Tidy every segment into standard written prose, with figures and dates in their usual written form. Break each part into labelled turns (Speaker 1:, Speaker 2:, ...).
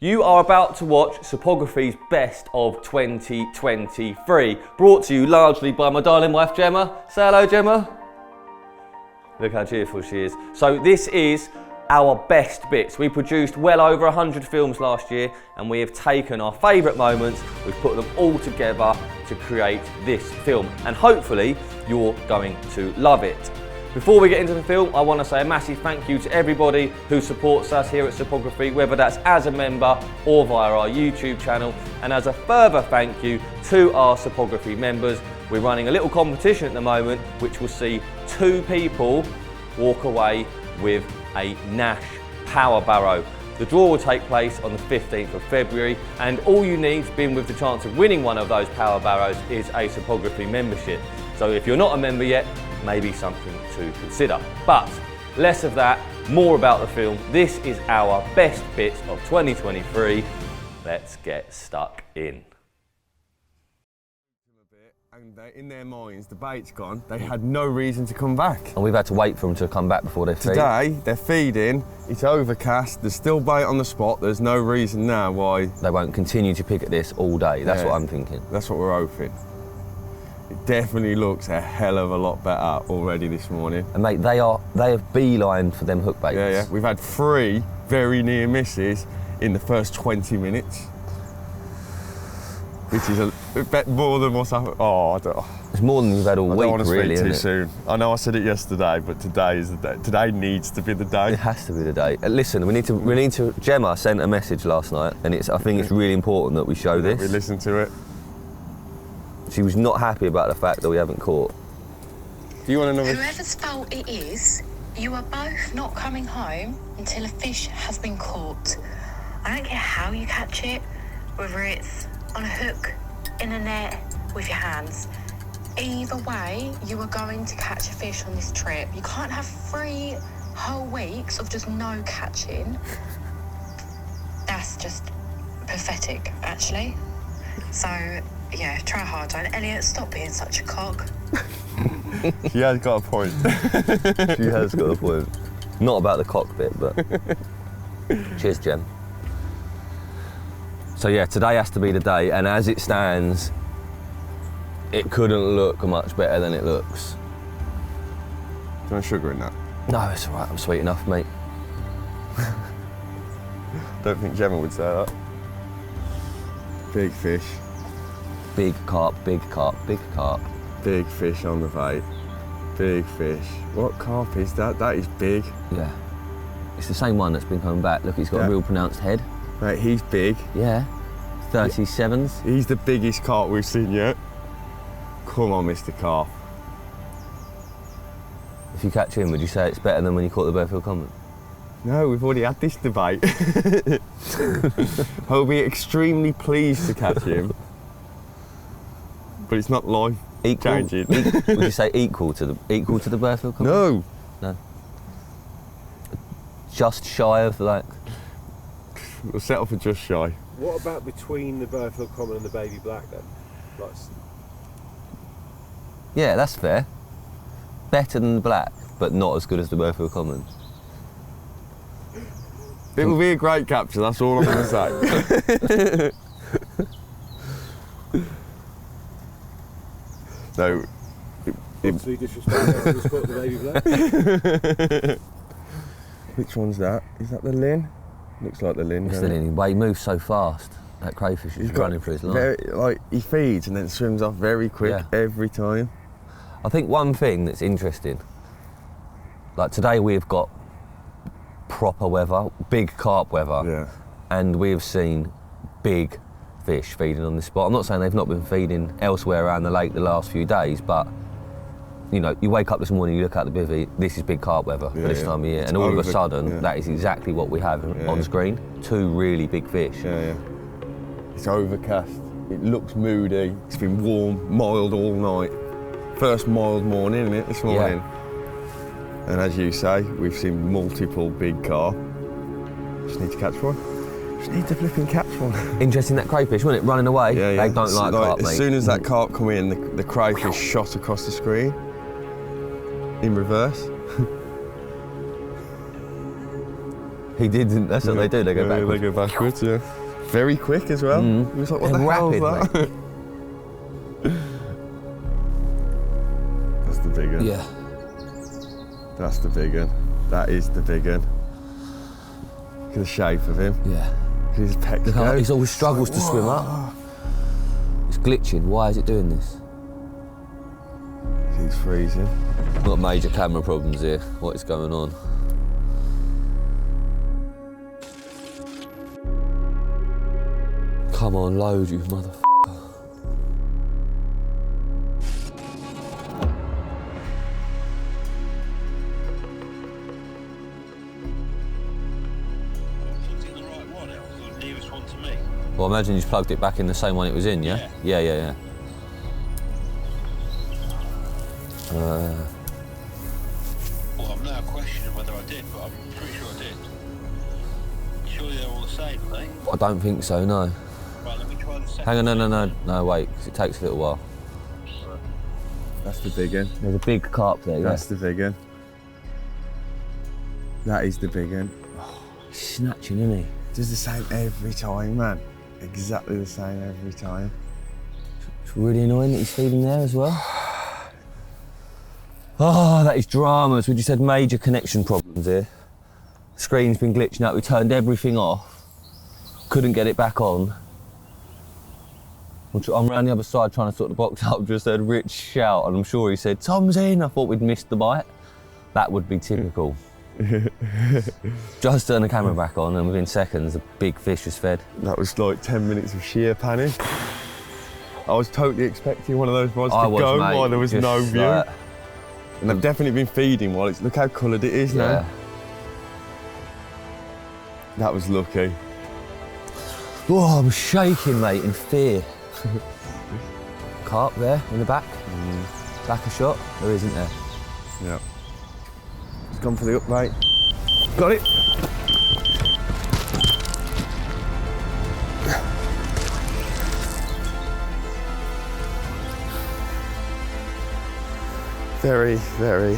Speaker 1: You are about to watch Cypography's Best of 2023, brought to you largely by my darling wife Gemma. Say hello, Gemma. Look how cheerful she is. So this is our best bits. We produced well over 100 films last year, and we have taken our favourite moments, we've put them all together to create this film, and hopefully you're going to love it. Before we get into the film, I want to say a massive thank you to everybody who supports us here at Cypography, whether that's as a member or via our YouTube channel. And as a further thank you to our Cypography members, we're running a little competition at the moment, which will see 2 people walk away with a Nash Power Barrow. The draw will take place on the 15th of February, and all you need to be with the chance of winning one of those Power Barrows is a Cypography membership. So if you're not a member yet, maybe something to consider. But less of that, more about the film. This is our best bits of 2023. Let's get stuck in.
Speaker 2: And in their minds, the bait's gone. They had no reason to come back.
Speaker 1: And we've had to wait for them to come back before they feed.
Speaker 2: Today, they're feeding, it's overcast, there's still bait on the spot, there's no reason now why...
Speaker 1: They won't continue to pick at this all day, that's what I'm thinking.
Speaker 2: That's what we're hoping. It definitely looks a hell of a lot better already this morning.
Speaker 1: And mate, they have beelined for them hook baits.
Speaker 2: Yeah. We've had 3 very near misses in the first 20 minutes. Which is a bit more than what's happened. Oh, I don't...
Speaker 1: It's more than you've had all week, really,
Speaker 2: I don't want to speak
Speaker 1: isn't
Speaker 2: too
Speaker 1: it?
Speaker 2: soon. I know I said it yesterday, but today is the day. Today needs to be the day.
Speaker 1: It has to be the day. Listen, we need to. Gemma sent a message last night, and I think it's really important that we show this.
Speaker 2: We listen to it.
Speaker 1: She was not happy about the fact that we haven't caught.
Speaker 2: Do you want another?
Speaker 3: Whoever's fault it is, you are both not coming home until a fish has been caught. I don't care how you catch it, whether it's on a hook, in a net, with your hands. Either way, you are going to catch a fish on this trip. You can't have 3 whole weeks of just no catching. That's just pathetic, actually. So, yeah, try hard on. Elliott, stop being such a cock.
Speaker 2: She has got a point.
Speaker 1: She has got a point. Not about the cockpit, but... Cheers, Gem. So yeah, today has to be the day, and as it stands, it couldn't look much better than it looks.
Speaker 2: Do you want sugar in that?
Speaker 1: No, it's all right, I'm sweet enough, mate.
Speaker 2: Don't think Gemma would say that. Big fish.
Speaker 1: Big carp, big carp, big carp.
Speaker 2: Big fish on the bait. Big fish. What carp is that? That is big.
Speaker 1: Yeah. It's the same one that's been coming back. Look, he's got a real pronounced head.
Speaker 2: Mate, he's big.
Speaker 1: Yeah. 37s.
Speaker 2: He's the biggest carp we've seen yet. Come on, Mr. Carp.
Speaker 1: If you catch him, would you say it's better than when you caught the Burfield Common?
Speaker 2: No, we've already had this debate. I'll be extremely pleased to catch him. But it's not life changing.
Speaker 1: Would you say equal to the Burfield Common?
Speaker 2: No.
Speaker 1: No. Just shy of, like...
Speaker 2: We'll settle for just shy.
Speaker 4: What about between the Burfield Common and the Baby Black then? Like...
Speaker 1: Yeah, that's fair. Better than the black, but not as good as the Burfield Common.
Speaker 2: It will be a great capture, that's all I'm going to say. No.
Speaker 4: Obviously disrespectful to spot the Baby Black.
Speaker 2: Which one's that? Is that the Lynn? Looks like the Lynn.
Speaker 1: It's the Lynn. He moves so fast. That crayfish is running for his life.
Speaker 2: He feeds and then swims off very quick every time.
Speaker 1: I think one thing that's interesting, like today we've got proper weather, big carp weather, and we've seen big fish feeding on this spot. I'm not saying they've not been feeding elsewhere around the lake the last few days, but you know, you wake up this morning, you look out the bivvy, this is big carp weather for this time of year, and all of a sudden, that is exactly what we have on screen. 2 really big fish.
Speaker 2: It's overcast, it looks moody, it's been warm, mild all night. First mild morning, isn't it, this morning? And as you say, we've seen multiple big carp. Just need to catch one. Just need to flipping catch one.
Speaker 1: Interesting, that crayfish, wasn't it? Running away.
Speaker 2: Yeah.
Speaker 1: They don't like carp, mate.
Speaker 2: As soon as that carp come in, the crayfish shot across the screen in reverse.
Speaker 1: He didn't. That's what they do. They go backwards.
Speaker 2: They go backwards, yeah. Very quick as well. He was like, what
Speaker 1: They're
Speaker 2: the hell
Speaker 1: rapid,
Speaker 2: is that? That's the big one.
Speaker 1: Yeah.
Speaker 2: That's the big one. That is the big one. Look at the shape of him.
Speaker 1: Yeah.
Speaker 2: Look at his pecs
Speaker 1: Look how
Speaker 2: go.
Speaker 1: he always struggles to swim up. It's glitching. Why is it doing this?
Speaker 2: He's freezing.
Speaker 1: Got major camera problems here. What is going on? Come on, load, you motherfucker. Well, I imagine you plugged it back in the same one it was in, yeah? Yeah.
Speaker 5: Well, I'm now questioning whether I did, but I'm pretty sure I did. Surely they're all the same, are they?
Speaker 1: I don't think so, no.
Speaker 5: Right, let me try the second.
Speaker 1: Hang on, no, wait, because it takes a little while.
Speaker 2: That's the big one.
Speaker 1: There's a big carp there,
Speaker 2: That's the big one. That is the big one.
Speaker 1: Snatching, isn't he?
Speaker 2: Does the same every time, man. Exactly the same every time.
Speaker 1: It's really annoying that he's feeding there as well. Oh, that is dramas. We just had major connection problems here. The screen's been glitching out. We turned everything off. Couldn't get it back on. I'm around the other side trying to sort the box out. Just heard Rich shout, and I'm sure he said, "Tom's in." I thought we'd missed the bite. That would be typical. Just turn the camera back on, and within seconds, a big fish was fed.
Speaker 2: That was like 10 minutes of sheer panic. I was totally expecting one of those rods to go while there was no view. And they've definitely been feeding while it's, look how coloured it is now. That was lucky.
Speaker 1: Oh, I'm shaking, mate, in fear. Carp there in the back. Back a shot. There isn't there?
Speaker 2: Yeah. It's gone for the up, mate. Got it. Very, very,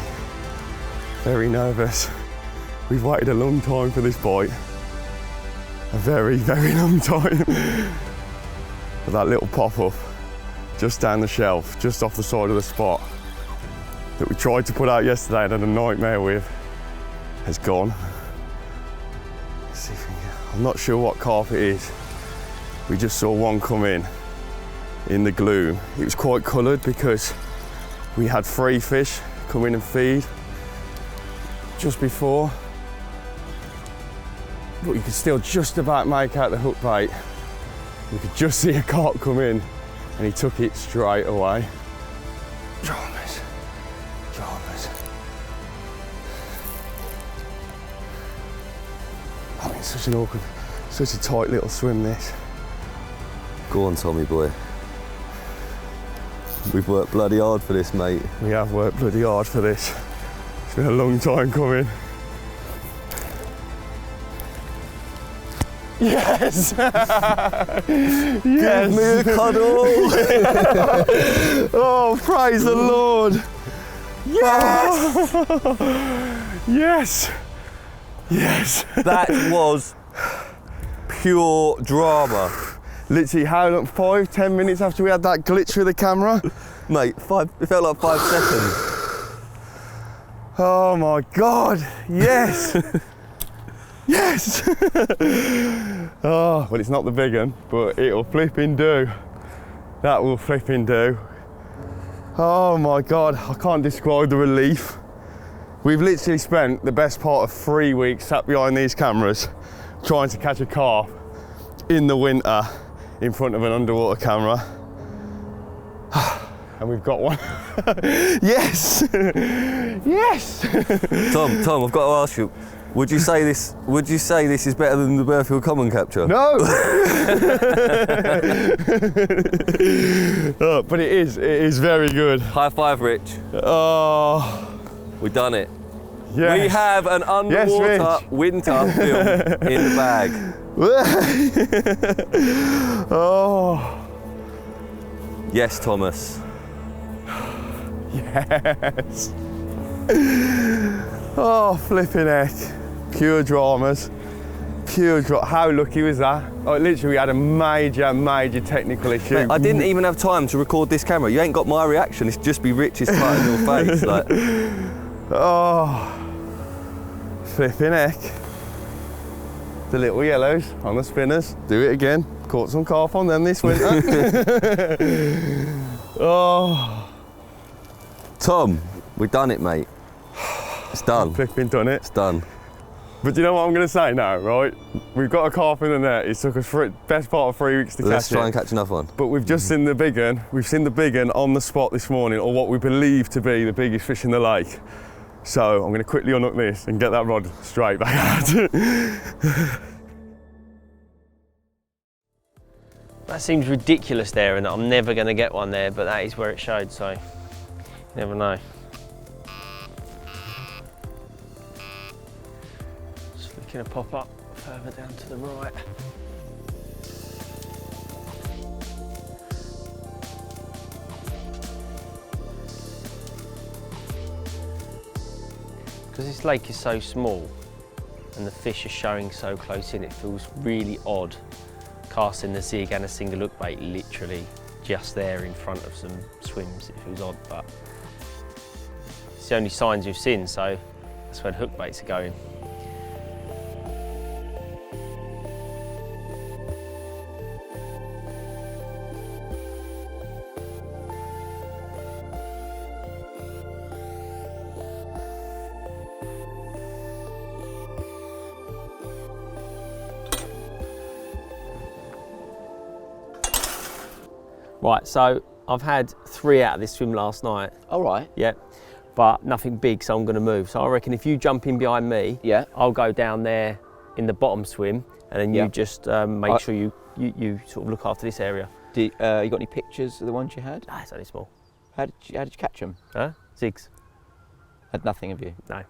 Speaker 2: very nervous. We've waited a long time for this bite. A very, very long time. But that little pop-up just down the shelf, just off the side of the spot that we tried to put out yesterday and had a nightmare with, has gone. Let's see if we can, I'm not sure what carp it is. We just saw one come in the gloom. It was quite coloured because we had 3 fish come in and feed just before. But you could still just about make out the hook bait. You could just see a carp come in and he took it straight away. Dramas. I mean, such an awkward, such a tight little swim this.
Speaker 1: Go on, Tommy boy. We've worked bloody hard for this, mate.
Speaker 2: We have worked bloody hard for this. It's been a long time coming. Yes! Yes!
Speaker 1: Give me a cuddle!
Speaker 2: Oh, praise the Lord! Yes! Yes! Yes!
Speaker 1: That was pure drama.
Speaker 2: Literally, how long? 5-10 minutes after we had that glitch with the camera?
Speaker 1: Mate, it felt like 5 seconds.
Speaker 2: Oh my God, yes! Yes! Oh, well, it's not the big one, but it'll flipping do. That will flipping do. Oh my God, I can't describe the relief. We've literally spent the best part of 3 weeks sat behind these cameras trying to catch a carp in the winter in front of an underwater camera. And we've got one. Yes! Yes!
Speaker 1: Tom, I've got to ask you, would you say this is better than the Burfield Common capture?
Speaker 2: No! But it is very good.
Speaker 1: High five, Rich.
Speaker 2: Oh,
Speaker 1: We've done it.
Speaker 2: yes.
Speaker 1: We have an underwater winter film in the bag.
Speaker 2: Oh.
Speaker 1: Yes, Thomas.
Speaker 2: Yes. Oh, flipping heck. Pure dramas. huge. How lucky was that? Like, literally, we had a major technical issue.
Speaker 1: Mate, I didn't even have time to record this camera. You ain't got my reaction. It's just be Rich's tight in your face. Like.
Speaker 2: Oh, flipping heck. The little yellows on the spinners. Do it again. Caught some carp on them this winter. Oh.
Speaker 1: Tom, we've done it, mate. It's done.
Speaker 2: Flipping done it.
Speaker 1: It's done.
Speaker 2: But do you know what I'm going to say now, right? We've got a carp in the net. It took us best part of 3 weeks to catch it.
Speaker 1: Let's try and catch another one.
Speaker 2: But we've just seen the big un. We've seen the big un on the spot this morning, or what we believe to be the biggest fish in the lake. So I'm going to quickly unhook this and get that rod straight back out.
Speaker 6: That seems ridiculous there, and I'm never going to get one there, but that is where it showed, so you never know. Just looking to pop up further down to the right. Because this lake is so small and the fish are showing so close in, it feels really odd casting the zig and a single hook bait literally just there in front of some swims. It feels odd, but it's the only signs you've seen, so that's where the hook baits are going. Right, so I've had 3 out of this swim last night.
Speaker 7: All right.
Speaker 6: Yeah, but nothing big, so I'm going to move. So I reckon if you jump in behind me,
Speaker 7: Yeah.
Speaker 6: I'll go down there in the bottom swim, and then you just make sure you sort of look after this area.
Speaker 7: You got any pictures of the ones you had?
Speaker 6: Ah, it's only small.
Speaker 7: How did you catch them?
Speaker 6: Huh? Zigs?
Speaker 7: Had nothing of you
Speaker 6: No.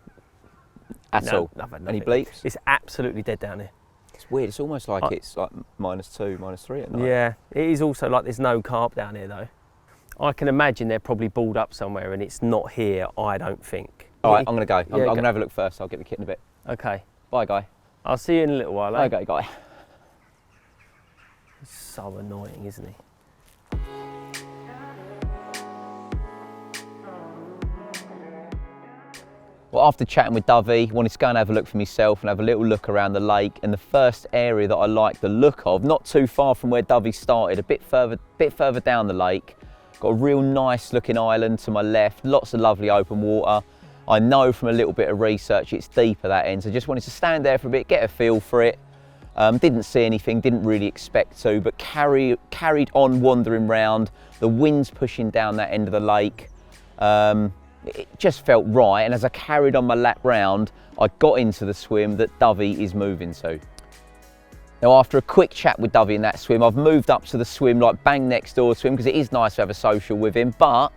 Speaker 7: at all.
Speaker 6: Nothing.
Speaker 7: Any bleeps?
Speaker 6: It's absolutely dead down here.
Speaker 7: It's weird. It's almost like it's like -2, -3 at night.
Speaker 6: Yeah, it is also like there's no carp down here though. I can imagine they're probably balled up somewhere, and it's not here. I don't think.
Speaker 7: All right, I'm going to go. I'm
Speaker 6: go.
Speaker 7: going to have a look first. I'll get the kit in a bit.
Speaker 6: Okay.
Speaker 7: Bye, guy.
Speaker 6: I'll see you in a little while. Eh?
Speaker 7: Okay, guy.
Speaker 6: He's so annoying, isn't he?
Speaker 7: Well, after chatting with Dovey, wanted to go and have a look for myself and have a little look around the lake. And the first area that I like the look of, not too far from where Dovey started, a bit further down the lake. Got a real nice looking island to my left, lots of lovely open water. I know from a little bit of research it's deep at that end, so just wanted to stand there for a bit, get a feel for it. Didn't see anything, didn't really expect to, but carried on wandering round. The wind's pushing down that end of the lake. It just felt right, and as I carried on my lap round, I got into the swim that Dovey is moving to. Now, after a quick chat with Dovey in that swim, I've moved up to the swim, like bang next door to him, because it is nice to have a social with him, but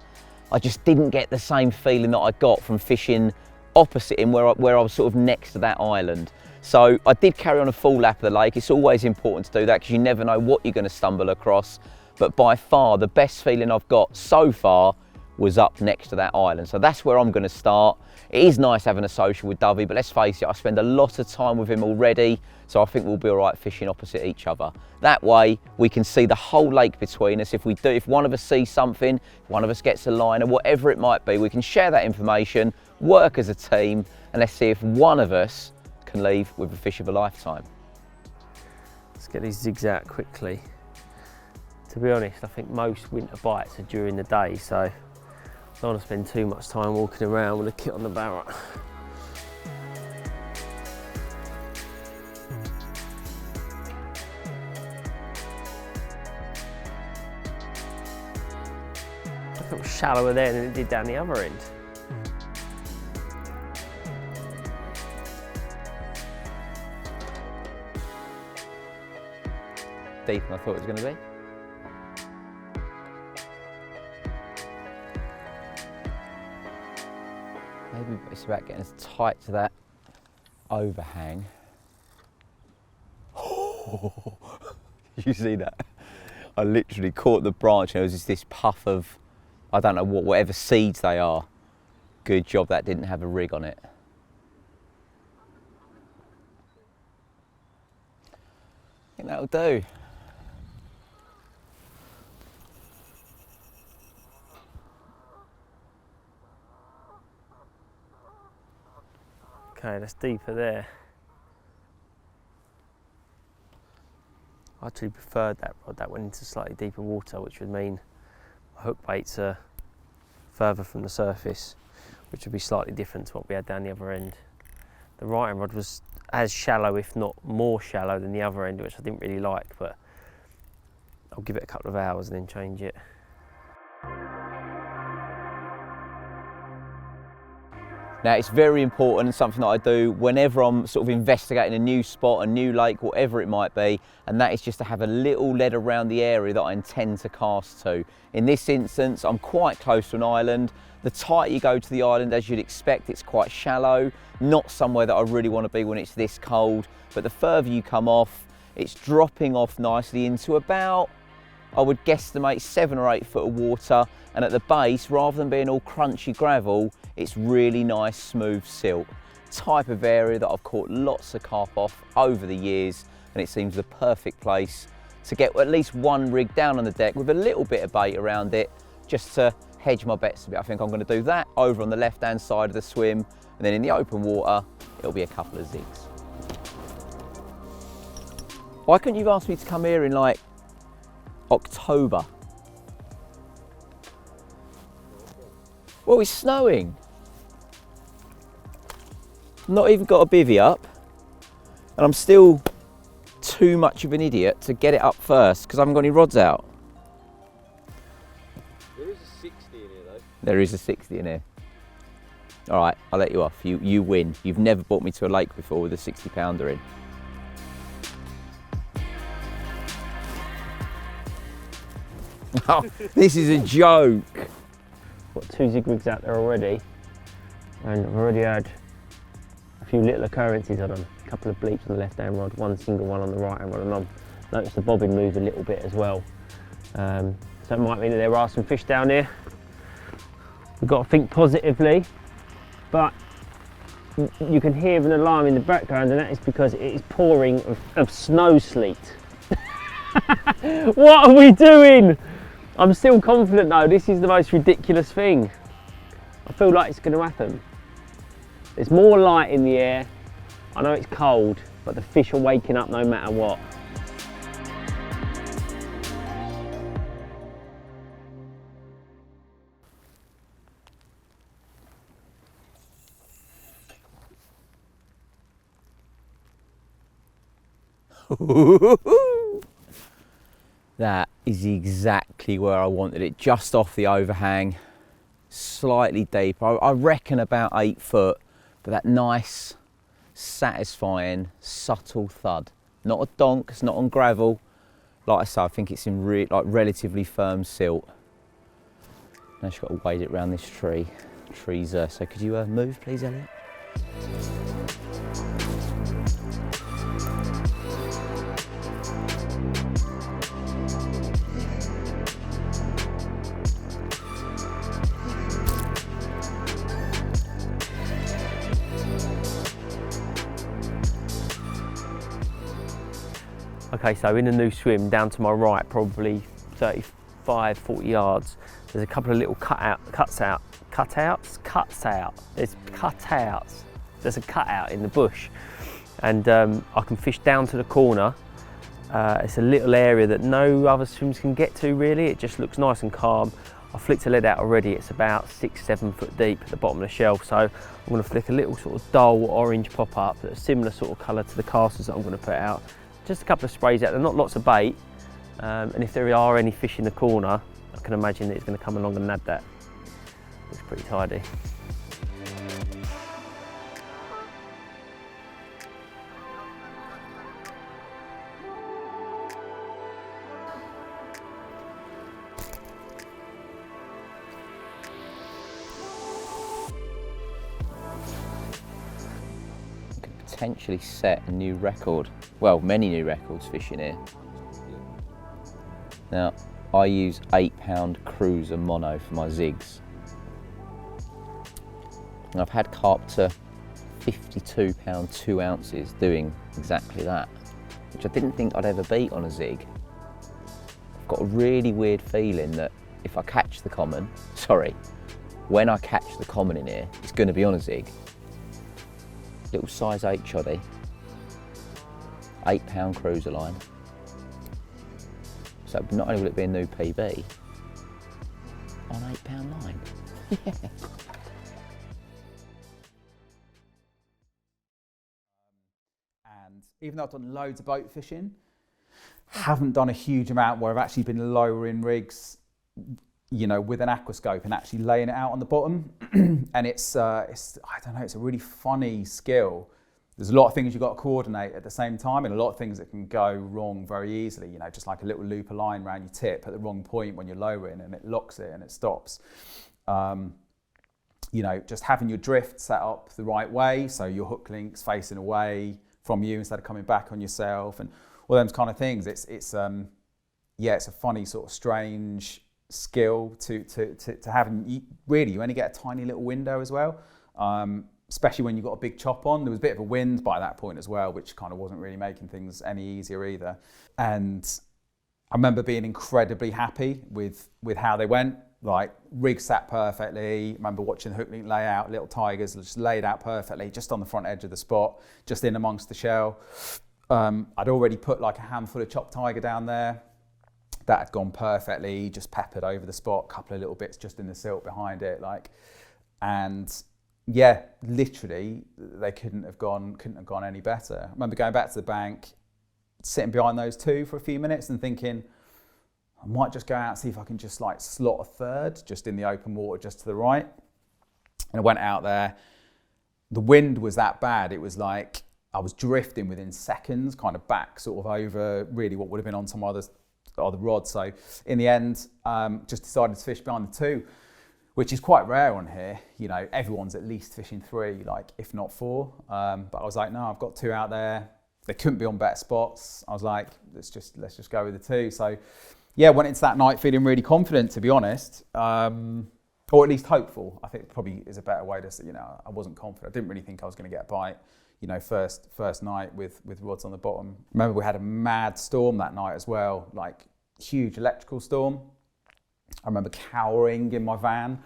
Speaker 7: I just didn't get the same feeling that I got from fishing opposite him, where I was sort of next to that island. So I did carry on a full lap of the lake. It's always important to do that, because you never know what you're going to stumble across, but by far the best feeling I've got so far was up next to that island. So that's where I'm going to start. It is nice having a social with Dovey, but let's face it, I spend a lot of time with him already, so I think we'll be all right fishing opposite each other. That way we can see the whole lake between us. If one of us sees something, one of us gets a line, or whatever it might be, we can share that information, work as a team, and let's see if one of us can leave with a fish of a lifetime.
Speaker 6: Let's get these zigs out quickly. To be honest, I think most winter bites are during the day, so I don't want to spend too much time walking around with a kit on the barrel. I thought it was shallower there than it did down the other end.
Speaker 7: Deeper than I thought it was going to be. Maybe it's about getting as tight to that overhang. You see that? I literally caught the branch and there was just this puff of, I don't know whatever seeds they are. Good job that didn't have a rig on it. think that'll do.
Speaker 6: Okay, that's deeper there. I actually preferred that rod. That went into slightly deeper water, which would mean my hook baits are further from the surface, which would be slightly different to what we had down the other end. The right hand rod was as shallow, if not more shallow, than the other end, which I didn't really like, but I'll give it a couple of hours and then change it.
Speaker 7: Now, it's very important and something that I do whenever I'm sort of investigating a new spot, a new lake, whatever it might be, and that is just to have a little lead around the area that I intend to cast to. In this instance, I'm quite close to an island. The tighter you go to the island, as you'd expect, it's quite shallow, not somewhere that I really want to be when it's this cold, but the further you come off, it's dropping off nicely into about, I would guesstimate 7 or 8 foot of water, and at the base, rather than being all crunchy gravel, it's really nice smooth silt. Type of area that I've caught lots of carp off over the years, and it seems the perfect place to get at least one rig down on the deck with a little bit of bait around it, just to hedge my bets a bit. I think I'm going to do that over on the left hand side of the swim, and then in the open water, it'll be a couple of zigs. Why couldn't you have asked me to come here in like October? Well, it's snowing. Not even got a bivvy up, and I'm still too much of an idiot to get it up first because I haven't got any rods out.
Speaker 1: There is a 60 in here though.
Speaker 7: There is a 60 in here. All right, I'll let you off. You win. You've never brought me to a lake before with a 60 pounder in. Oh, this is a joke.
Speaker 6: Got 2 zig rigs out there already, and I've already had a few little occurrences on them. A couple of bleeps on the left hand rod, one single one on the right hand rod, and I've noticed the bobbin move a little bit as well. So it might mean that there are some fish down here. We've got to think positively, but you can hear an alarm in the background, and that is because it is pouring of snow sleet. What are we doing? I'm still confident though, this is the most ridiculous thing. I feel like it's going to happen. There's more light in the air. I know it's cold, but the fish are waking up no matter what.
Speaker 7: That is exactly where I wanted it, just off the overhang, slightly deep. I reckon about 8 foot, but that nice, satisfying, subtle thud. Not a donk, it's not on gravel. Like I say, I think it's in relatively firm silt. Now she's got to wade it around this tree. So could you move, please, Elliott?
Speaker 6: Okay, so in a new swim, down to my right, probably 35, 40 yards, there's a couple of little cuts out. There's cutouts. There's a cutout in the bush. And I can fish down to the corner. It's a little area that no other swims can get to really. It just looks nice and calm. I flicked a lead out already. It's about 6-7 foot deep at the bottom of the shelf. So I'm going to flick a little sort of dull orange pop up that's a similar sort of colour to the casters that I'm going to put out. Just a couple of sprays out there, not lots of bait, and if there are any fish in the corner, I can imagine that it's going to come along and nab that. Looks pretty tidy.
Speaker 7: Potentially set a new record. Well, many new records fishing here. Now, I use 8-pound cruiser mono for my zigs. And I've had carp to 52 pound 2 ounces doing exactly that. which I didn't think I'd ever beat on a zig. I've got a really weird feeling that if I catch the common, when I catch the common in here, it's going to be on a zig. Little size 8 choddy, 8 pound cruiser line. So not only will it be a new PB, on 8 pound line. Yeah.
Speaker 8: And even though I've done loads of boat fishing, haven't done a huge amount where I've actually been lowering rigs, you know, with an aquascope and actually laying it out on the bottom. And it's I don't know, it's a really funny skill. There's a lot of things you've got to coordinate at the same time, and a lot of things that can go wrong very easily. You know, just like a little loop of line around your tip at the wrong point when you're lowering, and it locks it and it stops. You know, just having your drift set up the right way, so your hook link's facing away from you instead of coming back on yourself, and all those kind of things. It's a funny sort of strange skill to have. And really, you only get a tiny little window as well. Especially when you've got a big chop on. There was a bit of a wind by that point as well, which kind of wasn't really making things any easier either. And I remember being incredibly happy with how they went. Like, rig sat perfectly. I remember watching the hook link layout, little tigers just laid out perfectly, just on the front edge of the spot, just in amongst the shell. I'd already put like a handful of chopped tiger down there. That had gone perfectly, just peppered over the spot, a couple of little bits just in the silt behind it, and yeah, literally, they couldn't have gone any better. I remember going back to the bank, sitting behind those two for a few minutes and thinking, I might just go out and see if I can just like slot a third just in the open water just to the right. And I went out there. The wind was that bad. It was like I was drifting within seconds, kind of back sort of over really what would have been on some other rods. So in the end, just decided to fish behind the two, which is quite rare on here. You know, everyone's at least fishing 3, like if not 4. But I was like, no, I've got 2 out there. They couldn't be on better spots. I was like, let's just go with the 2. So yeah, went into that night feeling really confident, to be honest, or at least hopeful. I think probably is a better way to say, you know, I wasn't confident. I didn't really think I was going to get a bite, you know, first night with rods on the bottom. Remember, we had a mad storm that night as well, like huge electrical storm. I remember cowering in my van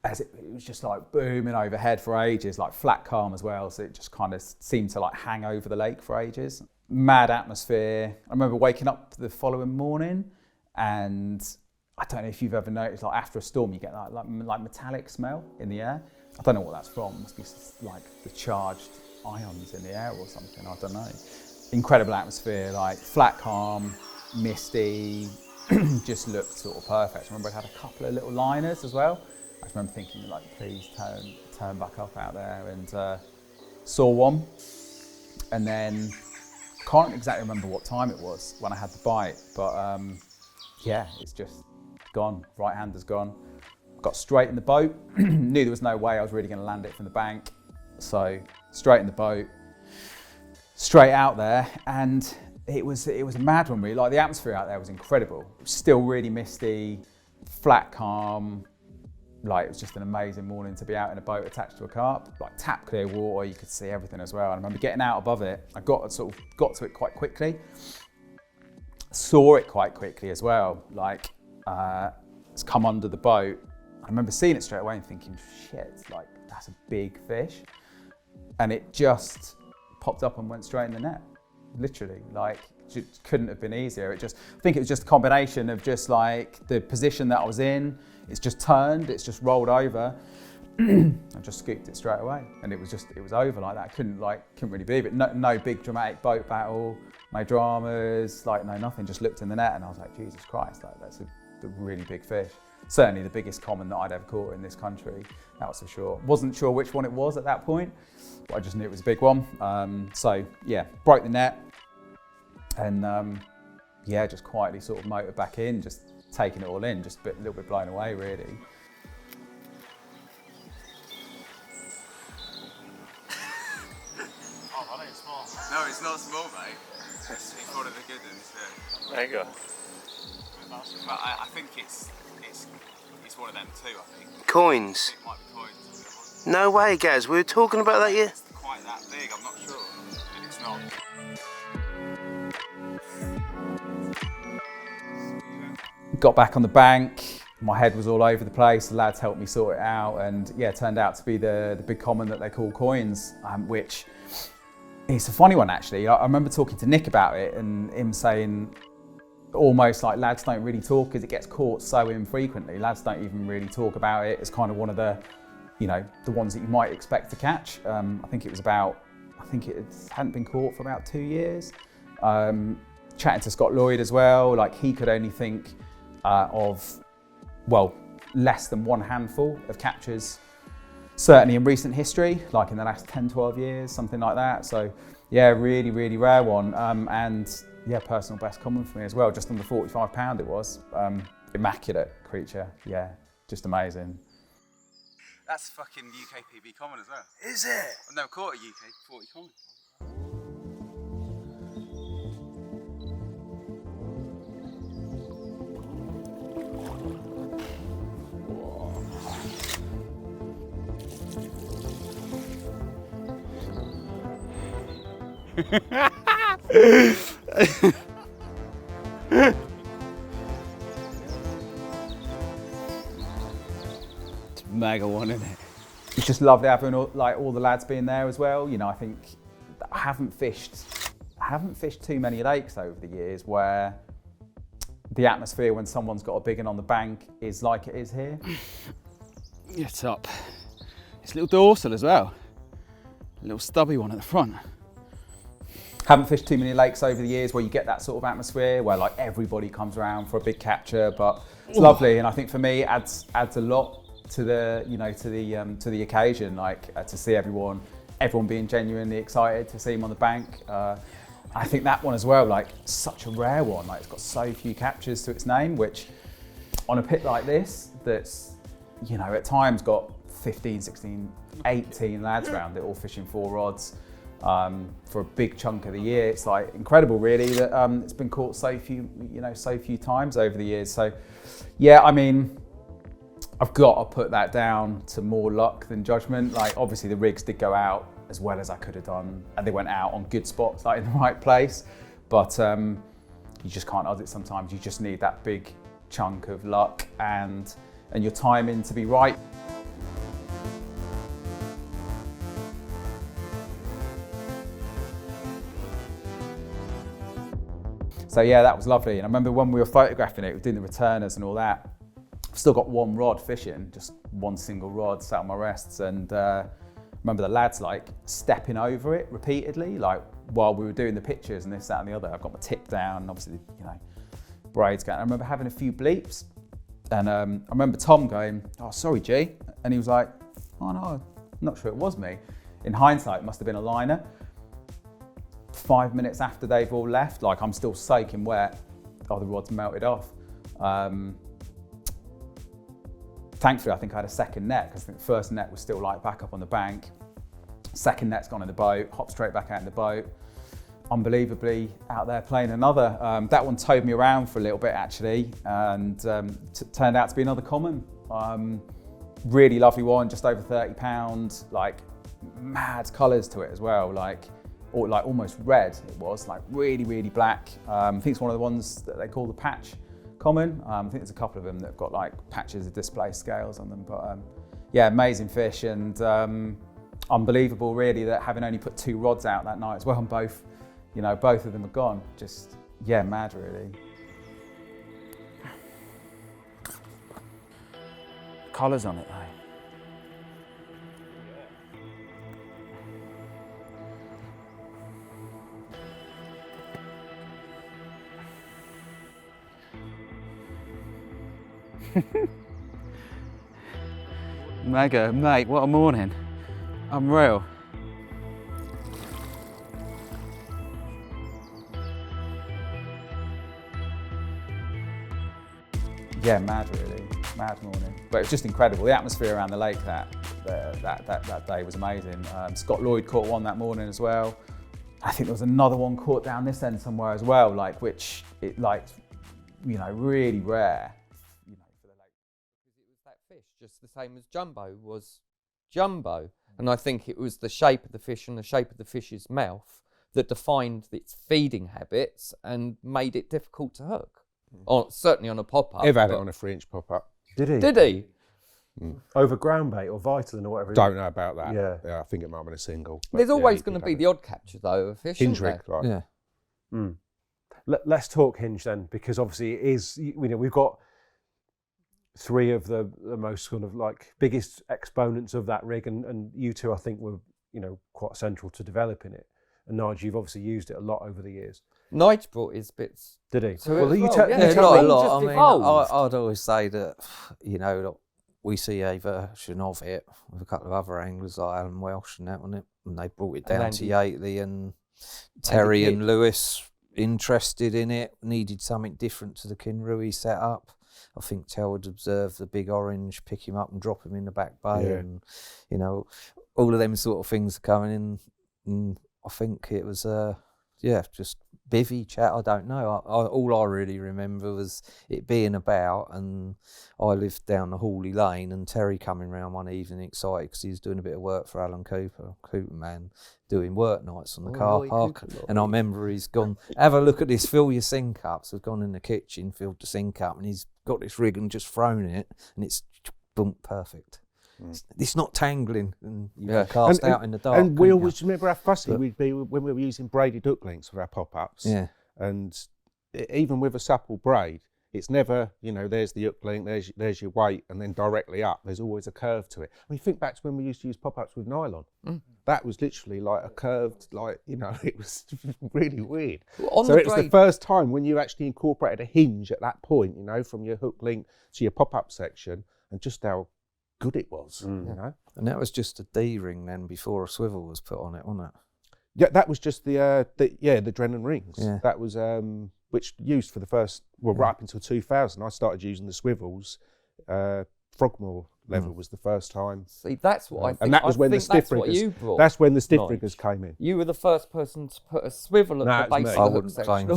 Speaker 8: as it was just like booming overhead for ages, like flat calm as well. So it just kind of seemed to like hang over the lake for ages. Mad atmosphere. I remember waking up the following morning, and I don't know if you've ever noticed, like after a storm, you get like metallic smell in the air. I don't know what that's from. It must be like the charged ions in the air or something. I don't know. Incredible atmosphere, like flat calm, misty. Just looked sort of perfect. I remember I had a couple of little liners as well. I just remember thinking, like, please turn back up out there, and saw one. And then can't exactly remember what time it was when I had the bite, but yeah, it's just gone. Right hander's gone. Got straight in the boat. Knew there was no way I was really going to land it from the bank, so straight in the boat, straight out there, and it was a mad one, really. Like, the atmosphere out there was incredible. It was still really misty, flat calm. Like, it was just an amazing morning to be out in a boat attached to a carp. Like, tap clear water, you could see everything as well. And I remember getting out above it. I got to it quite quickly. Saw it quite quickly as well. Like, it's come under the boat. I remember seeing it straight away and thinking, shit, like, that's a big fish. And it just popped up and went straight in the net. Literally, like, it couldn't have been easier. I think it was just a combination of just like the position that I was in. It's just turned, it's just rolled over. I just scooped it straight away, and it was over like that. I couldn't really believe it. No big dramatic boat battle, no dramas, like no nothing. Just looked in the net, and I was like, Jesus Christ, like that's a really big fish. Certainly the biggest common that I'd ever caught in this country. That was for sure. Wasn't sure which one it was at that point, but I just knew it was a big one. So yeah, broke the net, and yeah, just quietly sort of motored back in, just taking it all in, just a little bit blown away, really.
Speaker 5: Oh, I think it's small.
Speaker 2: No, it's not small, mate. It's one of the good ones, yeah.
Speaker 6: There you go.
Speaker 2: But I think it's one of them too, I think.
Speaker 9: Coins?
Speaker 2: It might be coins.
Speaker 9: No way, Gaz. We were talking about that, yeah?
Speaker 2: It's quite that big, I'm not sure. And it's not.
Speaker 8: got back on the bank, my head was all over the place, the lads helped me sort it out, and yeah, it turned out to be the big common that they call coins, which it's a funny one actually. I remember talking to Nick about it and him saying almost like lads don't really talk because it gets caught so infrequently. Lads don't even really talk about it. It's kind of one of the, you know, the ones that you might expect to catch. I think it hadn't been caught for about 2 years. Chatting to Scott Lloyd as well, like he could only think of, well, less than one handful of captures, certainly in recent history, like in the last 10, 12 years, something like that. So yeah, really, really rare one. And yeah, personal best common for me as well, just under 45 pound it was. Immaculate creature, yeah, just amazing.
Speaker 9: That's fucking UK PB common as well.
Speaker 10: Is it?
Speaker 9: I've never caught a UK 40 common. It's a mega one, isn't it?
Speaker 8: It's just lovely having all the lads being there as well. You know, I think I haven't fished too many lakes over the years where the atmosphere when someone's got a big one on the bank is like it is here.
Speaker 9: Yeah, top. It's a little dorsal as well. A little stubby one at the front.
Speaker 8: Haven't fished too many lakes over the years where you get that sort of atmosphere where like everybody comes around for a big capture, but it's lovely. And I think for me, adds a lot to the, you know, to the occasion, like to see everyone being genuinely excited to see him on the bank. I think that one as well, like such a rare one, like it's got so few captures to its name, which on a pit like this, that's, you know, at times got 15, 16, 18 lads around it all fishing 4 rods for a big chunk of the year. It's like incredible really that it's been caught so few times over the years. So yeah, I mean, I've got to put that down to more luck than judgment. Like obviously the rigs did go out as well as I could have done, and they went out on good spots, like in the right place. But you just can't odds it sometimes. You just need that big chunk of luck and your timing to be right. So yeah, that was lovely. And I remember when we were photographing it, we were doing the returners and all that. I've still got one rod fishing, just one single rod sat on my rests. And remember the lads like stepping over it repeatedly, like while we were doing the pictures and this, that and the other. I've got my tip down, obviously, you know, braids going. I remember having a few bleeps. And I remember Tom going, "Oh, sorry, G." And he was like, "Oh no, I'm not sure it was me." In hindsight, it must have been a liner. 5 minutes after they've all left, like I'm still soaking wet. Oh, the rod's melted off. Thankfully, I think I had a second net because I think the first net was still like back up on the bank. Second net's gone in the boat, hop straight back out in the boat. Unbelievably out there playing another. That one towed me around for a little bit actually, and turned out to be another common. Really lovely one, just over 30 pounds, like mad colours to it as well, like almost red it was, like really, really black. I think it's one of the ones that they call the patch common. I think there's a couple of them that have got like patches of display scales on them, but yeah, amazing fish and unbelievable really that having only put 2 rods out that night as well, and both of them are gone. Just, yeah, mad really.
Speaker 9: Colours on it though. Mega, mate, what a morning. Unreal.
Speaker 8: Yeah, mad really, mad morning. But it's just incredible. The atmosphere around the lake that day was amazing. Scott Lloyd caught one that morning as well. I think there was another one caught down this end somewhere as well, like which it like, you know, really rare. You know, for the lake.
Speaker 10: Because it was that fish, just the same as Jumbo was Jumbo. And I think it was the shape of the fish and the shape of the fish's mouth that defined its feeding habits and made it difficult to hook. certainly on a pop-up.
Speaker 11: Ev had it on a 3-inch pop-up.
Speaker 12: Did he?
Speaker 10: Did he?
Speaker 12: Over ground bait or Vitalin or whatever?
Speaker 11: Don't know about that.
Speaker 12: Yeah.
Speaker 11: I think it might have been a single.
Speaker 10: There's always going to be the odd catcher, though, of fish,
Speaker 11: Hinge
Speaker 10: isn't there?
Speaker 11: rig, right.
Speaker 10: Yeah.
Speaker 12: Let's talk hinge then, because obviously it is, we've got 3 of the most sort of like biggest exponents of that rig, and you two I think were quite central to developing it. And Nigel, you've obviously used it a lot over the years.
Speaker 10: Nigel brought his bits.
Speaker 12: Did he?
Speaker 10: Well,
Speaker 12: you
Speaker 10: tell
Speaker 13: not a
Speaker 10: me.
Speaker 13: lot. I mean,
Speaker 10: evolved.
Speaker 13: I'd always say that, we see a version of it with a couple of other anglers like Alan Welsh and that on it, and they brought it down to Yateley, and Terry and Lewis interested in it, needed something different to the Kinrui setup. I think Tel had observed the big orange, pick him up and drop him in the back bay, and all of them sort of things coming in. And I think it was just bivvy chat. I don't know. All I really remember was it being about, and I lived down the Hawley Lane, and Terry coming round one evening excited because he was doing a bit of work for Alan Cooper man, doing work nights on the car park. And I remember he's gone, have a look at this, fill your sink up. So I've gone in the kitchen, filled the sink up, and he's got this rig and just thrown it, and it's boom, perfect. It's not tangling and you can cast out in the dark.
Speaker 11: And we always remember how fussy we'd be when we were using braided hook links for our pop-ups.
Speaker 13: Yeah.
Speaker 11: And even with a supple braid, it's never, there's the hook link, there's your weight, and then directly up. There's always a curve to it. I mean, think back to when we used to use pop-ups with nylon. That was literally like a curved, it was really weird. So it was the first time when you actually incorporated a hinge at that point, from your hook link to your pop-up section, and just how good it was,
Speaker 13: And that was just a D-ring then before a swivel was put on it, wasn't it?
Speaker 11: Yeah, that was just the Drennan rings.
Speaker 13: Yeah.
Speaker 11: That was which used for the first right up until 2000. I started using the swivels. Frogmore level was the first time.
Speaker 10: See, that's what I think.
Speaker 11: And that was when the stiff riggers. That's when the stiff riggers came in.
Speaker 10: You were the first person to put a swivel at the base of the hook section.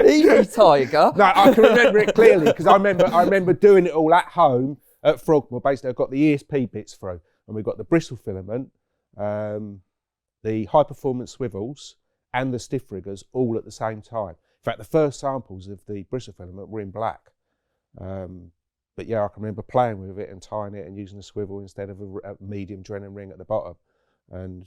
Speaker 10: Easy, Tiger.
Speaker 11: No, I can remember it clearly because I remember doing it all at home at Frogmore. Basically, I got the ESP bits through, and we got the bristle filament, the high performance swivels, and the stiff riggers all at the same time. In fact, the first samples of the bristle filament were in black. But yeah, I can remember playing with it and tying it and using a swivel instead of a medium Drennan ring at the bottom, and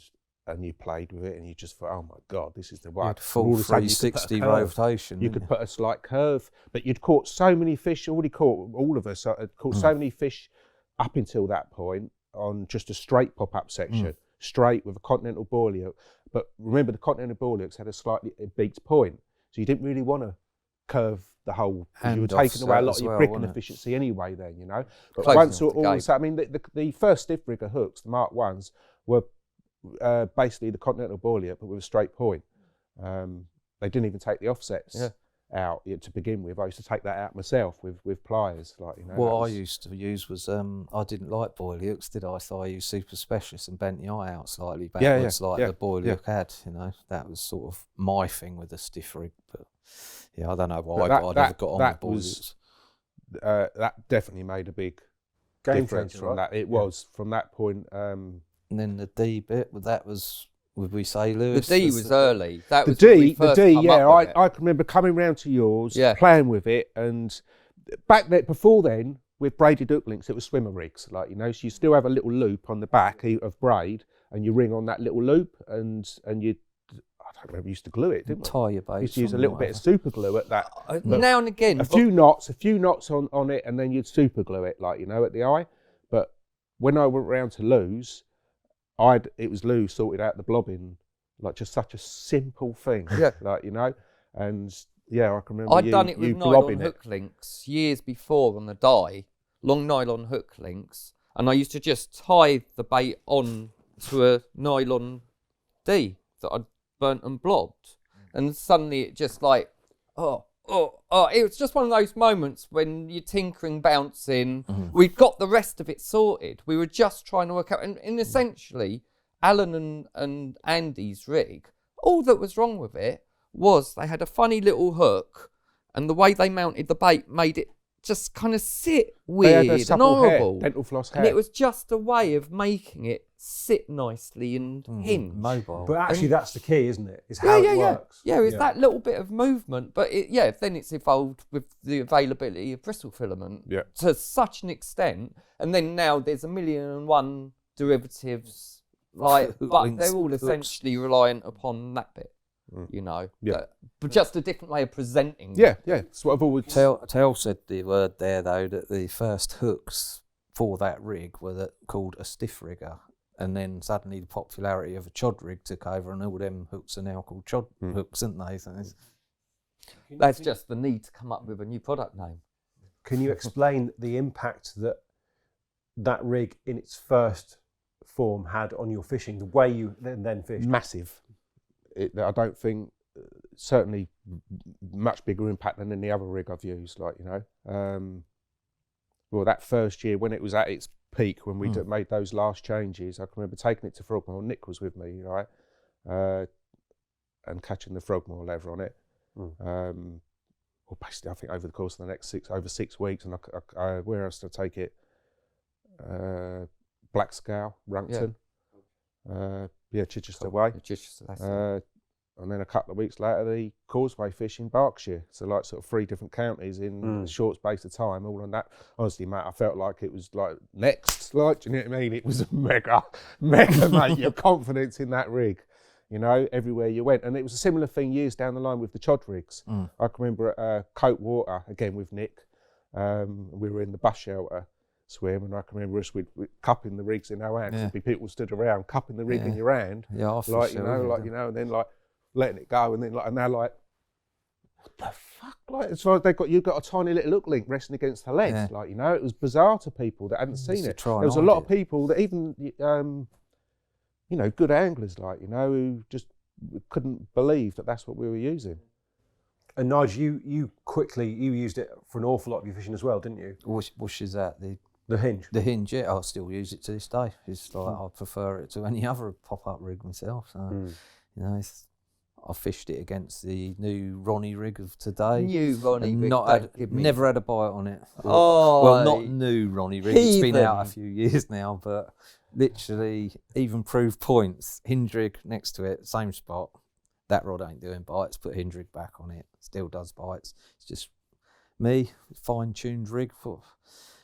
Speaker 11: you played with it and you just thought, oh my God, this is the one.
Speaker 13: Full 360 rotation.
Speaker 11: You could put a slight curve, but you'd caught so many fish. All of us had caught so many fish up until that point on just a straight pop-up section, straight with a continental boilie hook. But remember, the continental boilie hooks had a slightly beaked point, so you didn't really want to curve the whole. You were taking away a lot of your pricking efficiency anyway then, But once I mean, the first stiff rigger hooks, the Mark 1s, were basically the continental boilie hook, but with a straight point. They didn't even take the offsets out to begin with. I used to take that out myself with pliers.
Speaker 13: What I used to use was, I didn't like boilie hooks, did I? So I used Super Specialist and bent the eye out slightly backwards the boilie hook had, That was sort of my thing with the stiff rig, but yeah, I don't know why, but I never got on with boilies.
Speaker 11: That definitely made a big difference from that. It was from that point.
Speaker 13: And then the D bit, that was, would we say, Lewis?
Speaker 10: The D was early. That was
Speaker 11: the D. Yeah, I can remember coming round to yours, playing with it, and back then, before then, with braided hook links, it was swimmer rigs, so you still have a little loop on the back of braid, and you ring on that little loop, and you. I remember we used to glue it, didn't we?
Speaker 13: Tie your base.
Speaker 11: Used to use a little bit of super glue at that.
Speaker 10: Now and again.
Speaker 11: A few knots on it, and then you'd super glue it, at the eye. But when I went round to Lou's, it was Lou sorted out the blobbing, just such a simple thing.
Speaker 10: Yeah.
Speaker 11: And yeah, I can remember
Speaker 10: I'd done it with nylon hook links years before on the dye, long nylon hook links, and I used to just tie the bait on to a nylon D that I'd burnt and blobbed, and suddenly it just it was just one of those moments when you're tinkering, bouncing. We'd got the rest of it sorted. We were just trying to work out, and essentially Alan and Andy's rig, all that was wrong with it was they had a funny little hook, and the way they mounted the bait made it just kind of sit weird and horrible.
Speaker 11: Dental floss hair.
Speaker 10: And it was just a way of making it sit nicely and hinge.
Speaker 13: Mobile.
Speaker 12: But actually,
Speaker 10: And-
Speaker 12: that's the key, isn't it? It's how it works.
Speaker 10: Yeah, it's that little bit of movement. But then it's evolved with the availability of bristle filament to such an extent. And then now there's 1,000,001 derivatives, but they're all essentially reliant upon that bit. You know, but just a different way of presenting.
Speaker 11: Yeah. That's what I've always.
Speaker 13: Tell said the word there though, that the first hooks for that rig were called a stiff rigger, and then suddenly the popularity of a chod rig took over, and all them hooks are now called chod hooks, aren't they? So
Speaker 10: that's just the need to come up with a new product name.
Speaker 12: Can you explain the impact that rig in its first form had on your fishing, the way you then fished?
Speaker 11: Massive. I don't think, certainly much bigger impact than any other rig I've used, like, you know. Well, that first year when it was at its peak, when we made those last changes, I can remember taking it to Frogmore. Nick was with me, right, and catching the Frogmore leather on it. Well, basically, I think over the course of the next 6 weeks, and where else did I take it? Black Scow, Runkton. Chichester Way. And then a couple of weeks later, the Causeway fish in Berkshire. So like sort of 3 different counties in a short space of time, all on that. Honestly, mate, I felt like it was like next, like, do you know what I mean? It was a mega, mate, your confidence in that rig, you know, everywhere you went. And it was a similar thing years down the line with the chod rigs. I can remember at Coat Water, again with Nick, we were in the bus shelter swim, and I can remember us with cupping the rigs in our hands. There'd be people stood around cupping the rig in your hand, like, you know, and then like letting it go, and then like, and they're like, what the fuck? Like, it's like you've got a tiny little hook link resting against her legs, like, you know, it was bizarre to people that hadn't seen it. There was a lot of people that even, you know, good anglers, like, you know, who just couldn't believe that that's what we were using.
Speaker 12: And Nigel, you used it for an awful lot of your fishing as well, didn't you?
Speaker 13: Which is that
Speaker 12: the hinge?
Speaker 13: The hinge, yeah. I still use it to this day. It's like I prefer it to any other pop-up rig myself. So, you know, I fished it against the new Ronnie rig of today.
Speaker 10: New Ronnie rig.
Speaker 13: Never had a bite on it.
Speaker 10: Oh,
Speaker 13: well, not new Ronnie rig. It's been out a few years now, but literally even proved points. Hinge rig next to it, same spot. That rod ain't doing bites. Put hinge rig back on it. Still does bites. It's just me, fine-tuned rig.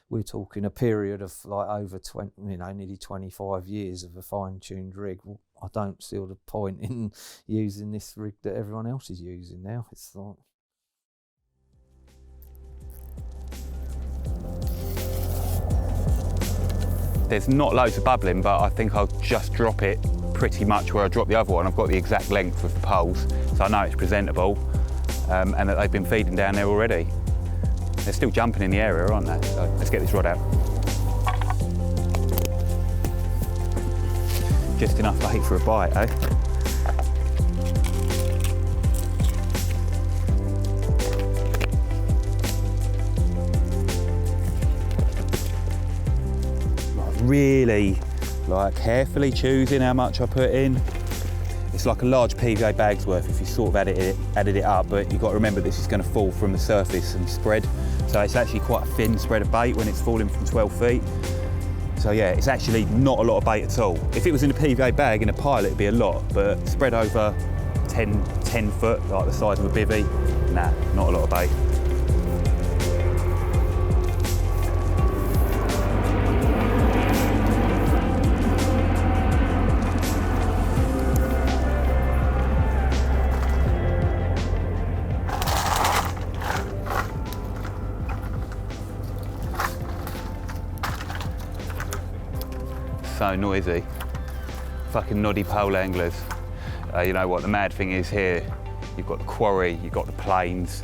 Speaker 13: We're talking a period of like over 20, you know, nearly 25 years of a fine-tuned rig. Well, I don't see the point in using this rig that everyone else is using now. It's like...
Speaker 14: There's not loads of bubbling, but I think I'll just drop it pretty much where I dropped the other one. I've got the exact length of the poles, so I know it's presentable, and that they've been feeding down there already. They're still jumping in the area, aren't they? So let's get this rod out. Just enough bait for a bite, eh? Really, like, carefully choosing how much I put in. It's like a large PVA bag's worth if you sort of added it up, but you've got to remember this is going to fall from the surface and spread. So it's actually quite a thin spread of bait when it's falling from 12 feet. So yeah, it's actually not a lot of bait at all. If it was in a PVA bag in a pile, it'd be a lot, but spread over 10 foot, like the size of a bivvy, nah, not a lot of bait. So noisy. Fucking noddy pole anglers. You know what the mad thing is here? You've got the quarry, you've got the plains.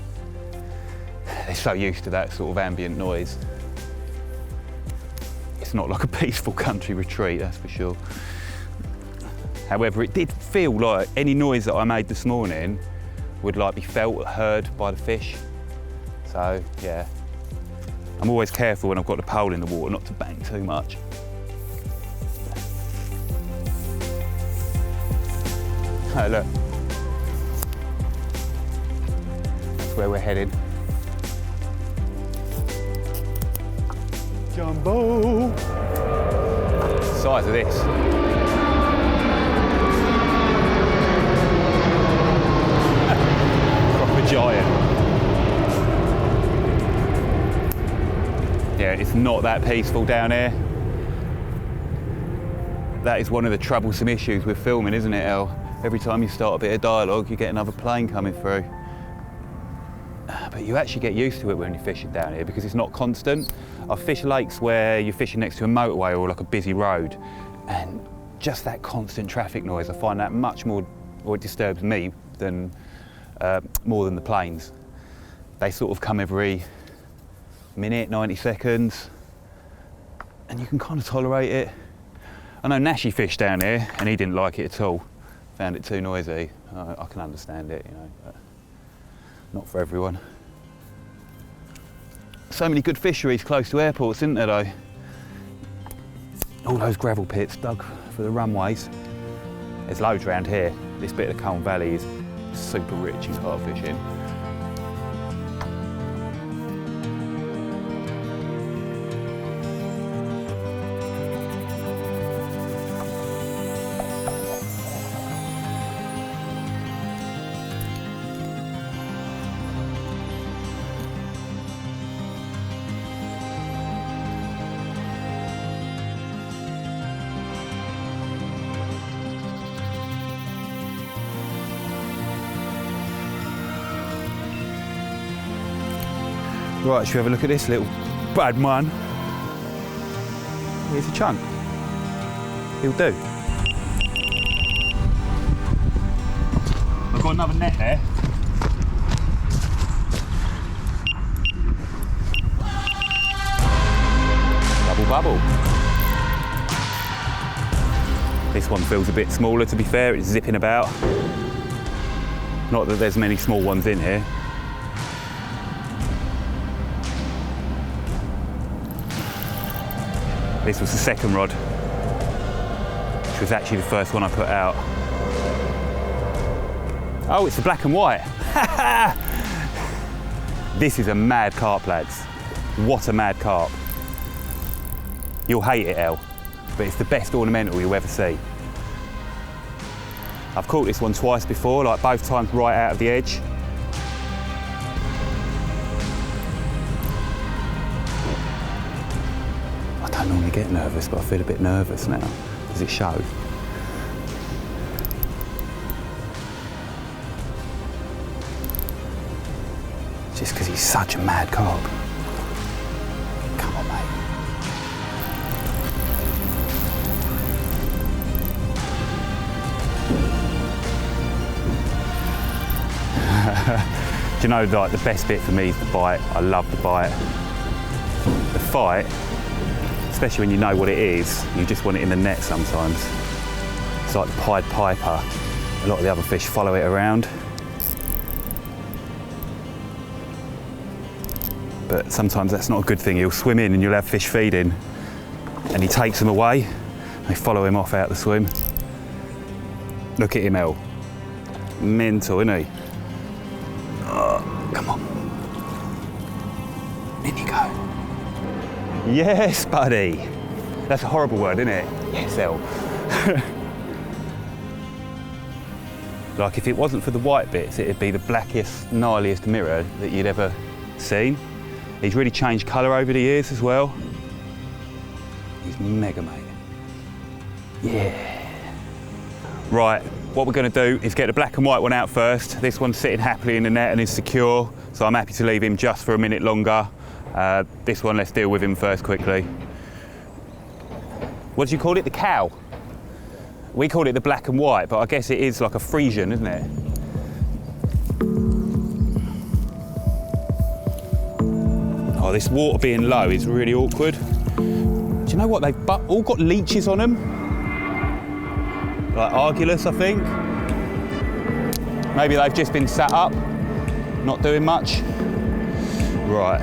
Speaker 14: They're so used to that sort of ambient noise. It's not like a peaceful country retreat, that's for sure. However, it did feel like any noise that I made this morning would like be felt or heard by the fish. So yeah, I'm always careful when I've got the pole in the water not to bang too much. Oh, look. That's where we're heading. Jumbo! The size of this. giant. Yeah, it's not that peaceful down here. That is one of the troublesome issues with filming, isn't it, El? Every time you start a bit of dialogue, you get another plane coming through. But you actually get used to it when you're fishing down here because it's not constant. I fish lakes where you're fishing next to a motorway or like a busy road, and just that constant traffic noise, I find that much more, or it disturbs me than more than the planes. They sort of come every minute, 90 seconds, and you can kind of tolerate it. I know Nashi fished down here and he didn't like it at all. Found it too noisy. I can understand it, you know, but not for everyone. So many good fisheries close to airports, isn't there though? All those gravel pits dug for the runways. There's loads around here. This bit of the Colne Valley is super rich in carp fishing. Right, should we have a look at this little bad man? Here's a chunk. He'll do. I've got another net there. Bubble bubble. This one feels a bit smaller, to be fair. It's zipping about. Not that there's many small ones in here. This was the second rod, which was actually the first one I put out. Oh, it's the black and white. This is a mad carp, lads. What a mad carp. You'll hate it, El, but it's the best ornamental you'll ever see. I've caught this one twice before, like both times right out of the edge. I don't normally get nervous, but I feel a bit nervous now. Does it show? Just because he's such a mad carp. Come on, mate. Do you know, like, the best bit for me is the bite. I love the bite. The fight, especially when you know what it is, you just want it in the net sometimes. It's like the Pied Piper. A lot of the other fish follow it around. But sometimes that's not a good thing. He'll swim in and you'll have fish feeding and he takes them away. They follow him off out the swim. Look at him, El. Mental, isn't he? Oh, come on. In you go. Yes, buddy. That's a horrible word, isn't it? Yes, El. Like, if it wasn't for the white bits, it'd be the blackest, gnarliest mirror that you'd ever seen. He's really changed colour over the years as well. He's mega, mate. Yeah. Right, what we're going to do is get the black and white one out first. This one's sitting happily in the net and is secure, so I'm happy to leave him just for a minute longer. This one, let's deal with him first quickly. What do you call it? The cow? We call it the black and white, but I guess it is like a Frisian, isn't it? Oh, this water being low is really awkward. Do you know what? They've all got leeches on them. Like Argulus, I think. Maybe they've just been sat up, not doing much. Right.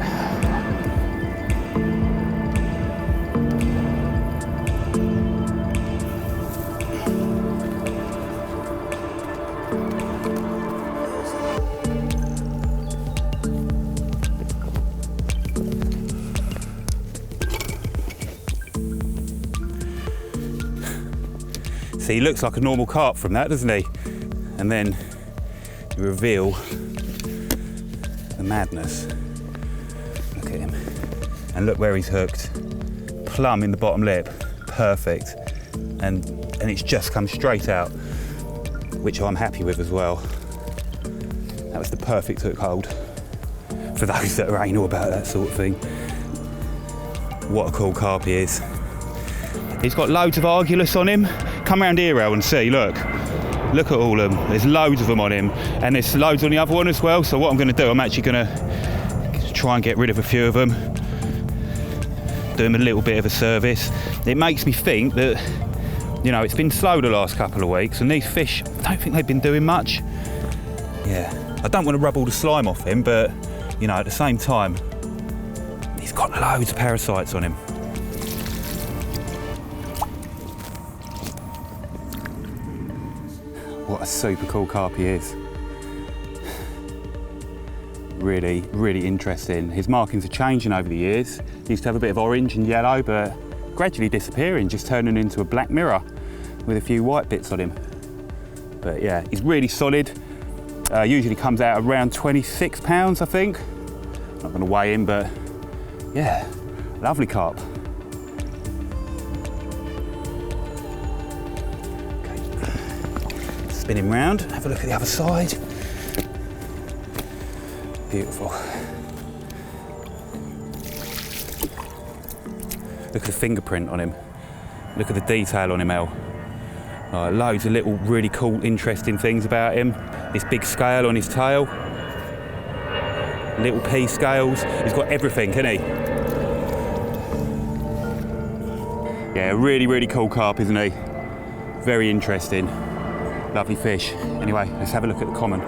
Speaker 14: See, he looks like a normal carp from that, doesn't he? And then you reveal the madness. Look at him. And look where he's hooked. Plumb in the bottom lip. Perfect. And it's just come straight out, which I'm happy with as well. That was the perfect hook hold for those that are anal about that sort of thing. What a cool carp he is. He's got loads of Argulus on him. Come around here, El, and see, look. Look at all of them. There's loads of them on him, and there's loads on the other one as well. So what I'm going to do, I'm actually going to try and get rid of a few of them. Do him a little bit of a service. It makes me think that, you know, it's been slow the last couple of weeks, and these fish, I don't think they've been doing much. Yeah, I don't want to rub all the slime off him, but, you know, at the same time, he's got loads of parasites on him. What a super cool carp he is. Really, really interesting. His markings are changing over the years. He used to have a bit of orange and yellow, but gradually disappearing, just turning into a black mirror with a few white bits on him. But yeah, he's really solid. Usually comes out around 26 pounds, I think. Not gonna weigh him, but yeah, lovely carp. Okay. Spin him round, have a look at the other side. Beautiful. Look at the fingerprint on him. Look at the detail on him, El. Loads of little really cool, interesting things about him. This big scale on his tail. Little pea scales. He's got everything, hasn't he? Yeah, really, really cool carp, isn't he? Very interesting. Lovely fish. Anyway, let's have a look at the common.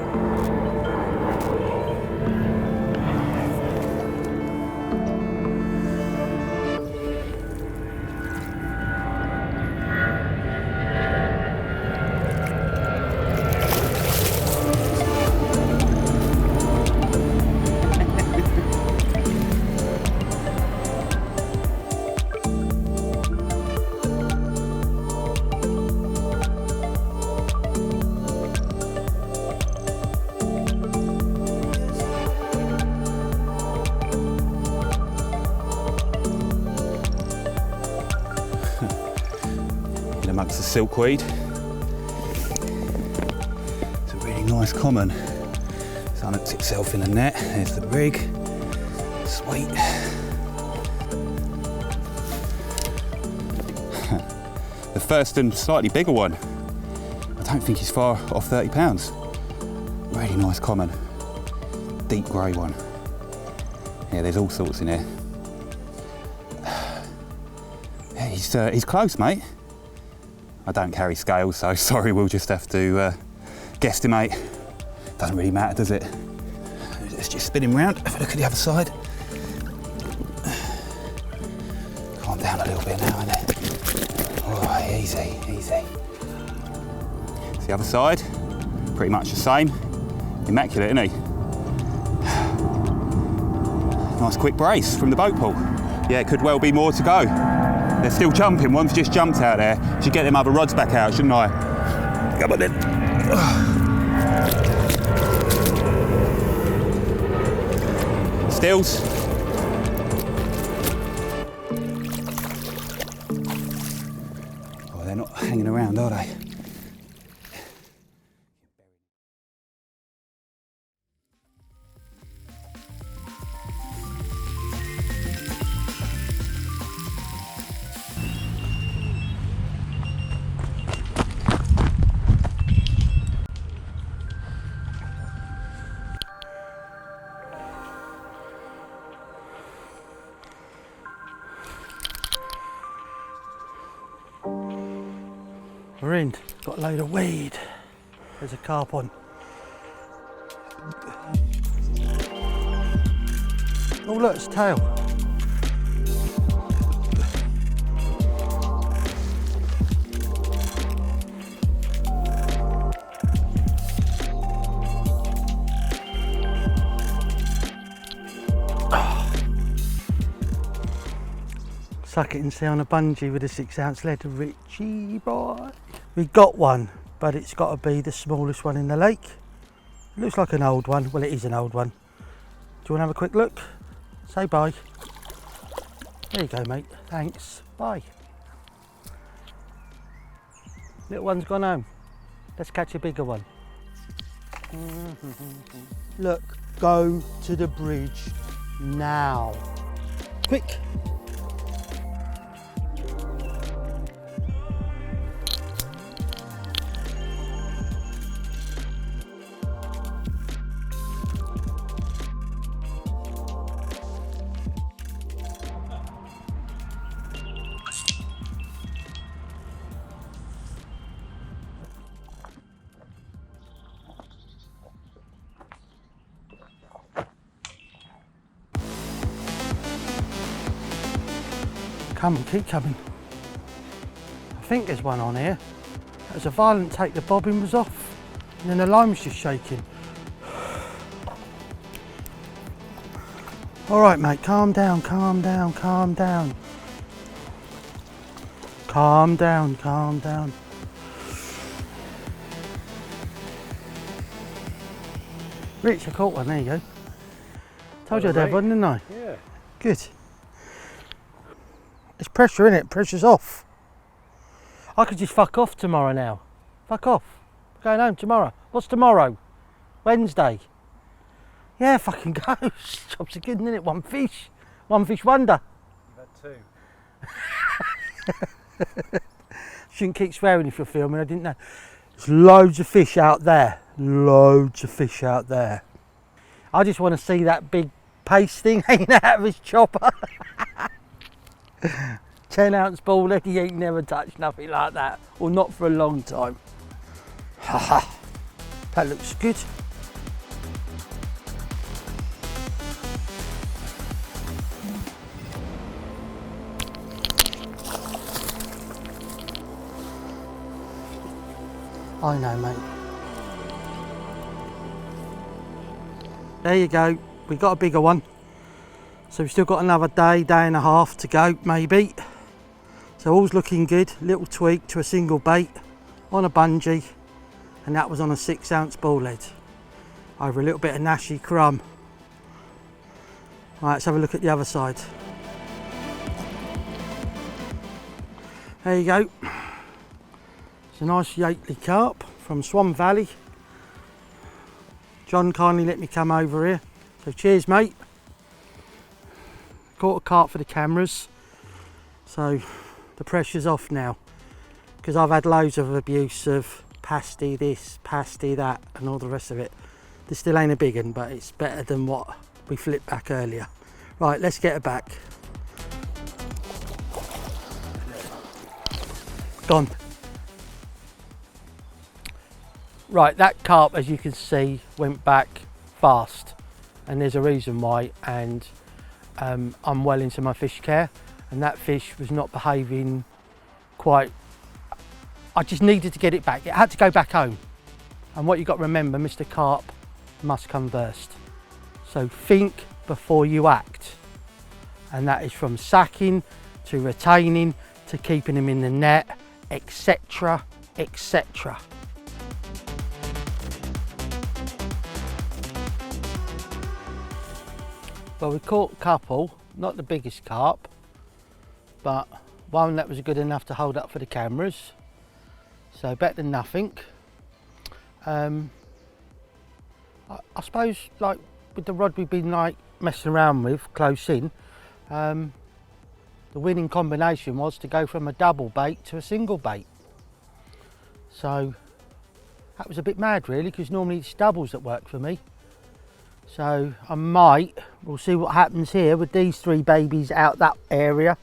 Speaker 14: Amongst the silkweed. It's a really nice common. It's unhooked itself in a net. There's the rig. Sweet. The first and slightly bigger one. I don't think he's far off 30 pounds. Really nice common. Deep grey one. Yeah, there's all sorts in here. Yeah, he's close, mate. I don't carry scales, so sorry, we'll just have to guesstimate. Doesn't really matter, does it? Let's just spin him round, have a look at the other side. Calm down a little bit now, innit? All right, easy, easy. It's the other side, pretty much the same. Immaculate, isn't he? Nice quick brace from the boat pool. Yeah, it could well be more to go. They're still jumping, one's just jumped out there. Should get them other rods back out, shouldn't I? Come on then. Stills. Oh, they're not hanging around, are they?
Speaker 15: We're in, got a load of weed. There's a carp on. Oh look, it's tail. Suck it and see on a bungee with a 6-ounce lead, Richie boy. We got one, but it's got to be the smallest one in the lake. It looks like an old one. Well, it is an old one. you want to have a quick look? Say bye. There you go, mate. Thanks. Bye. Little one's gone home. Let's catch a bigger one. Look, go to the bridge now. Quick. Come on, keep coming. I think there's one on here. That was a violent take, the bobbin was off, and then the line was just shaking. All right, mate, calm down, calm down, calm down. Calm down, calm down. Rich, I caught one, there you go. Told you I'd have one, didn't I?
Speaker 12: Yeah.
Speaker 15: Good. There's pressure in it, pressure's off. I could just fuck off tomorrow now. Fuck off. Going home tomorrow. What's tomorrow? Wednesday. Yeah, fucking go. Jobs are good, isn't it? One fish wonder.
Speaker 12: You've had 2.
Speaker 15: Shouldn't keep swearing if you're filming, I didn't know. There's loads of fish out there. Loads of fish out there. I just want to see that big paste thing hanging out of his chopper. 10-ounce ball head, he ain't never touched nothing like that. Or not for a long time. Haha. That looks good. I know, mate. There you go. We got a bigger one. So we've still got another day and a half to go, maybe. So all's looking good. Little tweak to a single bait on a bungee, and that was on a 6-ounce ball head over a little bit of Nashi crumb. Right, let's have a look at the other side. There you go. It's a nice Yateley carp from Swan Valley. John kindly let me come over here. So cheers, mate. Caught a carp for the cameras. So the pressure's off now. Because I've had loads of abuse of pasty this, pasty that, and all the rest of it. This still ain't a big one, but it's better than what we flipped back earlier. Right, let's get her back. Gone. Right, that carp, as you can see, went back fast, and there's a reason why, and I'm well into my fish care, and that fish was not behaving quite. I just needed to get it back. It had to go back home, and what you got to remember, Mr. Carp must come first. So think before you act, and that is from sacking to retaining to keeping him in the net, etc, etc. Well, we caught a couple, not the biggest carp, but one that was good enough to hold up for the cameras, so better than nothing. I suppose, like with the rod we've been like messing around with close in, the winning combination was to go from a double bait to a single bait. So that was a bit mad really, because normally it's doubles that work for me. So we'll see what happens here with these 3 babies out that area,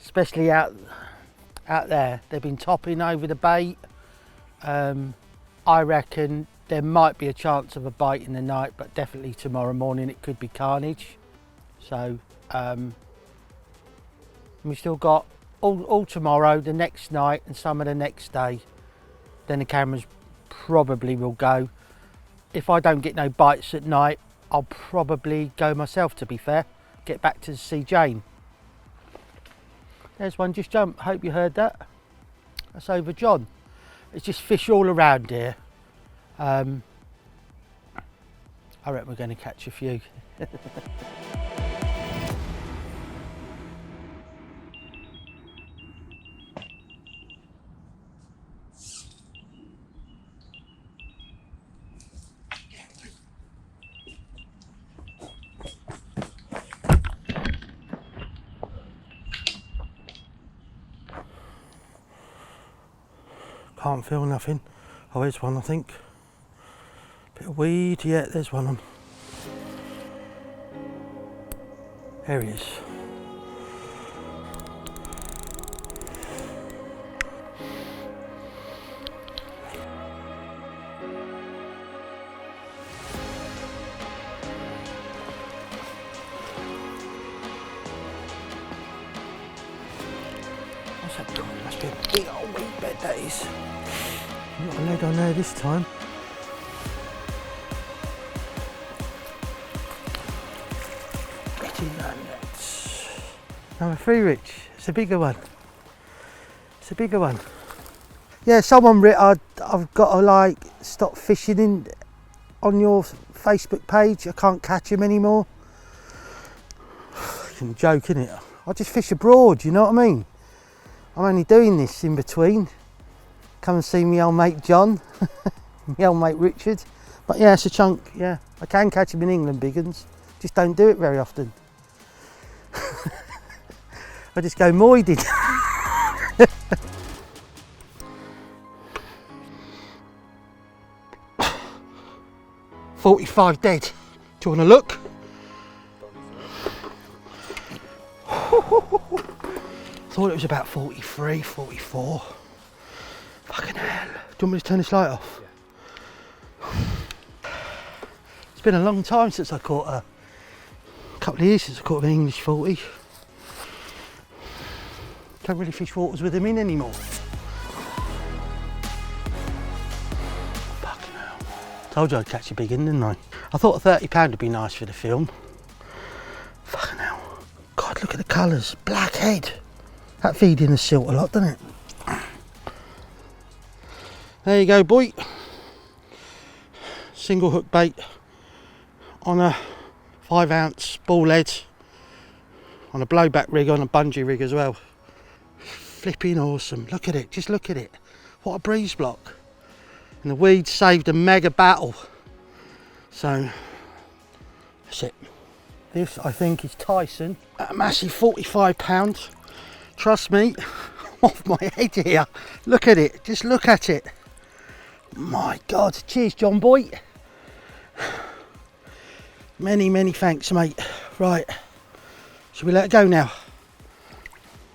Speaker 15: especially out there. They've been topping over the bait. I reckon there might be a chance of a bite in the night, but definitely tomorrow morning it could be carnage. So we still got all tomorrow, the next night, and some of the next day. Then the cameras probably will go. If I don't get no bites at night, I'll probably go myself, to be fair. Get back to see Jane. There's one just jumped. Hope you heard that. That's over John. It's just fish all around here. I reckon we're going to catch a few. Can't feel nothing. Oh, there's one, I think. Bit of weed, yeah, there's one of them. There he is. What's that doing? Must be a big old weed bed, that is. Not a lead on there this time. Number 3, Rich. It's a bigger one. It's a bigger one. Yeah, someone I've got to like stop fishing in on your Facebook page. I can't catch him anymore. Fucking joke, innit? I just fish abroad, you know what I mean? I'm only doing this in between. Come and see me old mate John, my old mate Richard. But yeah, it's a chunk, yeah. I can catch him in England, big uns. Just don't do it very often. I just go moided. 45 dead. Do you want to look? Thought it was about 43, 44. Fucking hell. Do you want me to turn this light off? It's been a long time since I caught a couple of years since I caught an English 40. Don't really fish waters with them in anymore. Fucking hell. Told you I'd catch a big one, didn't I? I thought a £30 would be nice for the film. Fucking hell. God, look at the colours. Black head. That feeds in the silt a lot, doesn't it? There you go, boy. Single hook bait on a 5-ounce ball head on a blowback rig, on a bungee rig as well. Flipping awesome. Look at it, just look at it. What a breeze block. And the weeds saved a mega battle. So that's it. This I think is Tyson at a massive £45. Trust me, I'm off my head here. Look at it, just look at it. My God, cheers John boy. Many thanks mate. Right, should we let it go now?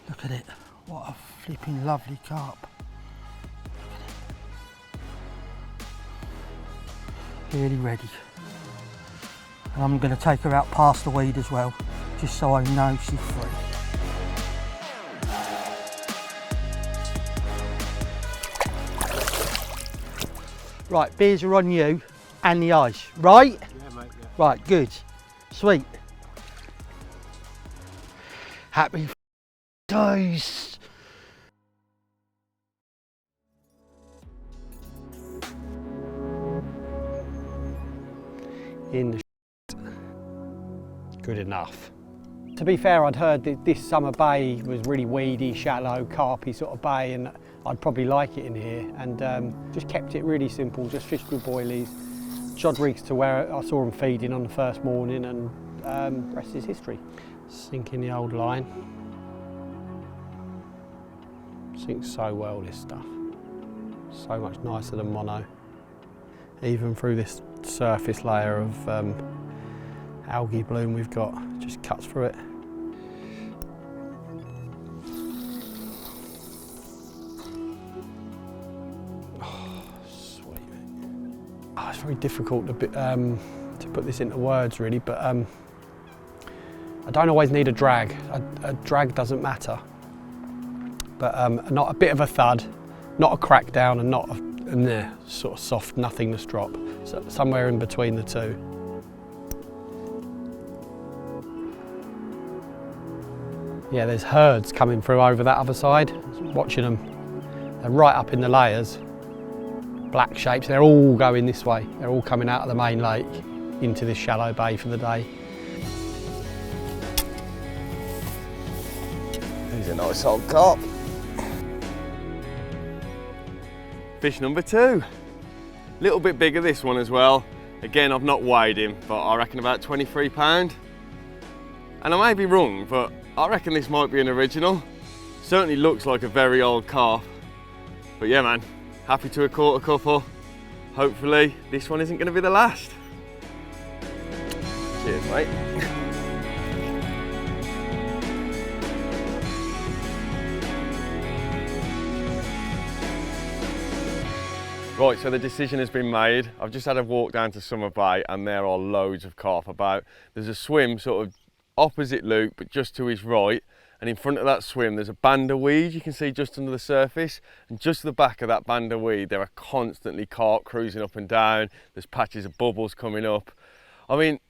Speaker 15: Look at it, what a flipping lovely carp. Really ready. And I'm going to take her out past the weed as well, just so I know she's free. Right, beers are on you and the ice, right?
Speaker 4: Yeah, mate, yeah.
Speaker 15: Right, good. Sweet. Happy days.
Speaker 16: In the good enough. To be fair, I'd heard that this summer bay was really weedy, shallow, carpy sort of bay, and I'd probably like it in here, and just kept it really simple, just fished with boilies, shod rigs to where I saw them feeding on the first morning, and rest is history. Sinking the old line. Sinks so well, this stuff. So much nicer than mono. Even through this surface layer of algae bloom we've got, just cuts through it. Oh, sweet. Oh, it's very difficult to put this into words really, but I don't always need a drag. A drag doesn't matter, but not a bit of a thud, not a crack down, and not a sort of soft nothingness drop. So somewhere in between the two. Yeah, there's herds coming through over that other side. Watching them, they're right up in the layers. Black shapes, they're all going this way. They're all coming out of the main lake. into this shallow bay for the day.
Speaker 2: He's a nice old carp.
Speaker 17: Fish number 2. Little bit bigger this one as well. Again, I've not weighed him, but I reckon about 23 pound. And I may be wrong, but I reckon this might be an original. Certainly looks like a very old carp. But yeah, man, happy to have caught a couple. Hopefully this one isn't going to be the last. Cheers, mate. Right, so the decision has been made. I've just had a walk down to Summer Bay and there are loads of carp about. There's a swim sort of opposite Luke, but just to his right. And in front of that swim, there's a band of weed you can see just under the surface. And just at the back of that band of weed, there are constantly carp cruising up and down. There's patches of bubbles coming up. I mean,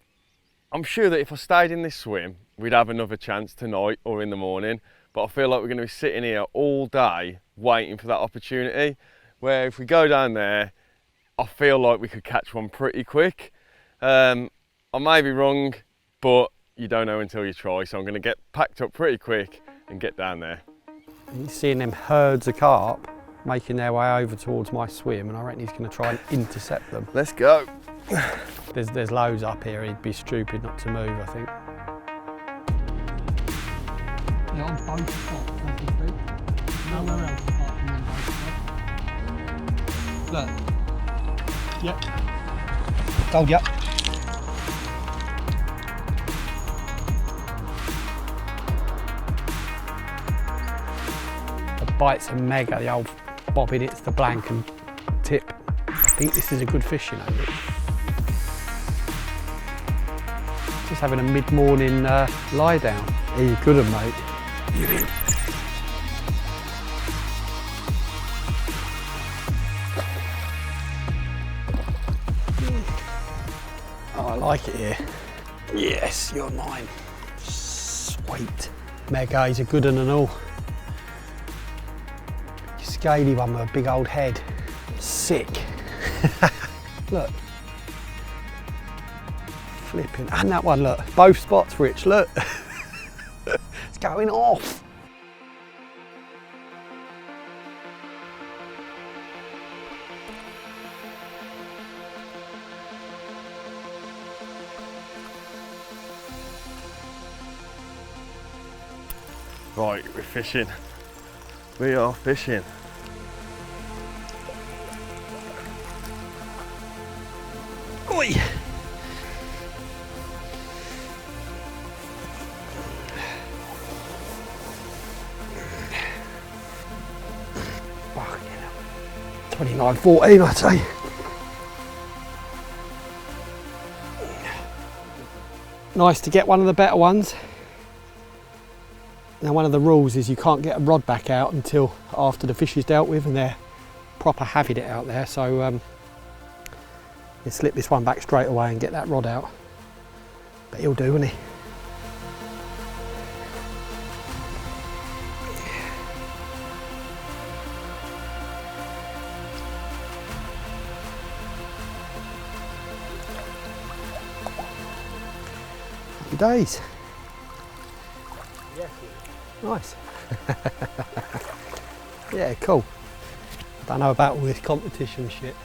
Speaker 17: I'm sure that if I stayed in this swim, we'd have another chance tonight or in the morning. But I feel like we're going to be sitting here all day waiting for that opportunity. Where if we go down there, I feel like we could catch one pretty quick. I may be wrong, but you don't know until you try, so I'm going to get packed up pretty quick and get down there.
Speaker 16: You're seeing them herds of carp making their way over towards my swim, and I reckon he's going to try and intercept them.
Speaker 17: Let's go.
Speaker 16: There's loads up here, he'd be stupid not to move, I think. Yeah, on both spots, as you speak. Nowhere else apart from them both spots. Look. Yep. Told ya. The bites are mega, the old bobbin hits the blank and tip. I think this is a good fish, you know. Just having a mid-morning lie down. Yeah, you could have, mate. Oh, I like it here. Yes, you're mine. Sweet. Mega, he's a good one and all. Scaly one with a big old head. Sick. Look. Flipping. And that one, look. Both spots, Rich, look. It's going off.
Speaker 17: Right, we're fishing. We are fishing.
Speaker 16: Oi! Fucking hell. 29.14, I'd say. Nice to get one of the better ones. Now, one of the rules is you can't get a rod back out until after the fish is dealt with, and they're proper having it out there. So you slip this one back straight away and get that rod out. But he'll do, won't he? Happy days. Nice. Yeah, cool. I don't know about all this competition shit.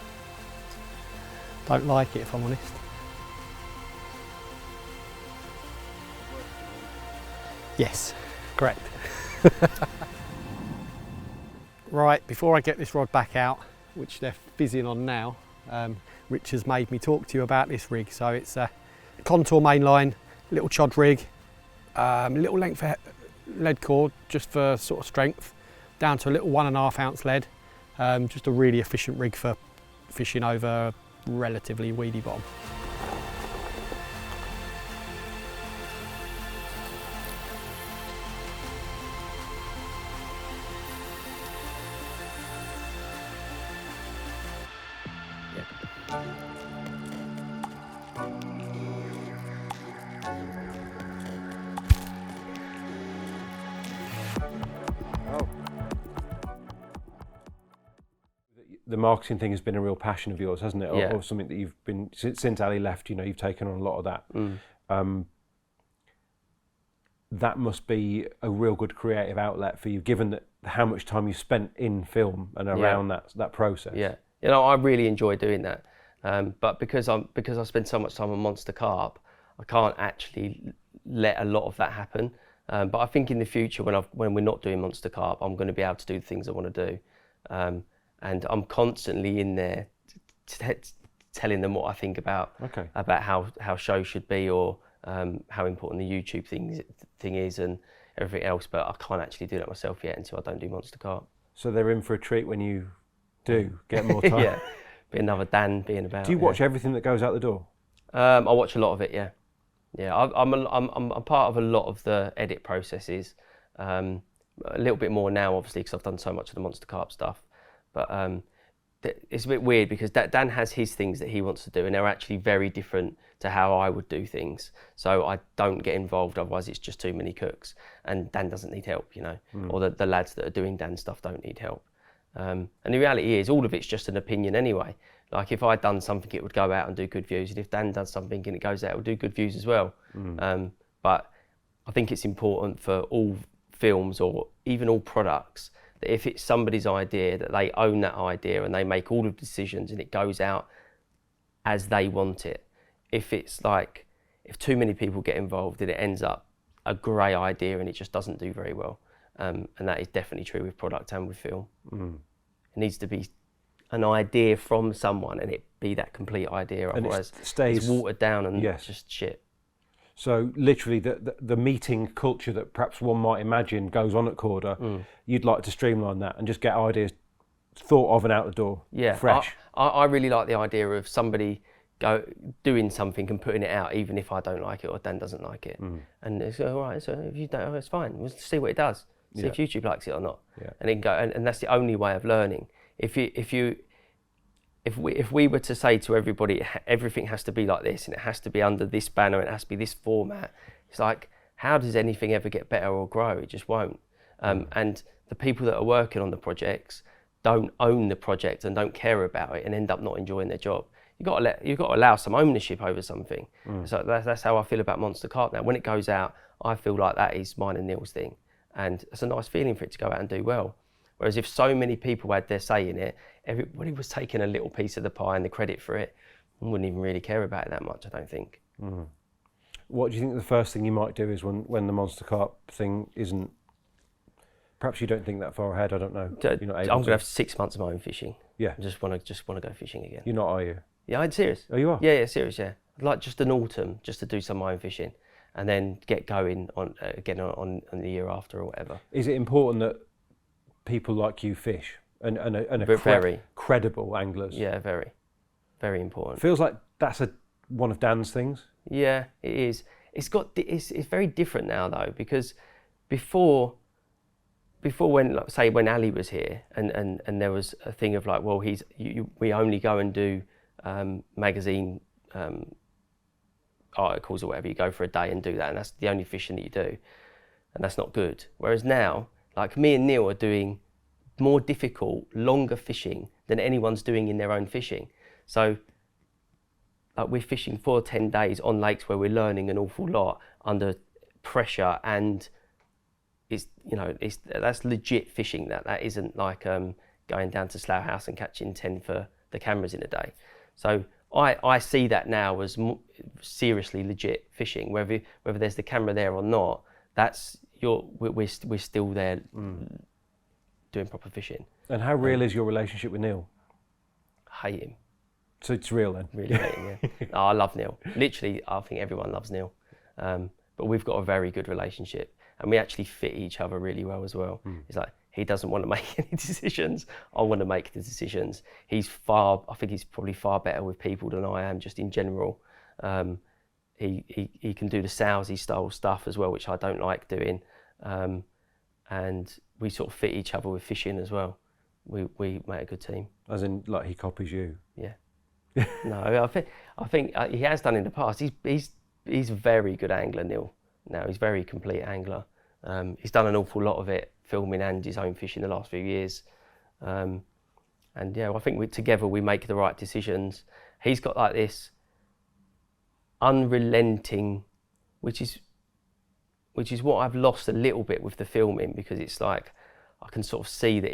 Speaker 16: Don't like it, if I'm honest. Yes, correct. Right, before I get this rod back out, which they're fizzing on now, Rich has made me talk to you about this rig. So it's a contour mainline, little chod rig, little length lead cord just for sort of strength, down to a little 1.5 ounce lead. Just a really efficient rig for fishing over relatively weedy bottom.
Speaker 12: the marketing thing has been a real passion of yours, hasn't it?
Speaker 6: Yeah.
Speaker 12: Or something that you've been, since Ali left, you've taken on a lot of that. That must be a real good creative outlet for you, given that how much time you spent in film and around that process.
Speaker 6: Yeah, I really enjoy doing that. But because I spend so much time on Monster Carp, I can't actually let a lot of that happen. But I think in the future, when we're not doing Monster Carp, I'm going to be able to do the things I want to do. And I'm constantly in there telling them what I think about how shows should be, or how important the YouTube thing is and everything else. But I can't actually do that myself yet until I don't do Monster Carp.
Speaker 12: So they're in for a treat when you do get more time.
Speaker 6: Yeah, be another Dan being about.
Speaker 12: Do you watch everything that goes out the door?
Speaker 6: I watch a lot of it. Yeah. I'm a part of a lot of the edit processes. A little bit more now, obviously, because I've done so much of the Monster Carp stuff. But it's a bit weird because Dan has his things that he wants to do, and they're actually very different to how I would do things. So I don't get involved, otherwise it's just too many cooks. And Dan doesn't need help, or the lads that are doing Dan stuff don't need help. And the reality is, all of it's just an opinion anyway. Like if I'd done something, it would go out and do good views, and if Dan does something and it goes out, it will do good views as well. But I think it's important for all films, or even all products, that if it's somebody's idea, that they own that idea and they make all of the decisions and it goes out as they want it. If it's like, if too many people get involved, and it ends up a grey idea and it just doesn't do very well. And that is definitely true with product and with film. It needs to be an idea from someone and it be that complete idea, otherwise it's watered down and just shit.
Speaker 12: So literally the meeting culture that perhaps one might imagine goes on at Corda, you'd like to streamline that and just get ideas thought of and out the door, fresh.
Speaker 6: I really like the idea of somebody doing something and putting it out, even if I don't like it or Dan doesn't like it. And it's all right, so if you don't, it's fine, we'll see what it does. See if YouTube likes it or not. And then go, and that's the only way of learning. If we were to say to everybody, everything has to be like this, and it has to be under this banner, and it has to be this format, it's like, how does anything ever get better or grow? It just won't. And the people that are working on the projects don't own the project and don't care about it and end up not enjoying their job. You've got to allow some ownership over something. So that's how I feel about Monster Carp now. When it goes out, I feel like that is mine and Neil's thing. And it's a nice feeling for it to go out and do well. Whereas if so many people had their say in it, everybody was taking a little piece of the pie and the credit for it, and wouldn't even really care about it that much, I don't think.
Speaker 12: What do you think the first thing you might do is when the Monster Carp thing isn't, perhaps you don't think that far ahead, I don't know. You're not able
Speaker 6: I'm going to have 6 months of my own fishing.
Speaker 12: Yeah.
Speaker 6: I just want to go fishing again.
Speaker 12: You're not, are you?
Speaker 6: Yeah, I'm serious.
Speaker 12: Oh, you are?
Speaker 6: Yeah, serious, yeah. I'd like just an autumn, just to do some of my own fishing, and then get going on again on the year after or whatever.
Speaker 12: Is it important that people like you fish and
Speaker 6: very
Speaker 12: credible anglers?
Speaker 6: Yeah, very, very important.
Speaker 12: Feels like that's one of Dan's things.
Speaker 6: Yeah, it is. It's very different now though, because before when, like, say when Ali was here and there was a thing of like, well, we only go and do magazine articles or whatever, you go for a day and do that, and that's the only fishing that you do, and that's not good. Whereas now, like, me and Neil are doing more difficult, longer fishing than anyone's doing in their own fishing. So like, we're fishing for 10 days on lakes where we're learning an awful lot under pressure, and that's legit fishing. That isn't like going down to Slough House and catching 10 for the cameras in a day. So I see that now as seriously legit fishing, whether there's the camera there or not. We're still there doing proper fishing.
Speaker 12: And how real is your relationship with Neil?
Speaker 6: Hate him.
Speaker 12: So it's real then?
Speaker 6: Really hate him, yeah. No, I love Neil. Literally, I think everyone loves Neil. But we've got a very good relationship, and we actually fit each other really well as well. It's like, he doesn't want to make any decisions. I want to make the decisions. I think he's probably far better with people than I am, just in general. He can do the salesy style stuff as well, which I don't like doing. And we sort of fit each other with fishing as well. We make a good team.
Speaker 12: As in, like, he copies you?
Speaker 6: Yeah. No, I think he has done in the past. He's a very good angler, Neil. Now he's a very complete angler. He's done an awful lot of it, filming and his own fishing the last few years. And yeah, I think together we make the right decisions. He's got like this unrelenting, which is what I've lost a little bit with the filming, because it's like I can sort of see that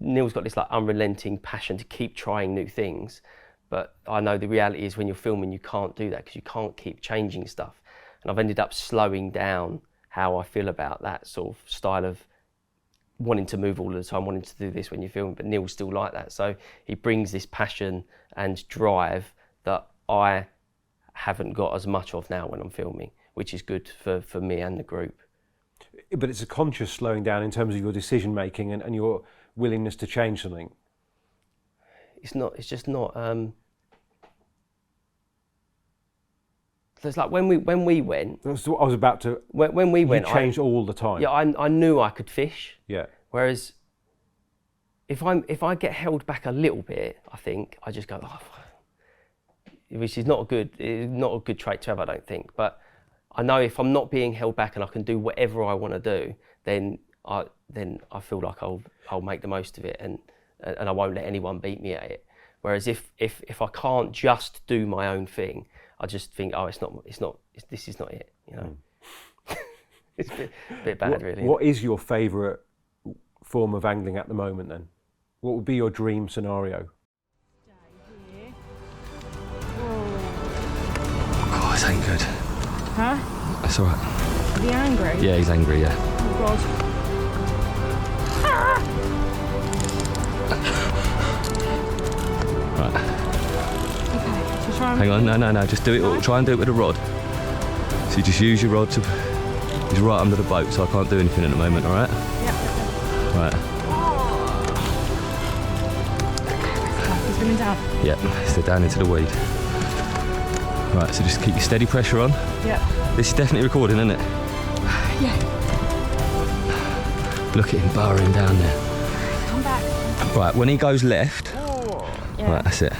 Speaker 6: Neil's got this like unrelenting passion to keep trying new things, but I know the reality is when you're filming you can't do that because you can't keep changing stuff. And I've ended up slowing down how I feel about that sort of style of wanting to move all the time, wanting to do this when you're filming, but Neil's still like that. So he brings this passion and drive that I haven't got as much of now when I'm filming, which is good for me and the group.
Speaker 12: But it's a conscious slowing down in terms of your decision making and your willingness to change something.
Speaker 6: It's just not. So it's like when we went.
Speaker 12: That's what I was about to.
Speaker 6: When we went,
Speaker 12: you changed all the time.
Speaker 6: Yeah, I knew I could fish.
Speaker 12: Yeah.
Speaker 6: Whereas if I get held back a little bit, I think I just go, which is not a good trait to have, I don't think. But I know if I'm not being held back and I can do whatever I want to do, then I feel like I'll make the most of it and I won't let anyone beat me at it. Whereas if I can't just do my own thing, I just think, this is not it, you know. It's a bit bad, really.
Speaker 12: What is your favourite form of angling at the moment then? What would be your dream scenario?
Speaker 18: Oh, this ain't good.
Speaker 19: Huh?
Speaker 18: That's all right.
Speaker 19: Is he angry?
Speaker 18: Yeah, he's angry, yeah.
Speaker 19: Oh, God.
Speaker 18: Right.
Speaker 19: Okay, so try and...
Speaker 18: Hang on, no, just do it. Try and do it with a rod. So you just use your rod to... He's right under the boat, so I can't do anything at the moment, all right?
Speaker 19: Yep.
Speaker 18: Right.
Speaker 19: He's swimming down.
Speaker 18: Yep, so down into the weed. Right, so just keep your steady pressure on.
Speaker 19: Yep.
Speaker 18: This is definitely recording, isn't it?
Speaker 19: Yeah.
Speaker 18: Look at him burrowing down there.
Speaker 19: Come back.
Speaker 18: Right, when he goes left,
Speaker 19: Yeah.
Speaker 18: right, that's it.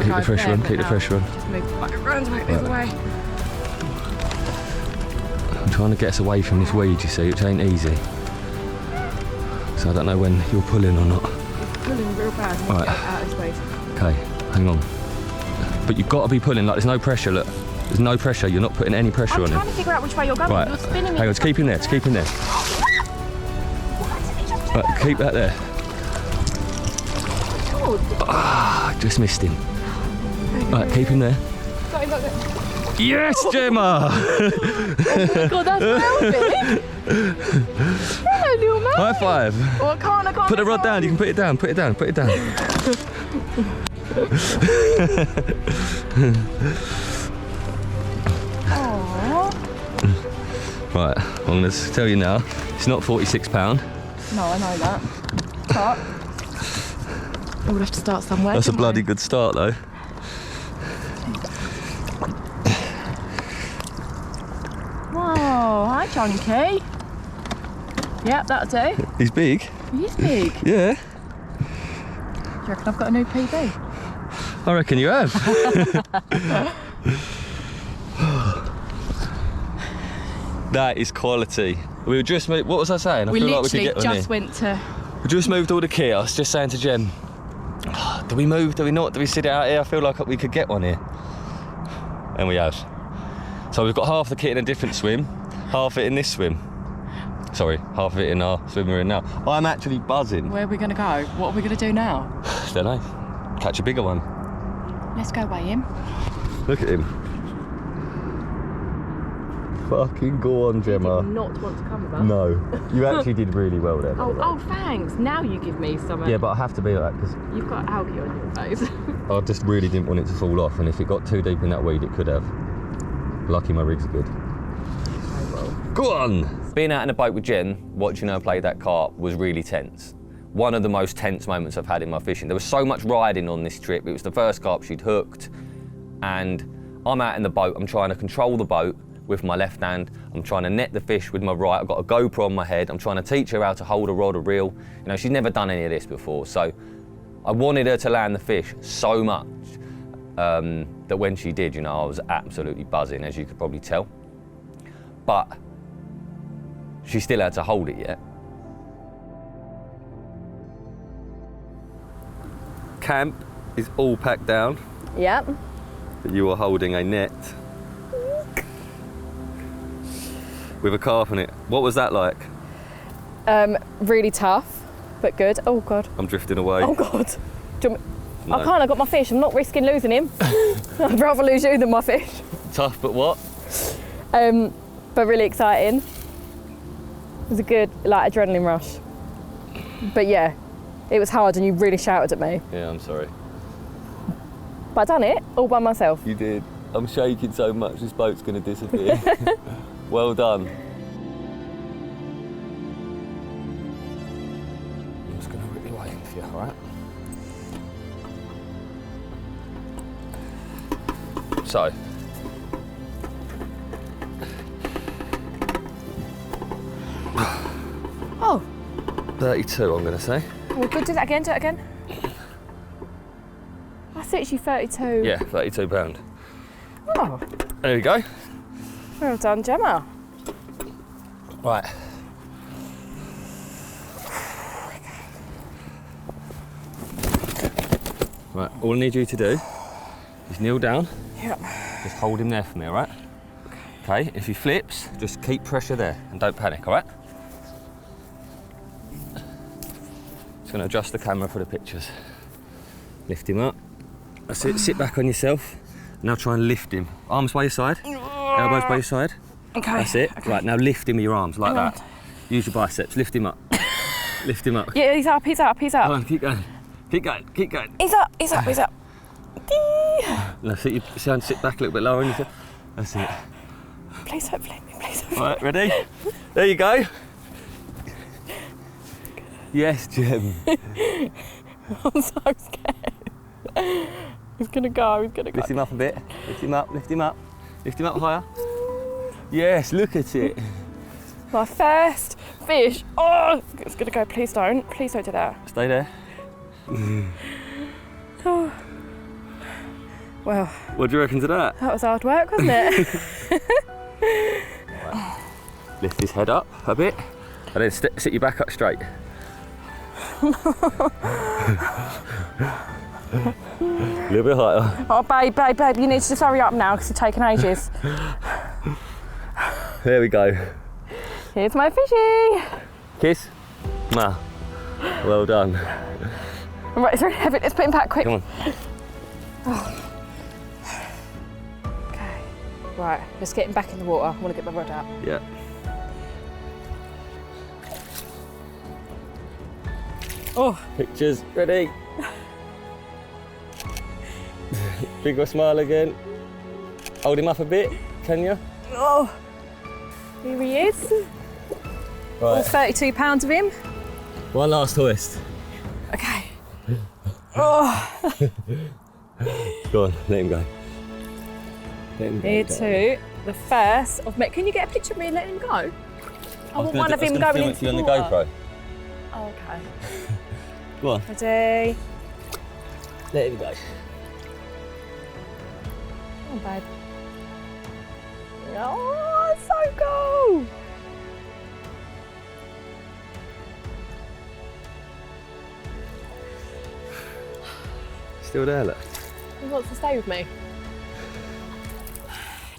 Speaker 18: Keep the pressure on, keep the pressure on.
Speaker 19: Just move around, move away.
Speaker 18: I'm trying to get us away from this weed, you see, which ain't easy. So I don't know when you're pulling or not.
Speaker 19: Pulling real bad. I need to get out of his way.
Speaker 18: Okay, hang on. But you've got to be pulling, like there's no pressure, look. There's no pressure, you're not putting any pressure on him.
Speaker 19: I'm trying to figure out which way you're going.
Speaker 18: Right,
Speaker 19: You're spinning me.
Speaker 18: hang on, just keep him there, just keep him there. Right, keep that there. Ah, just missed him. Right, keep him there.
Speaker 19: Got him, got him.
Speaker 18: Yes, Gemma!
Speaker 19: Oh my God, that's real big. Hello, little man.
Speaker 18: High five.
Speaker 19: Oh, I can't.
Speaker 18: Put the rod down, you can put it down, put it down, put it down. Right, I'm going to tell you now, it's not £46.
Speaker 19: No, I know that. But we'll have to start somewhere.
Speaker 18: That's a bloody good start though.
Speaker 19: Whoa, hi Chunky. Yep, that'll do.
Speaker 18: He's big.
Speaker 19: He's big.
Speaker 18: Yeah.
Speaker 19: Do you reckon I've got a new PB?
Speaker 18: I reckon you have. That is quality. We were just, what was I saying? I
Speaker 19: We
Speaker 18: feel like
Speaker 19: literally
Speaker 18: we could get
Speaker 19: just went to...
Speaker 18: We just moved all the kit. I was just saying to Jem, do we move, do we not? Do we sit it out here? I feel like we could get one here. And we have. So we've got half the kit in a different swim, half it in this swim. Sorry, half of it in our swim we're in now. I'm actually buzzing.
Speaker 19: Where are we going to go? What are we going to do now?
Speaker 18: Don't know. Catch a bigger one.
Speaker 19: Let's go weigh him.
Speaker 18: Look at him. Fucking go on, Gemma.
Speaker 19: I did not want to come with us.
Speaker 18: No, you actually did really well there.
Speaker 19: Oh, thanks. Now you give me some.
Speaker 18: Yeah, but I have to be like that because
Speaker 19: You've got algae on your face.
Speaker 18: I just really didn't want it to fall off, and if it got too deep in that weed, it could have. Lucky my rigs are good. Go on! Being out in a boat with Jen, watching her play that carp was really tense. One of the most tense moments I've had in my fishing. There was so much riding on this trip. It was the first carp she'd hooked, and I'm out in the boat. I'm trying to control the boat with my left hand. I'm trying to net the fish with my right. I've got a GoPro on my head. I'm trying to teach her how to hold a rod, a reel. You know, she's never done any of this before, so I wanted her to land the fish so much that when she did, you know, I was absolutely buzzing, as you could probably tell. But
Speaker 1: she still had to hold it yet. Camp is all packed down.
Speaker 19: Yep.
Speaker 1: But you are holding a net with a carp on it. What was that like?
Speaker 19: Really tough, but good. Oh God.
Speaker 1: I'm drifting away.
Speaker 19: Oh God. Do you want me-
Speaker 1: No.
Speaker 19: I can't, I got my fish. I'm not risking losing him. I'd rather lose you than my fish.
Speaker 1: Tough, but what?
Speaker 19: But really exciting. It was a good, like, adrenaline rush. But yeah, it was hard and you really shouted at me.
Speaker 1: Yeah, I'm sorry.
Speaker 19: But I done it all by myself.
Speaker 1: You did. I'm shaking so much this boat's going to disappear. Well done. I'm just going to rip it away for you, alright? So.
Speaker 19: Oh.
Speaker 1: 32, I'm going to say.
Speaker 19: Well, good. Do that again. Do it again. That's actually 32.
Speaker 1: Yeah, £32.
Speaker 19: Oh.
Speaker 1: There we go.
Speaker 19: Well done, Gemma.
Speaker 1: Right. Right, all I need you to do is kneel down.
Speaker 19: Yep.
Speaker 1: Just hold him there for me, all right? Okay, if he flips, just keep pressure there and don't panic, all right? Just gonna adjust the camera for the pictures. Lift him up. That's it, sit back on yourself. Now try and lift him. Arms by your side, elbows by your side.
Speaker 19: Okay.
Speaker 1: That's it.
Speaker 19: Okay.
Speaker 1: Right, now lift him with your arms like
Speaker 19: Hang on.
Speaker 1: that. Use your biceps, lift him up. Lift him up.
Speaker 19: Yeah, he's up. He's up. He's up.
Speaker 1: Come on, keep going. Keep going, keep going.
Speaker 19: He's up. He's up. He's up.
Speaker 1: Now sit back a little bit lower on yourself. That's it.
Speaker 19: Please don't flip me. Please don't flip
Speaker 1: All right, ready? There you go. Yes, Gem.
Speaker 19: I'm so scared. He's gonna go. He's gonna go.
Speaker 1: Lift him up a bit. Lift him up. Lift him up. Lift him up higher. Yes, look at it.
Speaker 19: My first fish. Oh, it's gonna go. Please don't. Please don't do that.
Speaker 1: Stay there.
Speaker 19: Oh. Well.
Speaker 1: What do you reckon to that?
Speaker 19: That was hard work, wasn't it?
Speaker 1: Right. Lift his head up a bit, and then sit your back up straight. A little bit higher.
Speaker 19: Oh, babe, you need to just hurry up now because it's taking ages.
Speaker 1: There we go.
Speaker 19: Here's my fishy.
Speaker 1: Kiss. Ma. Well done.
Speaker 19: Right, it's really heavy. Let's put him back quick.
Speaker 1: Come on.
Speaker 19: Oh. Okay. Right, let's get him back in the water. I want to get my rod out.
Speaker 1: Yeah.
Speaker 19: Oh.
Speaker 1: Pictures ready. Big ol' smile again. Hold him up a bit, can you?
Speaker 19: Oh. Here he is. All
Speaker 1: Right.
Speaker 19: 32 pounds of him.
Speaker 1: One last twist.
Speaker 19: Okay. Oh.
Speaker 1: Go on, let him go. Let him go.
Speaker 19: Here too, the first of me. Can you get a picture of me and letting him go? I want one of him going into
Speaker 1: you
Speaker 19: the
Speaker 1: on the
Speaker 19: water.
Speaker 1: GoPro.
Speaker 19: Oh, okay.
Speaker 1: Go on.
Speaker 19: Ready?
Speaker 1: Let him go.
Speaker 19: Oh, babe. Oh, it's so cool.
Speaker 1: Still there, look.
Speaker 19: He wants to stay with me.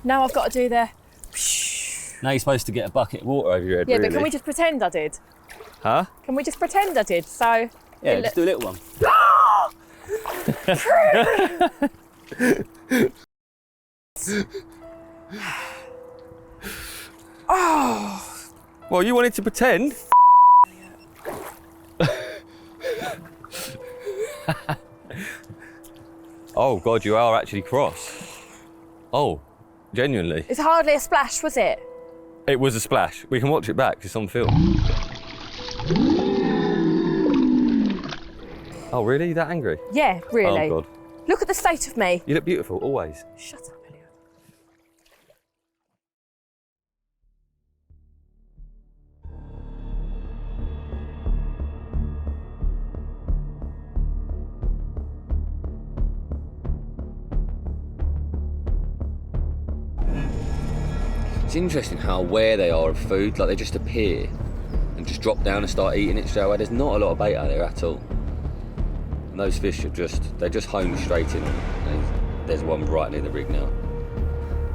Speaker 19: Now I've got to do the...
Speaker 1: Now you're supposed to get a bucket of water over your head,
Speaker 19: Yeah,
Speaker 1: really.
Speaker 19: but can we just pretend I did?
Speaker 1: Huh?
Speaker 19: Can we just pretend I did? So...
Speaker 1: Yeah, just do a little one.
Speaker 19: Oh.
Speaker 1: Well, you wanted to pretend. Oh God, you are actually cross. Oh, genuinely.
Speaker 19: It's hardly a splash, was it?
Speaker 1: It was a splash. We can watch it back, it's on film. Oh really, you that angry?
Speaker 19: Yeah, really.
Speaker 1: Oh God.
Speaker 19: Look at the state of me.
Speaker 1: You look beautiful, always.
Speaker 19: Shut up, Elliott.
Speaker 18: It's interesting how aware they are of food, like they just appear and just drop down and start eating it straight away. There's not a lot of bait out there at all. And those fish are they're just home straight in. And there's one right near the rig now.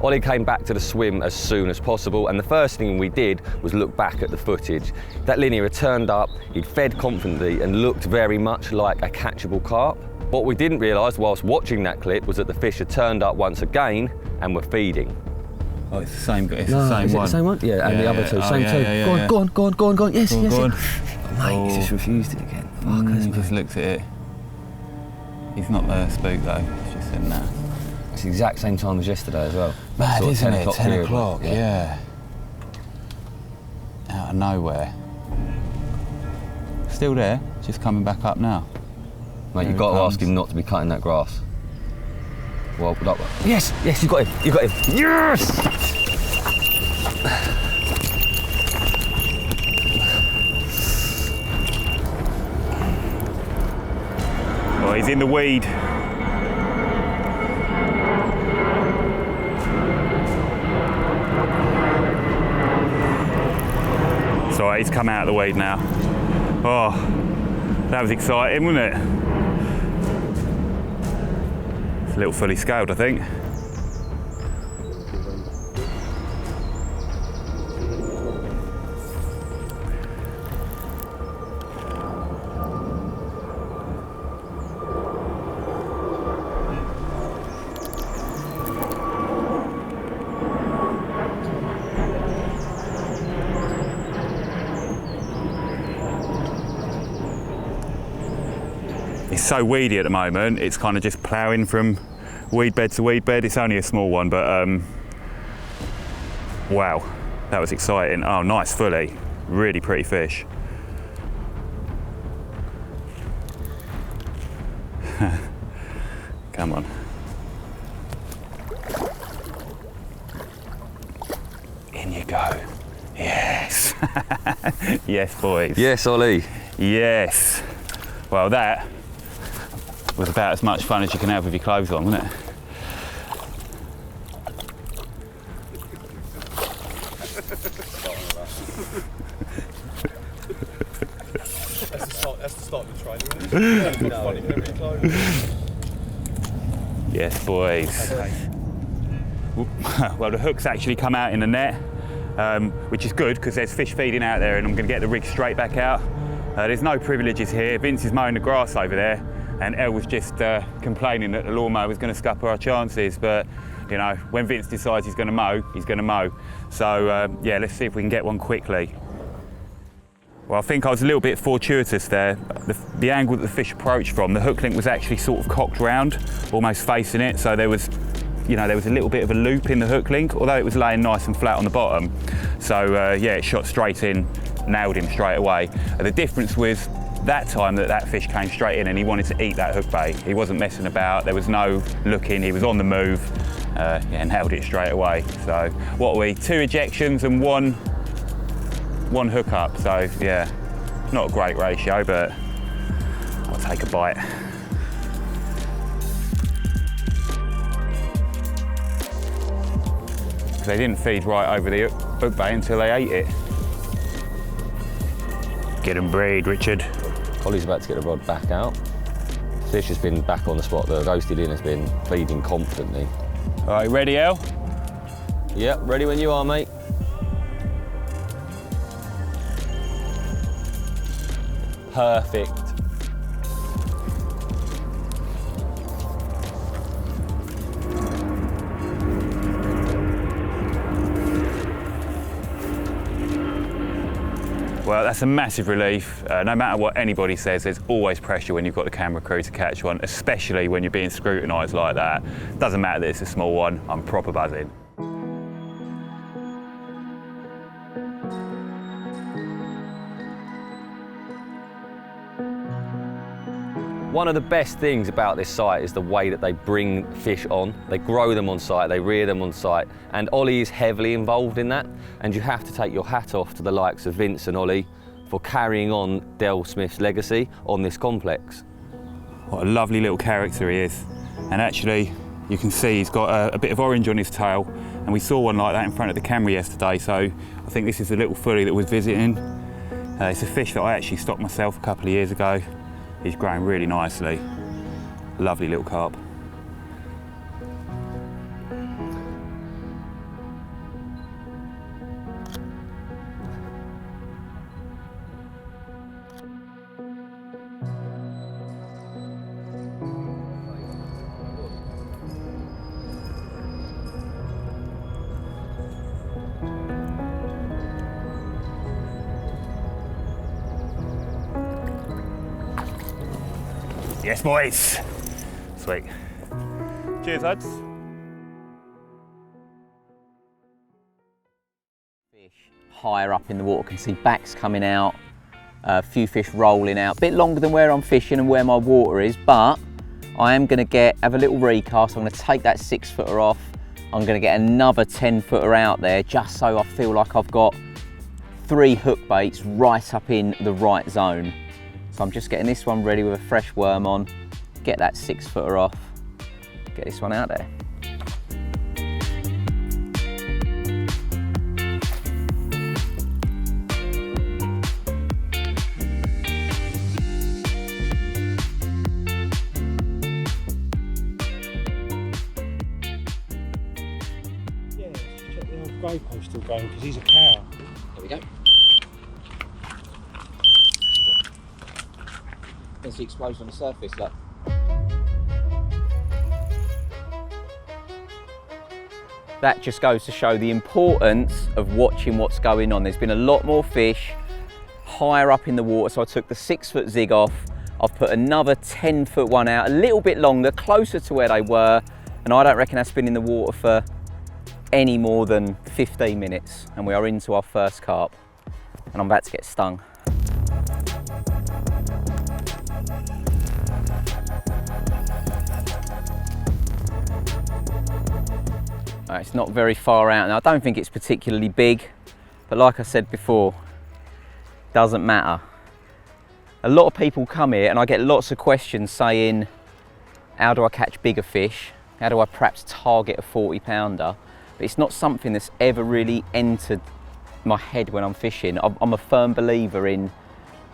Speaker 18: Ollie came back to the swim as soon as possible, and the first thing we did was look back at the footage. That linear had turned up, he'd fed confidently and looked very much like a catchable carp. What we didn't realise whilst watching that clip was that the fish had turned up once again and were feeding.
Speaker 14: Oh, it's the same. It's
Speaker 18: No,
Speaker 14: the same
Speaker 18: is it
Speaker 14: one.
Speaker 18: the same one? Yeah, and the other two, same two.
Speaker 14: Yeah,
Speaker 18: Go on,
Speaker 14: yeah.
Speaker 18: go on, go on, go on, go on. Yes,
Speaker 14: Go on,
Speaker 18: yes,
Speaker 14: go on.
Speaker 18: yes. Oh, mate, he's just refused it again.
Speaker 14: He just looks at it. He's not spooked though. He's just sitting there.
Speaker 18: It's the exact same time as yesterday as well.
Speaker 14: Mad,
Speaker 18: Sort of
Speaker 14: isn't
Speaker 18: 10
Speaker 14: it?
Speaker 18: o'clock
Speaker 14: 10
Speaker 18: period.
Speaker 14: o'clock, yeah. Out of nowhere. Still there, just coming back up now.
Speaker 18: Mate,
Speaker 14: There
Speaker 18: you've
Speaker 14: he
Speaker 18: got to
Speaker 14: comes.
Speaker 18: ask him not to be cutting that grass. Well, like, yes, yes, you got him, you got him. Yes!
Speaker 14: Oh, he's in the weed. It's all right, he's come out of the weed now. Oh, that was exciting, wasn't it? It's a little fully scaled, I think. It's so weedy at the moment, it's kind of just ploughing from weed bed to weed bed. It's only a small one, but wow, that was exciting. Oh, nice fully, really pretty fish. Come on. In you go. Yes. Yes, boys.
Speaker 18: Yes, Ollie.
Speaker 14: Yes. Well, that was about as much fun as you can have with your clothes on, wasn't it?
Speaker 4: That's the start of the training, isn't it?
Speaker 14: Yes, boys.
Speaker 4: Okay.
Speaker 14: Well, the hook's actually come out in the net, which is good because there's fish feeding out there and I'm going to get the rig straight back out. There's no privileges here. Vince is mowing the grass over there and Elle was just complaining that the lawnmower was going to scupper our chances, but you know, when Vince decides he's going to mow, he's going to mow. So yeah, let's see if we can get one quickly. Well, I think I was a little bit fortuitous there. The angle that the fish approached from, the hook link was actually sort of cocked round, almost facing it, so there was, you know, there was a little bit of a loop in the hook link, although it was laying nice and flat on the bottom. So yeah, it shot straight in, nailed him straight away. The difference was that time that fish came straight in and he wanted to eat that hook bait. He wasn't messing about, there was no looking, he was on the move, yeah, nailed it straight away. So what are we, 2 ejections and one hook up, so yeah, not a great ratio, but I'll take a bite. They didn't feed right over the hook bait until they ate it. Get them breed, Richard.
Speaker 18: Ollie's about to get the rod back out. Fish has been back on the spot, the roasted in has been feeding confidently.
Speaker 14: All right, ready, Elle?
Speaker 18: Yep, ready when you are, mate. Perfect.
Speaker 14: Well, that's a massive relief. No matter what anybody says, there's always pressure when you've got the camera crew to catch one, especially when you're being scrutinised like that. Doesn't matter that it's a small one, I'm proper buzzing.
Speaker 18: One of the best things about this site is the way that they bring fish on. They grow them on site, they rear them on site, and Ollie is heavily involved in that. And you have to take your hat off to the likes of Vince and Ollie for carrying on Del Smith's legacy on this complex.
Speaker 14: What a lovely little character he is. And actually, You can see he's got a bit of orange on his tail, and we saw one like that in front of the camera yesterday, so I think this is the little fully that was visiting. It's a fish that I actually stocked myself a couple of years ago. He's growing really nicely. Lovely little carp. Yes, boys. Sweet. Cheers, lads.
Speaker 7: Fish higher up in the water, can see backs coming out, a few fish rolling out, a bit longer than where I'm fishing and where my water is, but I am going to have a little recast. I'm going to take that 6 footer off. I'm going to get another 10 footer out there, just so I feel like I've got 3 hook baits right up in the right zone. So I'm just getting this one ready with a fresh worm on, get that 6 footer off, get this one out there.
Speaker 11: Yeah, let's check the old grey post still going, because he's a cow.
Speaker 7: There we go. There's the explosion on the surface, look. That just goes to show the importance of watching what's going on. There's been a lot more fish higher up in the water, so I took the 6 foot zig off. I've put another 10 foot one out, a little bit longer, closer to where they were, and I don't reckon that's been in the water for any more than 15 minutes, and we are into our first carp, and I'm about to get stung. It's not very far out now. I don't think it's particularly big, but like I said before, doesn't matter. A lot of people come here and I get lots of questions saying, how do I catch bigger fish? How do I perhaps target a 40 pounder? But it's not something that's ever really entered my head when I'm fishing. I'm a firm believer in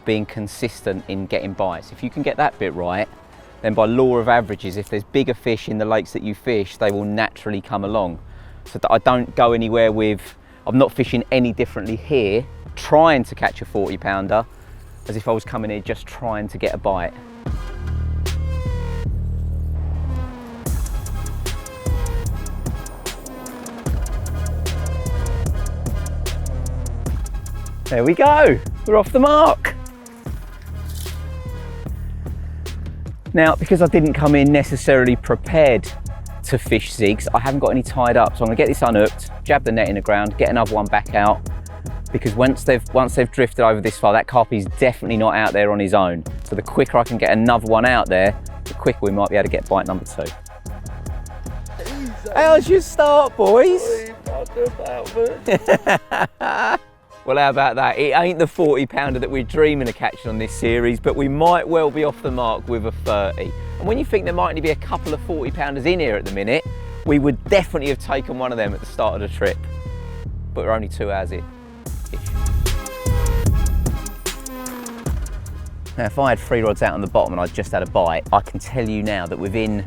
Speaker 7: being consistent in getting bites. If you can get that bit right, then by law of averages, if there's bigger fish in the lakes that you fish, they will naturally come along. So that I don't go anywhere with, I'm not fishing any differently here, trying to catch a 40 pounder, as if I was coming here just trying to get a bite. There we go, we're off the mark. Now, because I didn't come in necessarily prepared to fish zigs, I haven't got any tied up, so I'm gonna get this unhooked, jab the net in the ground, get another one back out, because once they've drifted over this far, that carp is definitely not out there on his own. So the quicker I can get another one out there, the quicker we might be able to get bite number 2. How's your start, boys? Well, how about that? It ain't the 40 pounder that we're dreaming of catching on this series, but we might well be off the mark with a 30. And when you think there might only be a couple of 40 pounders in here at the minute, we would definitely have taken one of them at the start of the trip. But we're only 2 hours in. Now, if I had 3 rods out on the bottom and I just had a bite, I can tell you now that within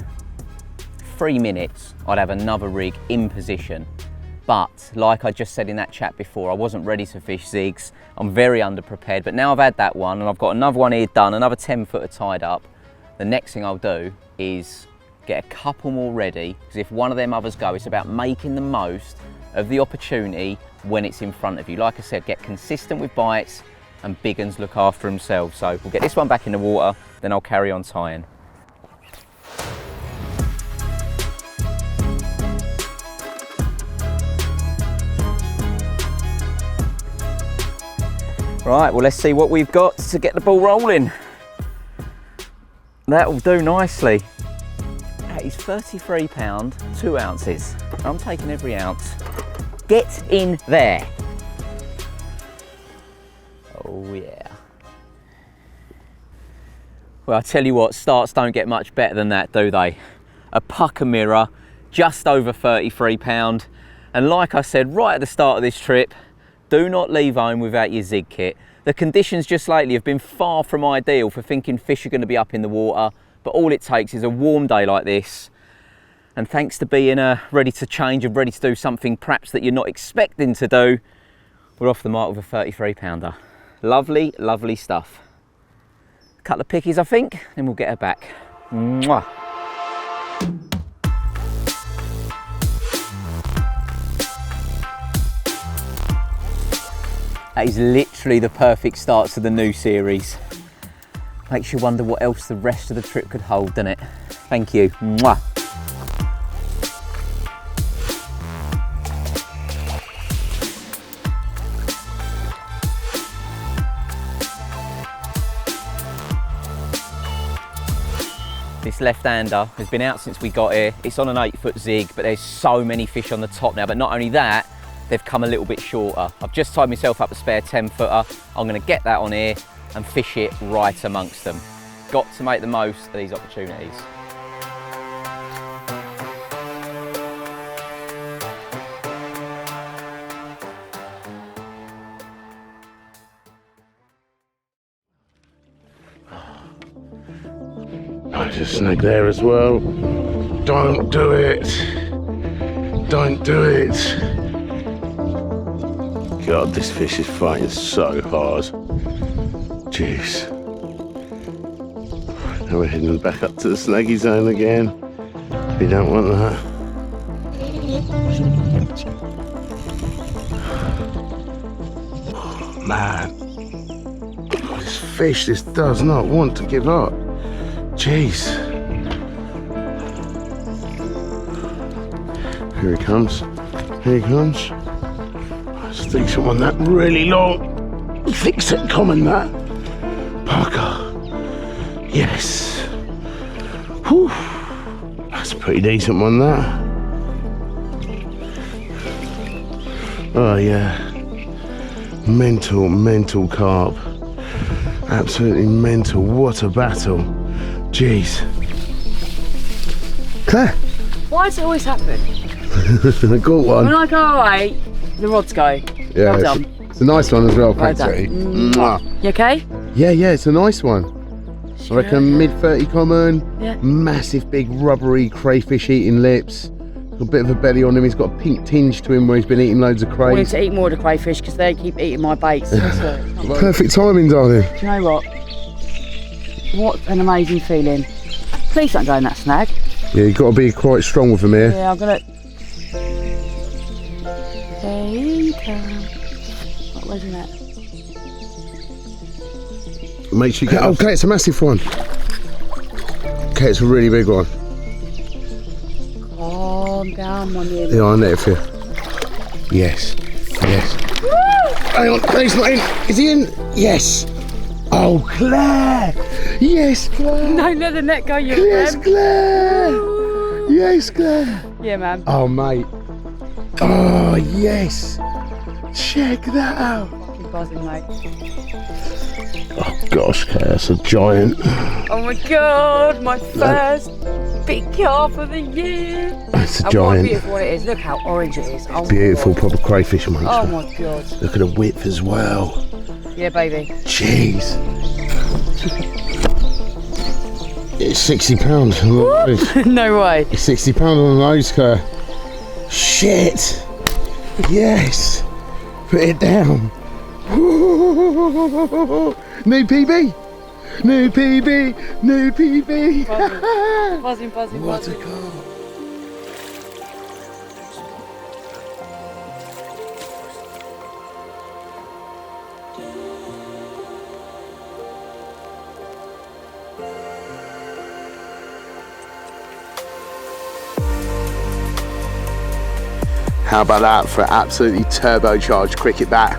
Speaker 7: 3 minutes, I'd have another rig in position. But like I just said in that chat before, I wasn't ready to fish zigs. I'm very underprepared, but now I've had that one and I've got another one here done, another 10 footer tied up. The next thing I'll do is get a couple more ready, because if one of them others go, it's about making the most of the opportunity when it's in front of you. Like I said, get consistent with bites and big uns look after themselves. So we'll get this one back in the water, then I'll carry on tying. Right, well, let's see what we've got to get the ball rolling. That will do nicely. That is 33 pound, 2 ounces. I'm taking every ounce. Get in there. Oh yeah. Well, I tell you what, starts don't get much better than that, do they? a pucker mirror, just over £33. And like I said right at the start of this trip, do not leave home without your Zig kit. The conditions just lately have been far from ideal for thinking fish are going to be up in the water, but all it takes is a warm day like this. And thanks to being ready to change and ready to do something perhaps that you're not expecting to do, we're off the mark with a 33-pounder. Lovely, lovely stuff. A couple of pickies, I think, then we'll get her back. Mwah. That is literally the perfect start to the new series. Makes you wonder what else the rest of the trip could hold, doesn't it? Thank you. Mwah. This left-hander has been out since we got here. It's on an 8-foot zig, but there's so many fish on the top now. But not only that, they've come a little bit shorter. I've just tied myself up a spare 10-footer. I'm gonna get that on here and fish it right amongst them. Got to make the most of these opportunities.
Speaker 20: There's a snag there as well. Don't do it. Don't do it. God, this fish is fighting so hard. Jeez. Now we're heading back up to the snaggy zone again. We don't want that. Oh, man. This fish, this does not want to give up. Jeez. Here he comes. Here he comes. I just think someone that really long. Thick set common that. Parker. Yes. Whew. That's a pretty decent one that. Oh yeah. Mental carp. Absolutely mental. What a battle. Jeez. Claire.
Speaker 21: Why does it always happen?
Speaker 20: I got one.
Speaker 21: When I go away, the rods go.
Speaker 20: Yeah,
Speaker 21: well done.
Speaker 20: It's a nice one as well,
Speaker 21: Well
Speaker 20: thanks,
Speaker 21: done.
Speaker 20: Eddie.
Speaker 21: Mwah. You okay?
Speaker 20: Yeah, it's a nice one. I reckon mid-30 common,
Speaker 21: Yeah.
Speaker 20: massive big rubbery crayfish eating lips. Got a bit of a belly on him, he's got a pink tinge to him where he's been eating loads of
Speaker 21: I wanted
Speaker 20: crays.
Speaker 21: to eat more of the crayfish because they keep eating my baits.
Speaker 20: Perfect timing, darling.
Speaker 21: Do you know what? What an amazing feeling. Please don't go in that snag.
Speaker 20: Yeah, you've got to be quite strong with them here.
Speaker 21: Yeah, I'm gonna. There you go. What wasn't that?
Speaker 20: Make sure you get. Okay, it's a massive one. Okay, it's a really big one.
Speaker 21: Calm down, my dear.
Speaker 20: Yeah, I'll net it for you. Yes. Hang on, he's not in. Is he in? Yes. Oh, Claire. Yes, Claire.
Speaker 21: Don't let the net go, you
Speaker 20: Yes, Claire. Yes, Claire.
Speaker 21: Yeah, man.
Speaker 20: Oh, mate. Oh, yes. Check that out.
Speaker 21: Keep buzzing, mate.
Speaker 20: Oh, gosh, Claire, it's a giant.
Speaker 21: Oh my god, my first big carp of the year.
Speaker 20: It's a
Speaker 21: and
Speaker 20: giant.
Speaker 21: what a beautiful one it is. Look how orange it is. Oh my
Speaker 20: Beautiful,
Speaker 21: God.
Speaker 20: proper crayfish monster.
Speaker 21: Oh my god.
Speaker 20: Look at the width as well.
Speaker 21: Yeah, baby.
Speaker 20: Jeez. It's £60.
Speaker 21: No way.
Speaker 20: It's £60 on those, Claire. Shit. Yes. Put it down. New PB. New PB. New PB.
Speaker 21: Buzzing.
Speaker 20: What a car. How about that for an absolutely turbocharged cricket bat?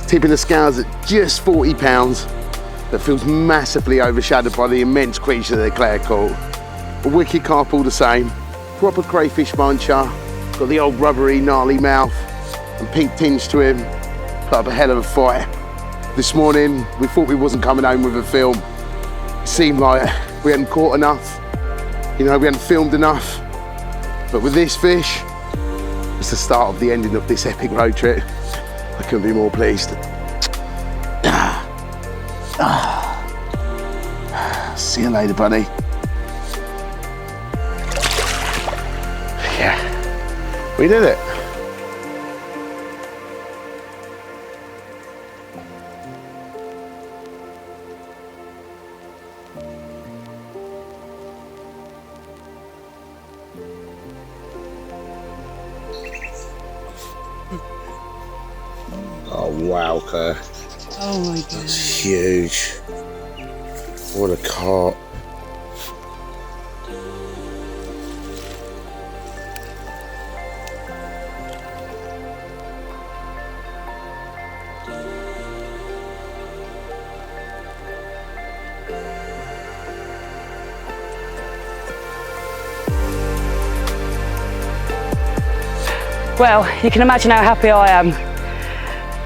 Speaker 20: Tipping the scales at just £40. That feels massively overshadowed by the immense creature that Claire caught. A wicked carp all the same. Proper crayfish muncher. Got the old rubbery, gnarly mouth and pink tinge to him. Put up a hell of a fight. This morning, we thought we wasn't coming home with a film. It seemed like we hadn't caught enough. You know, we hadn't filmed enough, but with this fish, it's the start of the ending of this epic road trip. I couldn't be more pleased. See you later, buddy. Yeah, we did it. Oh wow, Claire.
Speaker 21: Oh my god.
Speaker 20: That's huge. What a carp.
Speaker 21: Well, you can imagine how happy I am.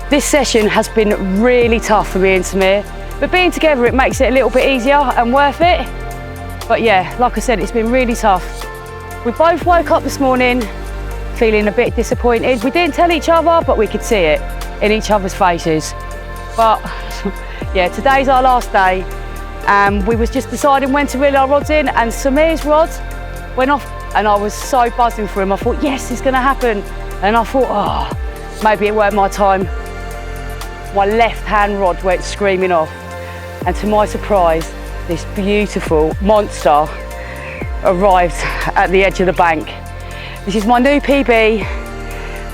Speaker 21: This session has been really tough for me and Samir, but being together it makes it a little bit easier and worth it. But yeah, like I said, it's been really tough. We both woke up this morning feeling a bit disappointed. We didn't tell each other, but we could see it in each other's faces. But yeah, today's our last day, and we was just deciding when to reel our rods in, and Samir's rod went off, and I was so buzzing for him. I thought, yes, it's gonna happen. And I thought, oh, maybe it weren't my time. My left-hand rod went screaming off, and to my surprise, this beautiful monster arrived at the edge of the bank. This is my new PB,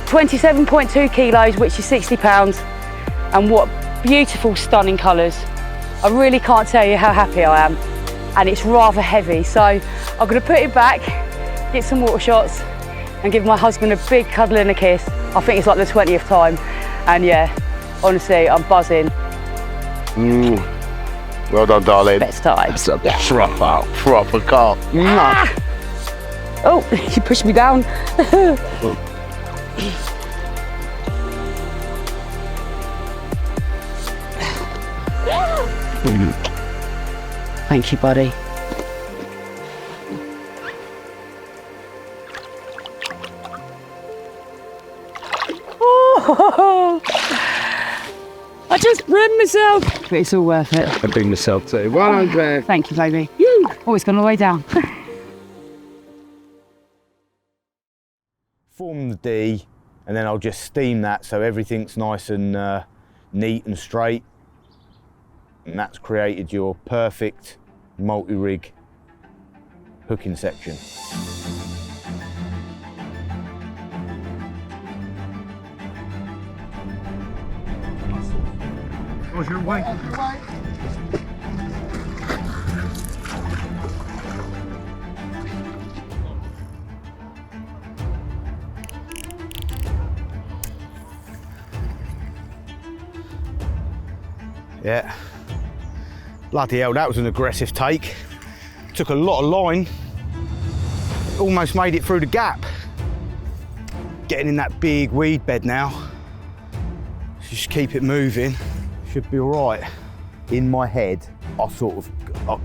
Speaker 21: 27.2 kilos, which is 60 pounds, and what beautiful, stunning colours. I really can't tell you how happy I am, and it's rather heavy, so I'm going to put it back, get some water shots, and give my husband a big cuddle and a kiss. I think it's like the 20th time, and yeah, honestly, I'm buzzing.
Speaker 20: Well done, darling.
Speaker 21: Best times.
Speaker 20: That's a proper carp.
Speaker 21: Ah! Oh, you pushed me down. Thank you, buddy. Oh, I just burned myself, but it's all worth it.
Speaker 12: I bring myself too. Well done, Claire.
Speaker 21: Thank you, baby. Oh, it's gone all the way down.
Speaker 14: Form the D, and then I'll just steam that so everything's nice and neat and straight. And that's created your perfect multi-rig hooking section.
Speaker 20: What's your weight?
Speaker 14: Yeah. Bloody hell, that was an aggressive take. Took a lot of line. Almost made it through the gap. Getting in that big weed bed now. Just keep it moving. Should be all right. In my head, I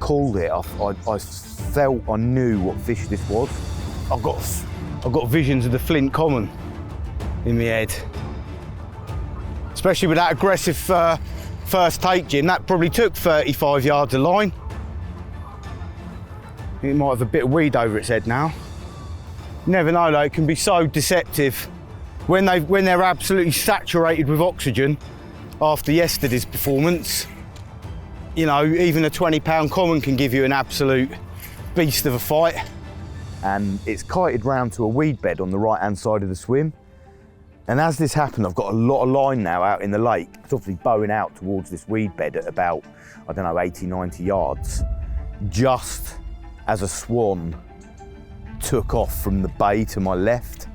Speaker 14: called it. I felt I knew what fish this was. I've got visions of the Flint Common in my head. Especially with that aggressive first take, Jim. That probably took 35 yards of line. It might have a bit of weed over its head now. You never know though, it can be so deceptive. When they're absolutely saturated with oxygen after yesterday's performance, you know, even a 20-pound common can give you an absolute beast of a fight. And it's kited round to a weed bed on the right-hand side of the swim. And as this happened, I've got a lot of line now out in the lake. It's obviously bowing out towards this weed bed at about, I don't know, 80, 90 yards. Just as a swan took off from the bay to my left.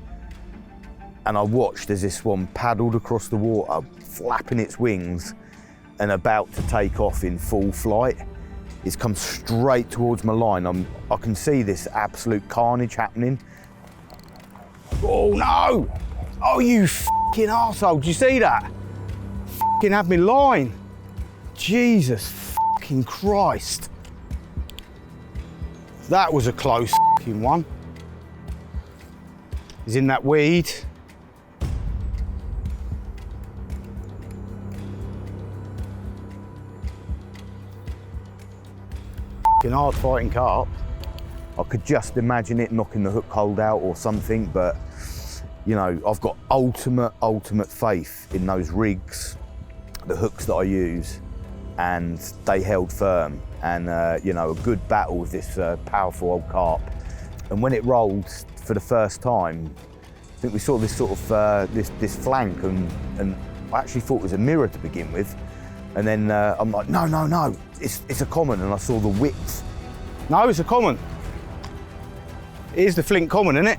Speaker 14: And I watched as this swan paddled across the water, flapping its wings and about to take off in full flight. It's come straight towards my line. I can see this absolute carnage happening. Oh no! Oh, you fucking arsehole, did you see that? Fucking have me line. Jesus fucking Christ.
Speaker 3: That was a close f***ing one. He's in that weed. F***ing hard fighting carp. I could just imagine it knocking the hook hold out or something, but you know, I've got ultimate faith in those rigs, the hooks that I use, and they held firm. And you know, a good battle with this powerful old carp. And when it rolled for the first time, I think we saw this sort of this flank, and I actually thought it was a mirror to begin with. And then I'm like, no, it's a common, and I saw the width. No, it's a common. It is the flint common, isn't it?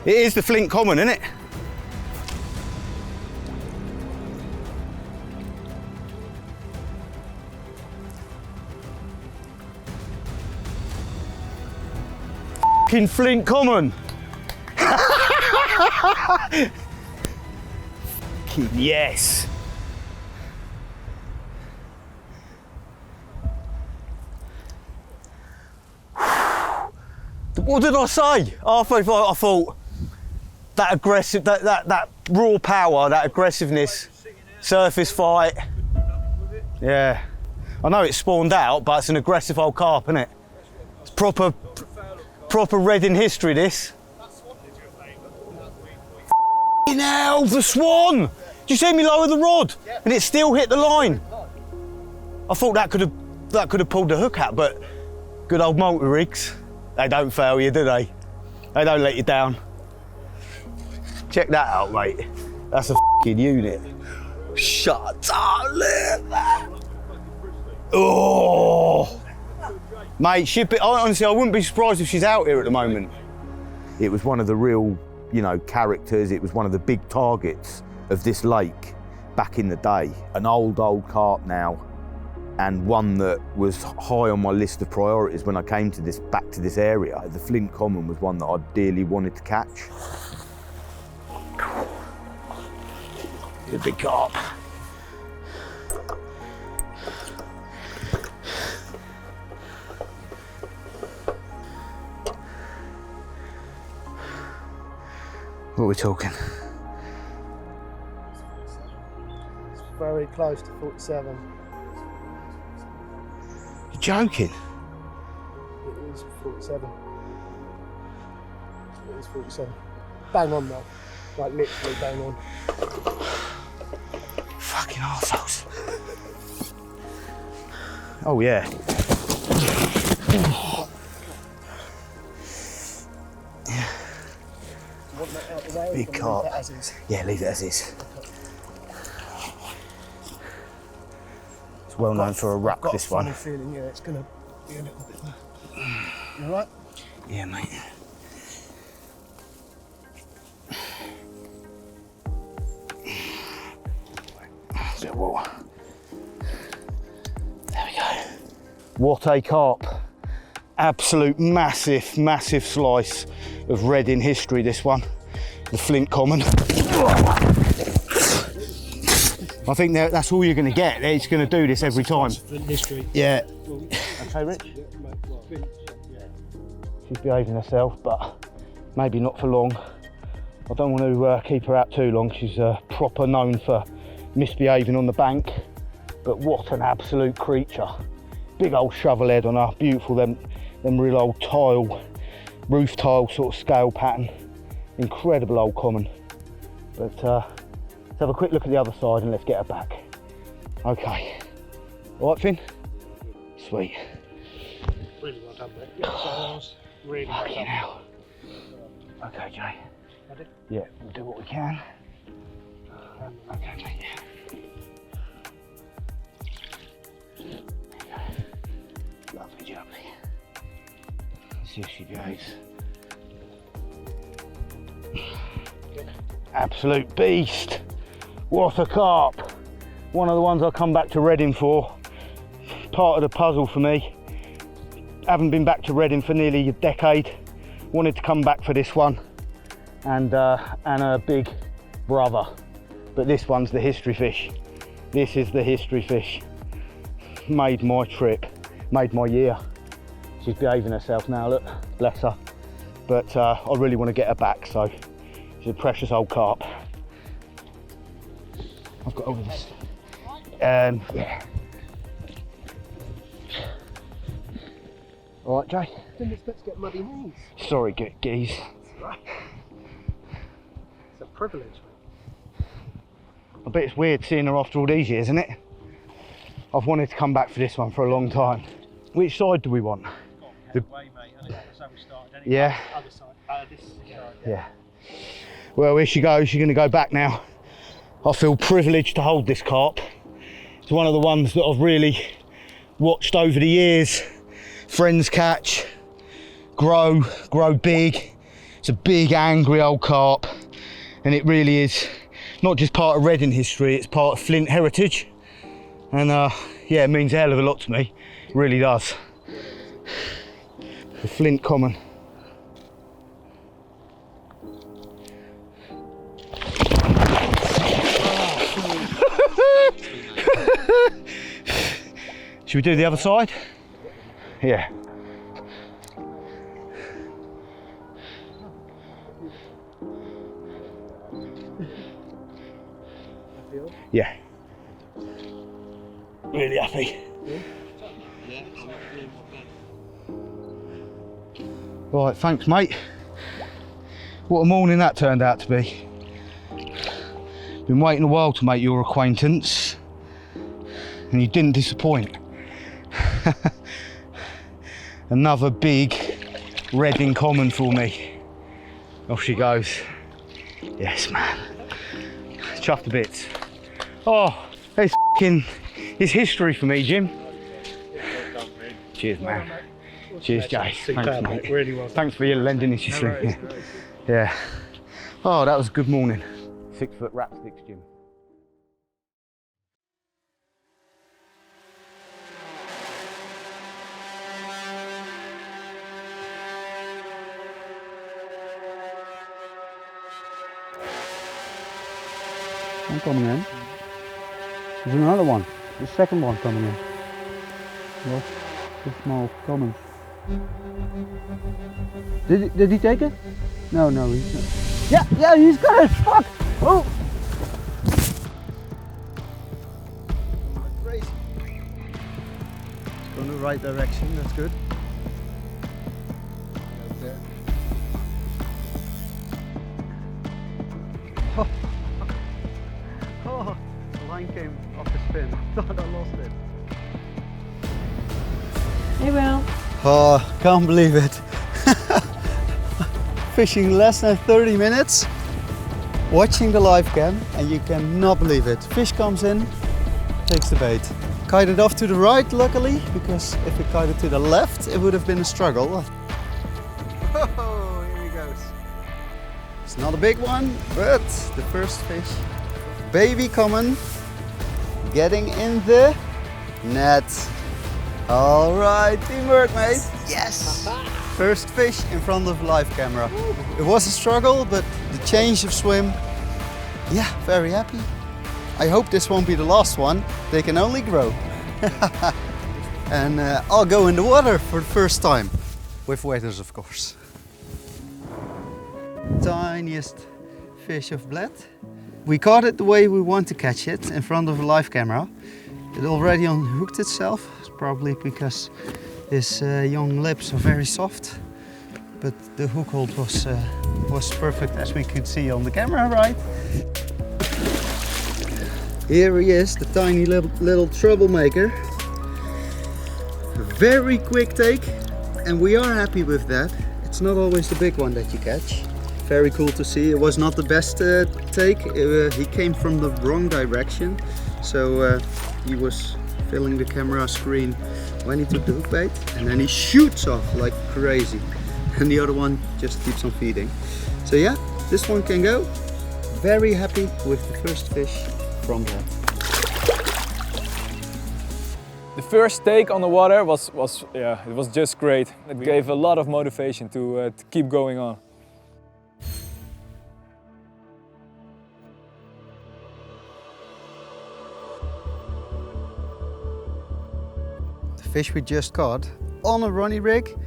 Speaker 3: It is the flint common, isn't it? F***ing flint common. F***ing yes. What did I say? I thought that aggressive, that raw power, that aggressiveness, surface fight. Yeah, I know it's spawned out, but it's an aggressive old carp, isn't it? It's proper Reading history, this. F***ing hell, the swan! Did you see me lower the rod? And it still hit the line. I thought that could have pulled the hook out, but good old multi-rigs. They don't fail you, do they? They don't let you down. Check that out, mate. That's a f***ing unit. Shut up, oh! Mate, ship it. Honestly, I wouldn't be surprised if she's out here at the moment. It was one of the real, you know, characters. It was one of the big targets of this lake back in the day. An old carp now, and one that was high on my list of priorities when I came to back to this area. The flint common was one that I dearly wanted to catch. A big carp. What are we talking?
Speaker 15: It's very close to 47.
Speaker 3: You're joking?
Speaker 15: It is 47. It is 47. Bang on though. Like literally bang on.
Speaker 3: Fucking arseholes. Oh yeah. Big carp. Yeah, leave it as is. It's well known for a ruck, this one.
Speaker 15: I've got a funny feeling, yeah, it's going to be a little bit. You alright?
Speaker 3: Yeah, mate. A bit of water. There we go. What a carp. Absolute massive slice of Reading history, this one. The flint common. I think that's all you're going to get. It's going to do this every time.
Speaker 15: Flint history.
Speaker 3: Yeah. Okay, Rich? She's behaving herself, but maybe not for long. I don't want to keep her out too long. She's proper known for misbehaving on the bank, but what an absolute creature. Big old shovel head on her, beautiful, them real old tile, roof tile sort of scale pattern. Incredible old common. But let's have a quick look at the other side and let's get her back. Okay. All right, Finn? Sweet.
Speaker 15: Really well done, mate. Really well done.
Speaker 3: Hell. Okay, Jay.
Speaker 15: Ready?
Speaker 3: Yeah, we'll do what we can. Okay, mate, yeah. Lovely jubbly. Let's see if she behaves. Absolute beast. What a carp. One of the ones I'll come back to Reading for. Part of the puzzle for me. Haven't been back to Reading for nearly a decade. Wanted to come back for this one. And a big brother. But this one's the history fish. This is the history fish. Made my trip, made my year. She's behaving herself now, look, bless her. But I really want to get her back, so she's a precious old carp. I've got over this. Yeah. All right, Jay?
Speaker 5: Didn't expect to get muddy knees.
Speaker 3: Sorry, geese.
Speaker 5: It's a privilege.
Speaker 3: I bet it's weird seeing her after all these years, isn't it? I've wanted to come back for this one for a long time. Which side do we want? Yeah.
Speaker 5: Other side. This side.
Speaker 3: Yeah. Well, here she goes. She's going to go back now. I feel privileged to hold this carp. It's one of the ones that I've really watched over the years. Friends catch, grow big. It's a big, angry old carp, and it really is not just part of Reading history, it's part of Flint heritage. And yeah, it means a hell of a lot to me. It really does. The Flint Common. Should we do the other side? Yeah. Yeah. Really happy. Right, thanks mate. What a morning that turned out to be. Been waiting a while to make your acquaintance, and you didn't disappoint. Another big Reading Common for me. Off she goes. Yes man. Chuffed to bits. Oh, it's history for me, Jim. Cheers man. Cheers Jay. Thanks mate.
Speaker 5: Really well.
Speaker 3: Thanks for your lending us your sling. Yeah. Oh, that was a good morning. 6 foot rap sticks, Jim.
Speaker 22: One coming in. There's another one. The second one coming in. Well, the small common. Did he take it? No, he's not. Yeah, he's got it. Fuck! Oh!
Speaker 5: It's going the right direction. That's good. Oh, the line came off the spin. I thought I lost it.
Speaker 21: Hey, Will.
Speaker 22: Oh, can't believe it. Fishing less than 30 minutes, watching the live cam, and you cannot believe it. Fish comes in, takes the bait. Kited off to the right, luckily, because if it kited to the left, it would have been a struggle.
Speaker 5: Oh, here he goes.
Speaker 22: It's not a big one, but the first fish. Baby common, getting in the net. All right, teamwork, mate. Yes. First fish in front of the live camera. It was a struggle, but the change of swim, yeah, very happy. I hope this won't be the last one. They can only grow. And I'll go in the water for the first time. With waders, of course. Tiniest fish of bled. We caught it the way we want to catch it, in front of a live camera. It already unhooked itself. Probably because his young lips are very soft, but the hook hold was perfect, as we could see on the camera, right? Here he is, the tiny little troublemaker. Very quick take, and we are happy with that. It's not always the big one that you catch. Very cool to see. It was not the best take. He came from the wrong direction, so he was filling the camera screen when he took the hook bait, and then he shoots off like crazy, and the other one just keeps on feeding. So yeah, this one can go. Very happy with the first fish from that.
Speaker 23: The first take on the water was just great. It gave a lot of motivation to keep going on.
Speaker 22: Fish we just caught on a runny rig,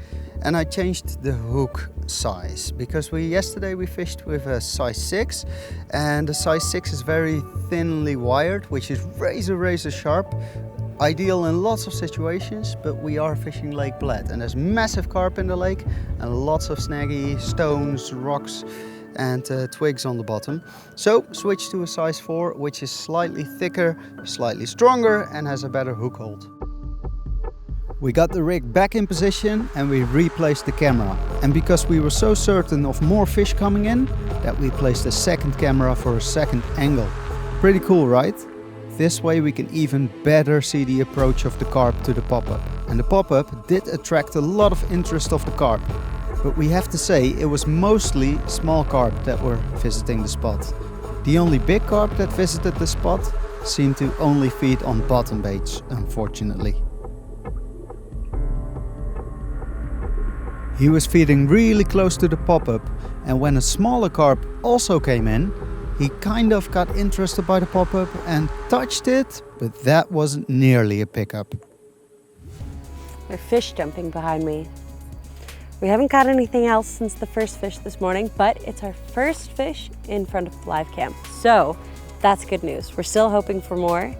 Speaker 22: and I changed the hook size because yesterday we fished with a size 6, and the size 6 is very thinly wired, which is razor sharp. Ideal in lots of situations, but we are fishing Lake Bled and there's massive carp in the lake and lots of snaggy stones, rocks and twigs on the bottom. So switch to a size 4, which is slightly thicker, slightly stronger and has a better hook hold. We got the rig back in position and we replaced the camera. And because we were so certain of more fish coming in, that we placed a second camera for a second angle. Pretty cool, right? This way we can even better see the approach of the carp to the pop-up. And the pop-up did attract a lot of interest of the carp. But we have to say it was mostly small carp that were visiting the spot. The only big carp that visited the spot seemed to only feed on bottom baits, unfortunately. He was feeding really close to the pop-up, and when a smaller carp also came in, he kind of got interested by the pop-up and touched it, but that wasn't nearly a pickup.
Speaker 8: There are fish jumping behind me. We haven't got anything else since the first fish this morning, but it's our first fish in front of the live cam. So that's good news. We're still hoping for more.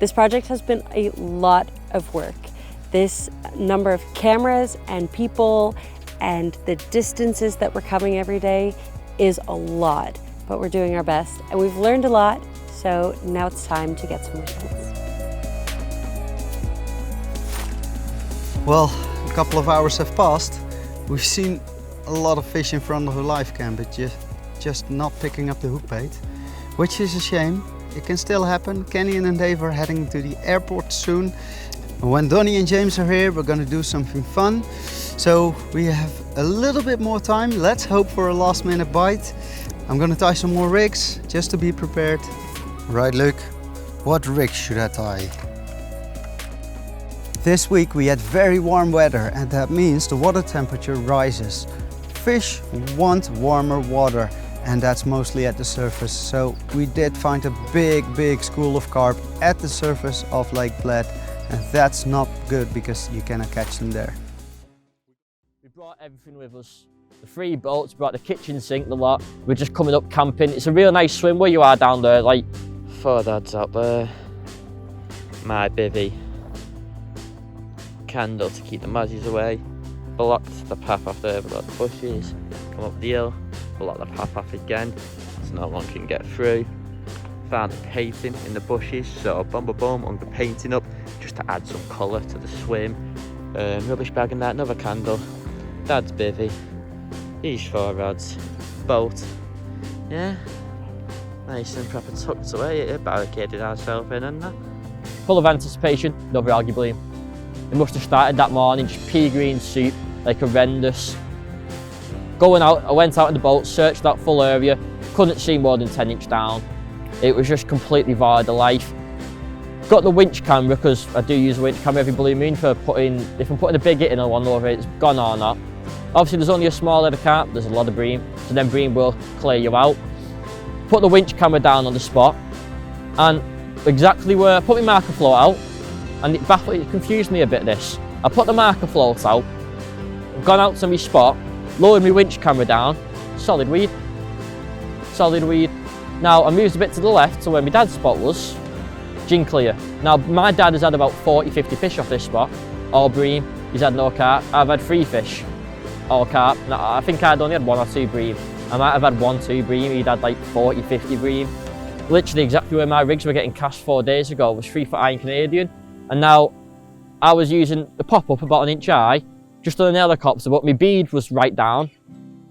Speaker 8: This project has been a lot of work. This number of cameras and people and the distances that we're coming every day is a lot. But we're doing our best and we've learned a lot, so now it's time to get some results.
Speaker 22: Well, a couple of hours have passed. We've seen a lot of fish in front of the live cam, but just not picking up the hook bait, which is a shame. It can still happen. Kenny and Dave are heading to the airport soon. And when Donnie and James are here, we're going to do something fun. So we have a little bit more time. Let's hope for a last minute bite. I'm gonna tie some more rigs, just to be prepared. Right, Luke, what rig should I tie? This week we had very warm weather and that means the water temperature rises. Fish want warmer water and that's mostly at the surface. So we did find a big school of carp at the surface of Lake Bled, and that's not good because you cannot catch them there.
Speaker 9: We brought everything with us. The 3 boats, brought the kitchen sink, the lot. We're just coming up camping. It's a real nice swim where you are down there, like
Speaker 6: 4 dads out there. My bivvy. Candle to keep the mozzies away. Blocked the path off there, blocked the bushes. Come up the hill, blocked the path off again, so no one can get through. Found the painting in the bushes, so boom, hung the painting up just to add some colour to the swim. Rubbish bag and that, another candle. Dad's bivvy. These 4 rods, boat, yeah, nice and proper tucked away, it barricaded ourselves in and that.
Speaker 9: full of anticipation, never arguably. It must have started that morning, just pea green soup, like horrendous. Going out, I went out in the boat, searched that full area, couldn't see more than 10 inch down. It was just completely void of life. Got the winch camera, because I do use a winch camera every blue moon for if I'm putting a big hit in on one over it's gone or not. Obviously there's only a small head of carp, there's a lot of bream, so then bream will clear you out. Put the winch camera down on the spot, and exactly where I put my marker float out, and it confused me a bit this. I put the marker float out, gone out to my spot, lowered my winch camera down, solid weed. Solid weed. Now I moved a bit to the left to where my dad's spot was, gin clear. Now my dad has had about 40-50 fish off this spot, all bream, he's had no carp. I've had 3 fish, all carp. Now, I think I'd only had 1 or 2 bream. I might have had 1-2 bream, he'd had like 40-50 bream. Literally exactly where my rigs were getting cast 4 days ago was 3-foot iron Canadian. And now I was using the pop-up about 1 inch high, just on an helicopter, but my bead was right down.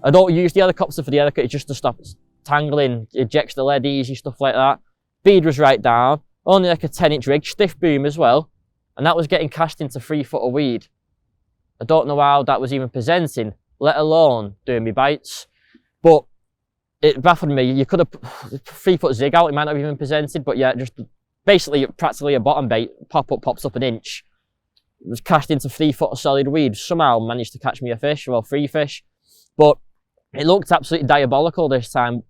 Speaker 9: I don't use the helicopter for the helicopter, just to stop tangling, ejects the lead easy, stuff like that. Bead was right down, only like a 10-inch rig, stiff boom as well, and that was getting cast into 3 foot of weed. I don't know how that was even presenting, let alone doing me bites. But it baffled me. You could have 3 foot zig out, it might not have even presented, but yeah, just basically practically a bottom bait, pops up 1 inch. It was cast into 3 foot of solid weed, somehow managed to catch me a fish, well 3 fish. But it looked absolutely diabolical this time.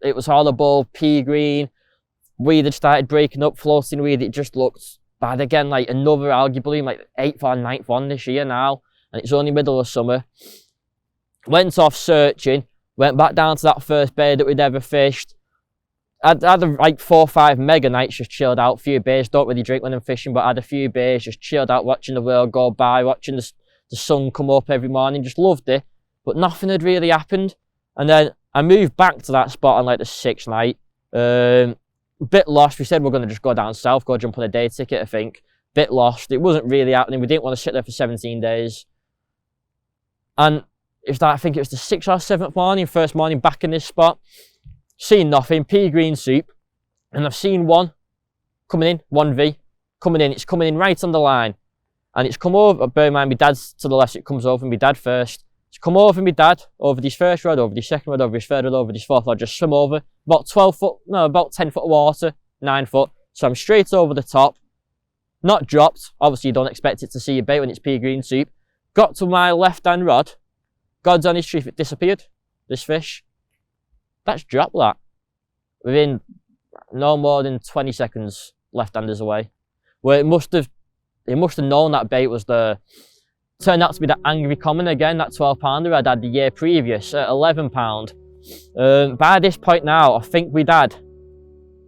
Speaker 9: It was horrible, pea green, weed had started breaking up, floating weed, it just looked bad again, like another algae bloom, like 8th or 9th one this year now, and it's only middle of summer. Went off searching, went back down to that first bay that we'd ever fished. I'd had like 4 or 5 mega nights, just chilled out, a few bays, don't really drink when I'm fishing, but I had a few bays, just chilled out, watching the world go by, watching the sun come up every morning, just loved it, but nothing had really happened. And then I moved back to that spot on like the 6th night, a bit lost. We said we're going to just go down south, go jump on a day ticket, I think. Bit lost, it wasn't really happening, we didn't want to sit there for 17 days. And I think it was the 6th or 7th morning, first morning back in this spot, seen nothing, pea green soup, and I've seen one coming in, 1V, coming in, it's coming in right on the line, and it's come over, bear in mind my dad's to the left, it comes over my dad first, it's come over my dad, over this first rod, over this second rod, over this third rod, over this fourth rod, just swim over, about 12 foot, no, about 10 foot of water, 9 foot, so I'm straight over the top, not dropped, obviously you don't expect it to see your bait when it's pea green soup, got to my left hand rod, God's honest truth, it disappeared, this fish. That's dropped that. Within no more than 20 seconds, left-handers away. Where it must have known that bait was turned out to be the Angry Common again, that 12-pounder I'd had the year previous at 11 pound. By this point now, I think we'd had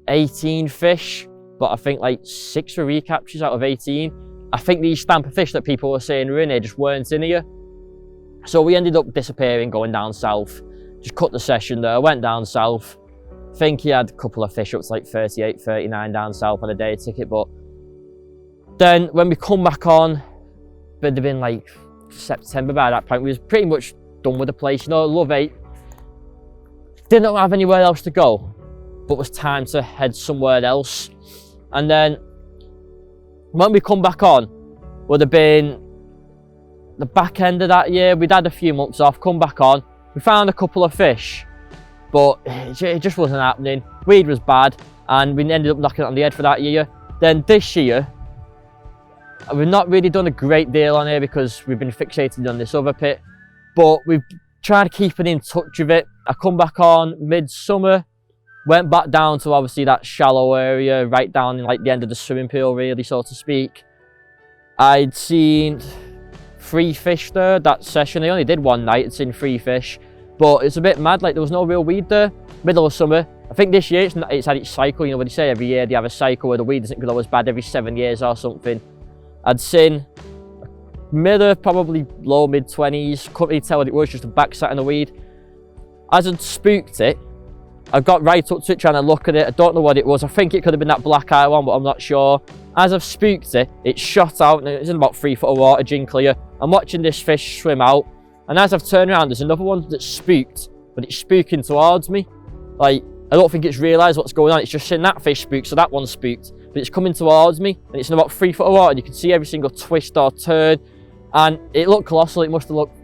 Speaker 9: 18 fish, but I think like 6 were recaptures out of 18. I think these stamp of fish that people were saying were in here just weren't in here. So we ended up disappearing, going down south. Just cut the session there, went down south. I think he had a couple of fish up to like 38, 39 down south on a day ticket, but then when we come back on, it'd have been like September by that point, we was pretty much done with the place, you know, Love 8. Didn't have anywhere else to go, but was time to head somewhere else. And then when we come back on, would have been the back end of that year. We'd had a few months off, come back on, we found a couple of fish, but it just wasn't happening. Weed was bad, and we ended up knocking it on the head for that year. Then this year, we've not really done a great deal on here because we've been fixated on this other pit, but we've tried keeping in touch with it. I come back on midsummer, went back down to obviously that shallow area, right down in like the end of the swimming pool really, so to speak. I'd seen 3 fish there that session. I only did one night, it's in 3 fish, but it's a bit mad, like there was no real weed there. Middle of summer, I think this year it's had its cycle, you know what they say, every year they have a cycle where the weed doesn't grow as bad every 7 years or something. I'd seen middle, probably low mid-20s, couldn't really tell what it was, just a backsat in the weed. As I'd spooked it, I got right up to it trying to look at it, I don't know what it was, I think it could have been that black eye one, but I'm not sure. As I've spooked it, it shot out and it's in about 3 foot of water, gin clear. I'm watching this fish swim out, and as I've turned around, there's another one that's spooked, but it's spooking towards me. Like, I don't think it's realised what's going on, it's just seen that fish spooked, so that one's spooked, but it's coming towards me, and it's in about 3 foot of water, and you can see every single twist or turn, and it looked colossal, it must have looked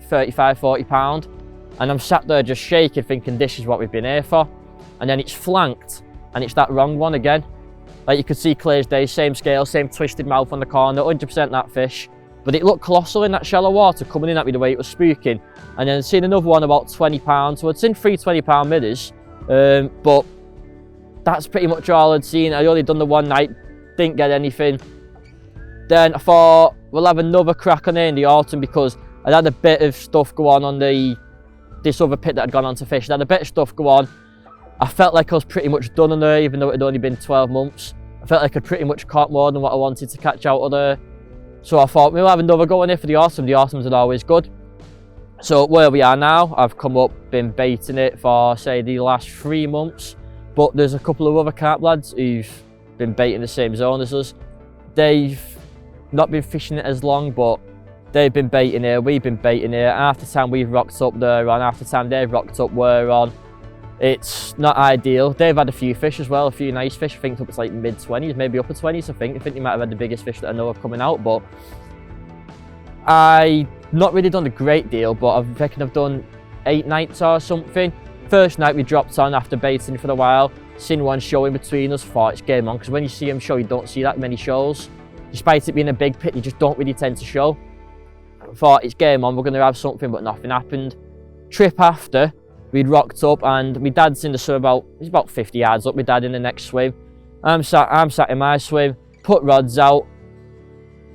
Speaker 9: 35, 40 pound, and I'm sat there just shaking, thinking this is what we've been here for, and then it's flanked, and it's that wrong one again. Like you could see clear as day, same scale, same twisted mouth on the corner, 100% that fish. But it looked colossal in that shallow water, coming in at me the way it was spooking. And then I'd seen another one about 20 pounds, so I'd seen 3 20-pound midders. But that's pretty much all I'd seen. I'd only done the one night, didn't get anything. Then I thought, we'll have another crack on it in the autumn because I'd had a bit of stuff go on this other pit that I'd gone on to fish. I'd had a bit of stuff go on. I felt like I was pretty much done on there, even though it had only been 12 months. I felt like I'd pretty much caught more than what I wanted to catch out of there. So I thought, we'll have another go on here for the autumn. The autumns are always good. So where we are now, I've come up, been baiting it for, say, the last 3 months. But there's a couple of other carp lads who've been baiting the same zone as us. They've not been fishing it as long, but they've been baiting here, we've been baiting here. Half the time we've rocked up, they're on. Half the time they've rocked up, we're on. It's not ideal. They've had a few fish as well, a few nice fish. I think up to like mid-20s, maybe upper 20s, I think they might have had the biggest fish that I know of coming out, but I not really done a great deal, but I reckon I've done 8 nights or something. First night we dropped on after baiting for a while, seen one show in between us, thought it's game on, because when you see them show, you don't see that many shows. Despite it being a big pit, you just don't really tend to show. I thought it's game on, we're going to have something, but nothing happened. Trip after, we'd rocked up and my dad's in the swim he's about 50 yards up, my dad in the next swim. I'm sat in my swim, put rods out,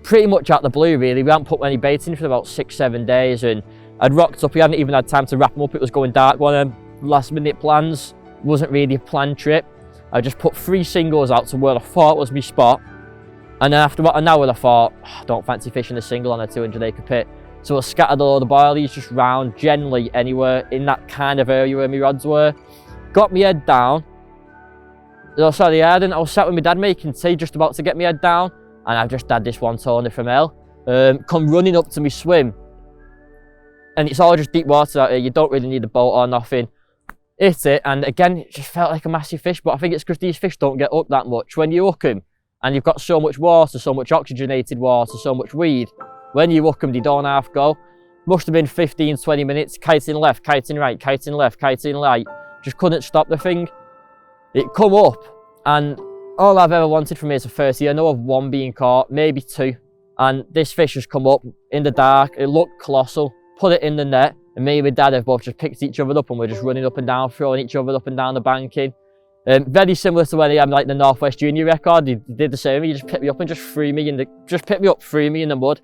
Speaker 9: pretty much out the blue really. We hadn't put any bait in for about 6-7 days, and I'd rocked up, we hadn't even had time to wrap them up, it was going dark. One of them last minute plans, wasn't really a planned trip. I just put 3 singles out to where I thought was my spot, and then after about an hour I thought, I don't fancy fishing a single on a 200 acre pit. So I scattered all the boilies just round, generally anywhere in that kind of area where my rods were. Got my head down. No, sorry, I hadn't. I was sat with my dad making tea, just about to get my head down, and I've just had this one toner from hell. Come running up to me swim, and it's all just deep water out here. You don't really need a boat or nothing. Hit it, and again, it just felt like a massive fish, but I think it's because these fish don't get hooked that much. When you hook them, and you've got so much water, so much oxygenated water, so much weed, when you hook them, they don't half go. Must have been 15-20 minutes, kiting left, kiting right, kiting left, kiting right. Just couldn't stop the thing. It come up, and all I've ever wanted from it is a 30. I know of 1 being caught, maybe 2. And this fish has come up in the dark, it looked colossal, put it in the net, and me and my dad have both just picked each other up, and we're just running up and down, throwing each other up and down the banking. Very similar to when I had like the Northwest Junior record. He did the same. He just picked me up and just threw me in the mud.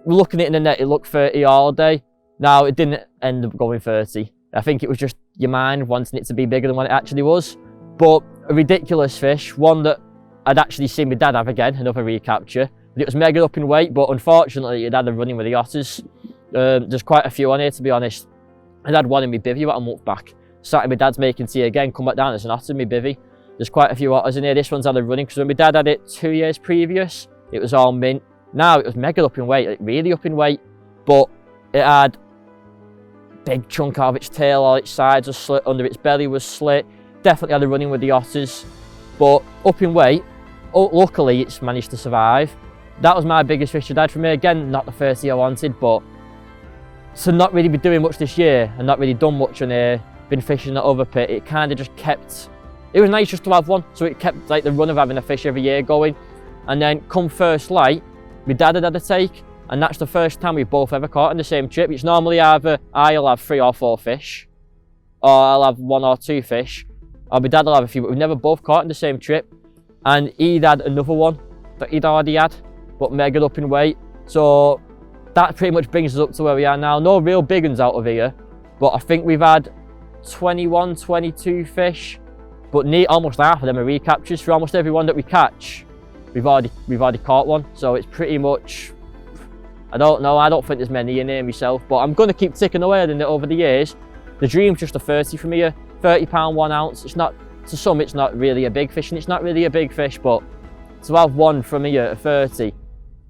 Speaker 9: Looking at it in the net, it looked 30 all day. Now it didn't end up going 30. I think it was just your mind wanting it to be bigger than what it actually was. But a ridiculous fish, one that I'd actually seen my dad have again, another recapture. It was mega up in weight, but unfortunately it had a running with the otters. There's quite a few on here, to be honest. I had one in my bivvy about a month back. Sat in my dad's making tea again, come back down, there's an otter in my bivvy. There's quite a few otters in here. This one's had a running, because when my dad had it 2 years previous, it was all mint. Now it was mega up in weight, like really up in weight, but it had big chunk of its tail, all its sides was slit, under its belly was slit. Definitely had a running with the otters, but up in weight. Luckily it's managed to survive. That was my biggest fish I'd had from me. Again, not the 30 I wanted, but to not really be doing much this year and not really done much on here, been fishing at other pit, it kind of just kept, it was nice just to have one, so it kept like the run of having a fish every year going. And then come first light, my dad had a take, and that's the first time we've both ever caught on the same trip. It's normally either I'll have 3 or 4 fish, or I'll have 1 or 2 fish, or my dad will have a few, but we've never both caught on the same trip. And he'd had another one that he'd already had, but mega up in weight. So that pretty much brings us up to where we are now. No real big ones out of here, but I think we've had 21, 22 fish, but almost half of them are recaptures. For almost every one that we catch, we've already caught one. So it's pretty much, I don't know, I don't think there's many in here myself, but I'm going to keep ticking away at it over the years. The dream's just a 30 from here, £30 1 ounce. It's not, to some it's not really a big fish, and it's not really a big fish, but to have one from here at 30,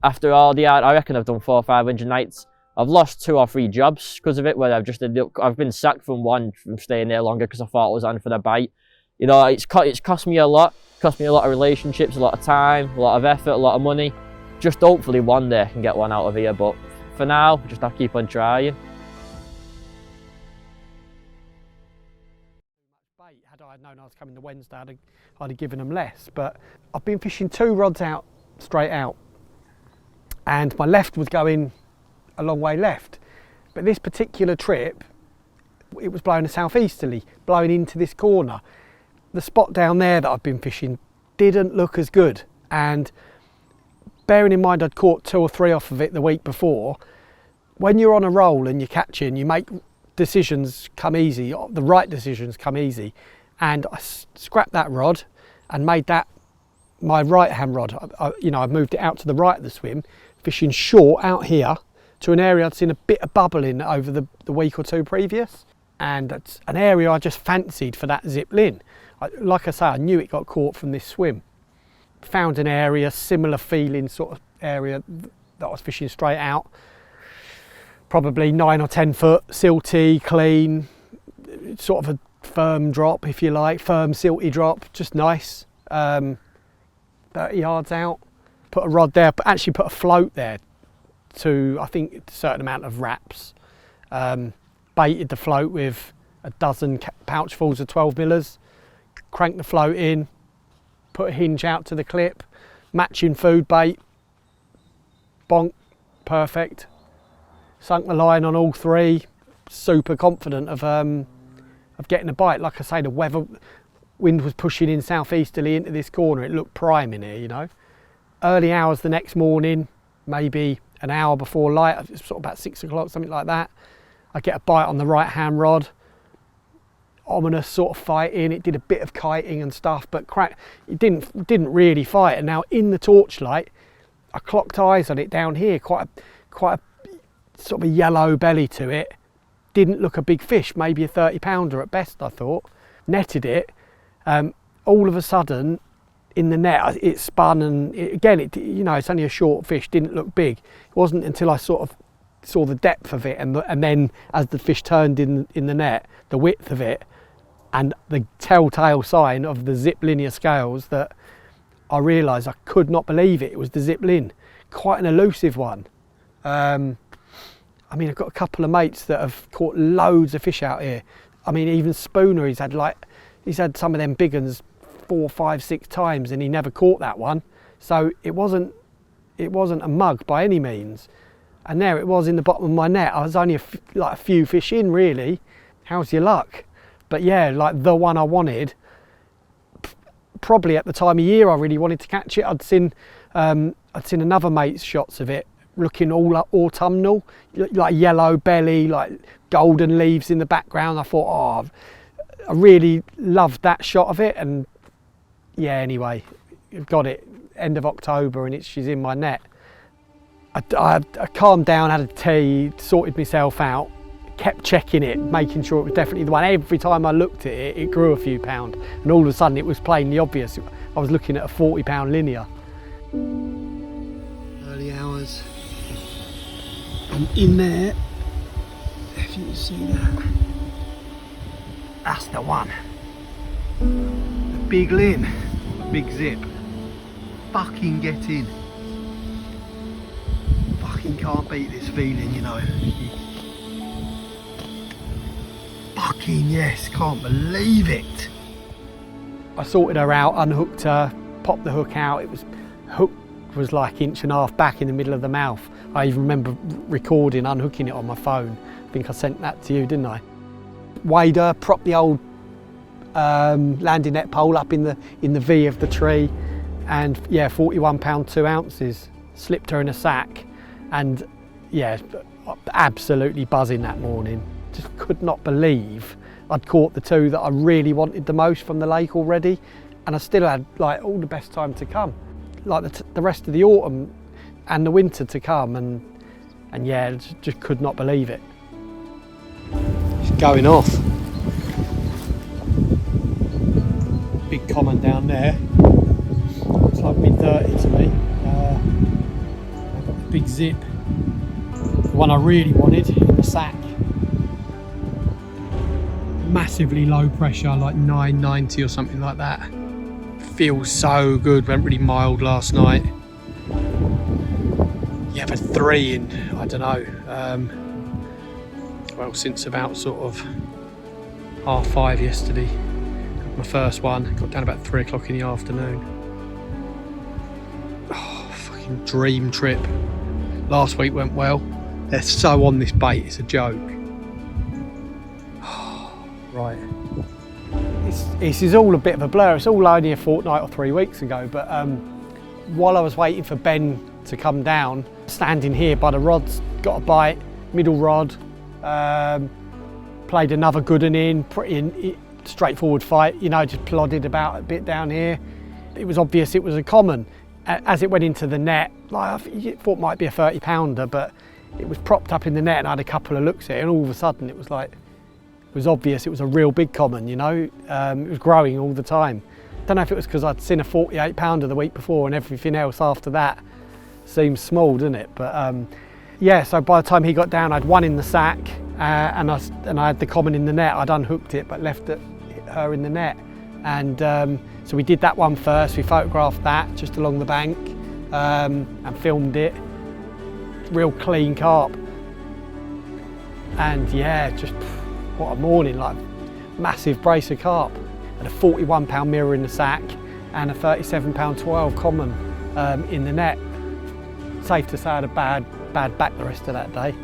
Speaker 9: after all the I reckon I've done 400 or 500 nights. I've lost 2 or 3 jobs because of it, where I've been sacked from one from staying there longer because I thought I was on for the bite. You know, it's cost me a lot. Cost me a lot of relationships, a lot of time, a lot of effort, a lot of money. Just hopefully one day I can get one out of here, but for now, just have to keep on trying.
Speaker 16: Had I known I was coming to Wednesday, I'd have given them less. But I've been fishing 2 rods out, straight out, and my left was going a long way left. But this particular trip, it was blowing a southeasterly, blowing into this corner. The spot down there that I've been fishing didn't look as good, and bearing in mind I'd caught 2 or 3 off of it the week before, when you're on a roll and you're catching, you make decisions come easy, the right decisions come easy, and I scrapped that rod and made that my right hand rod. I moved it out to the right of the swim, fishing short out here to an area I'd seen a bit of bubbling over the week or 2 previous, and that's an area I just fancied for that zip line. Like I say, I knew it got caught from this swim. Found an area, similar feeling sort of area that I was fishing straight out. Probably 9 or 10 foot, silty, clean, sort of a firm drop if you like, firm silty drop, just nice. 30 yards out, put a rod there, but actually put a float there to, I think, a certain amount of wraps. Baited the float with a dozen pouchfuls of 12 millers. Crank the float in, put a hinge out to the clip, matching food bait, bonk, perfect. Sunk the line on all 3, super confident of getting a bite. Like I say, the wind was pushing in southeasterly into this corner. It looked prime in here, you know.
Speaker 15: early hours the next morning, maybe an hour before light, sort of about 6 o'clock, something like that, I get a bite on the right hand rod. Ominous sort of fighting. It did a bit of kiting and stuff, but it didn't really fight. And now in the torchlight, I clocked eyes on it down here, quite a sort of a yellow belly to it. Didn't look a big fish, maybe a 30 pounder at best, I thought. Netted it. All of a sudden, in the net, it spun, and you know, it's only a short fish, didn't look big. It wasn't until I sort of saw the depth of it, and then as the fish turned in the net, the width of it, and the telltale sign of the zip linear scales, that I realised I could not believe it. It was the zip lin, quite an elusive one. I mean, I've got a couple of mates that have caught loads of fish out here. I mean, even Spooner, he's had some of them big ones 4, 5, 6 times, and he never caught that one. So it wasn't a mug by any means. And there it was in the bottom of my net. I was only a few fish in, really. How's your luck? But yeah, like the one I wanted. Probably at the time of year I really wanted to catch it. I'd seen another mate's shots of it, looking all autumnal, like yellow belly, like golden leaves in the background. I thought, oh, I really loved that shot of it. And yeah, anyway, got it end of October, and she's in my net. I calmed down, had a tea, sorted myself out, kept checking it, making sure it was definitely the one. Every time I looked at it, it grew a few pound, and all of a sudden it was plainly obvious. I was looking at a 40 pound linear. Early hours. And in there, if you can see that, that's the one. A big lin, a big zip. Fucking get in. Fucking can't beat this feeling, you know. Fucking yes, can't believe it. I sorted her out, unhooked her, popped the hook out. Hook was like 1.5 inches back in the middle of the mouth. I even remember recording, unhooking it on my phone. I think I sent that to you, didn't I? Weighed her, propped the old landing net pole up in the V of the tree, and yeah, 41 pound 2 ounces. Slipped her in a sack, and yeah, absolutely buzzing that morning. Just could not believe I'd caught the 2 that I really wanted the most from the lake already, and I still had like all the best time to come, like the rest of the autumn and the winter to come, and yeah, just could not believe it. It's going off. Big common down there. It's like mid-30 to me. I've got the big zip, the one I really wanted, in the sack. Massively low pressure, like 990 or something like that. Feels so good. Went really mild last night. Yeah, but 3 in, I don't know, well, since about sort of 5:30 yesterday. My first one, got down about 3 o'clock in the afternoon. Oh, fucking dream trip. Last week went well. They're so on this bait, it's a joke. Right. This is all a bit of a blur. It's all only a fortnight or 3 weeks ago, but while I was waiting for Ben to come down, standing here by the rods, got a bite, middle rod, played another good one in, pretty straightforward fight, you know, just plodded about a bit down here. It was obvious it was a common. As it went into the net, like, I thought it might be a 30 pounder, but it was propped up in the net, and I had a couple of looks at it, and all of a sudden it was like, it was obvious it was a real big common, you know. It was growing all the time. I don't know if it was because I'd seen a 48 pounder the week before, and everything else after that seems small, didn't it? But yeah, so by the time he got down, I'd one in the sack, and I had the common in the net. I'd unhooked it, but left her in the net. And so we did that one first. We photographed that just along the bank, and filmed it. Real clean carp. And yeah, just what a morning, like massive brace of carp. And a 41 pound mirror in the sack, and a 37 pound 12 common in the net. Safe to say I had a bad back the rest of that day.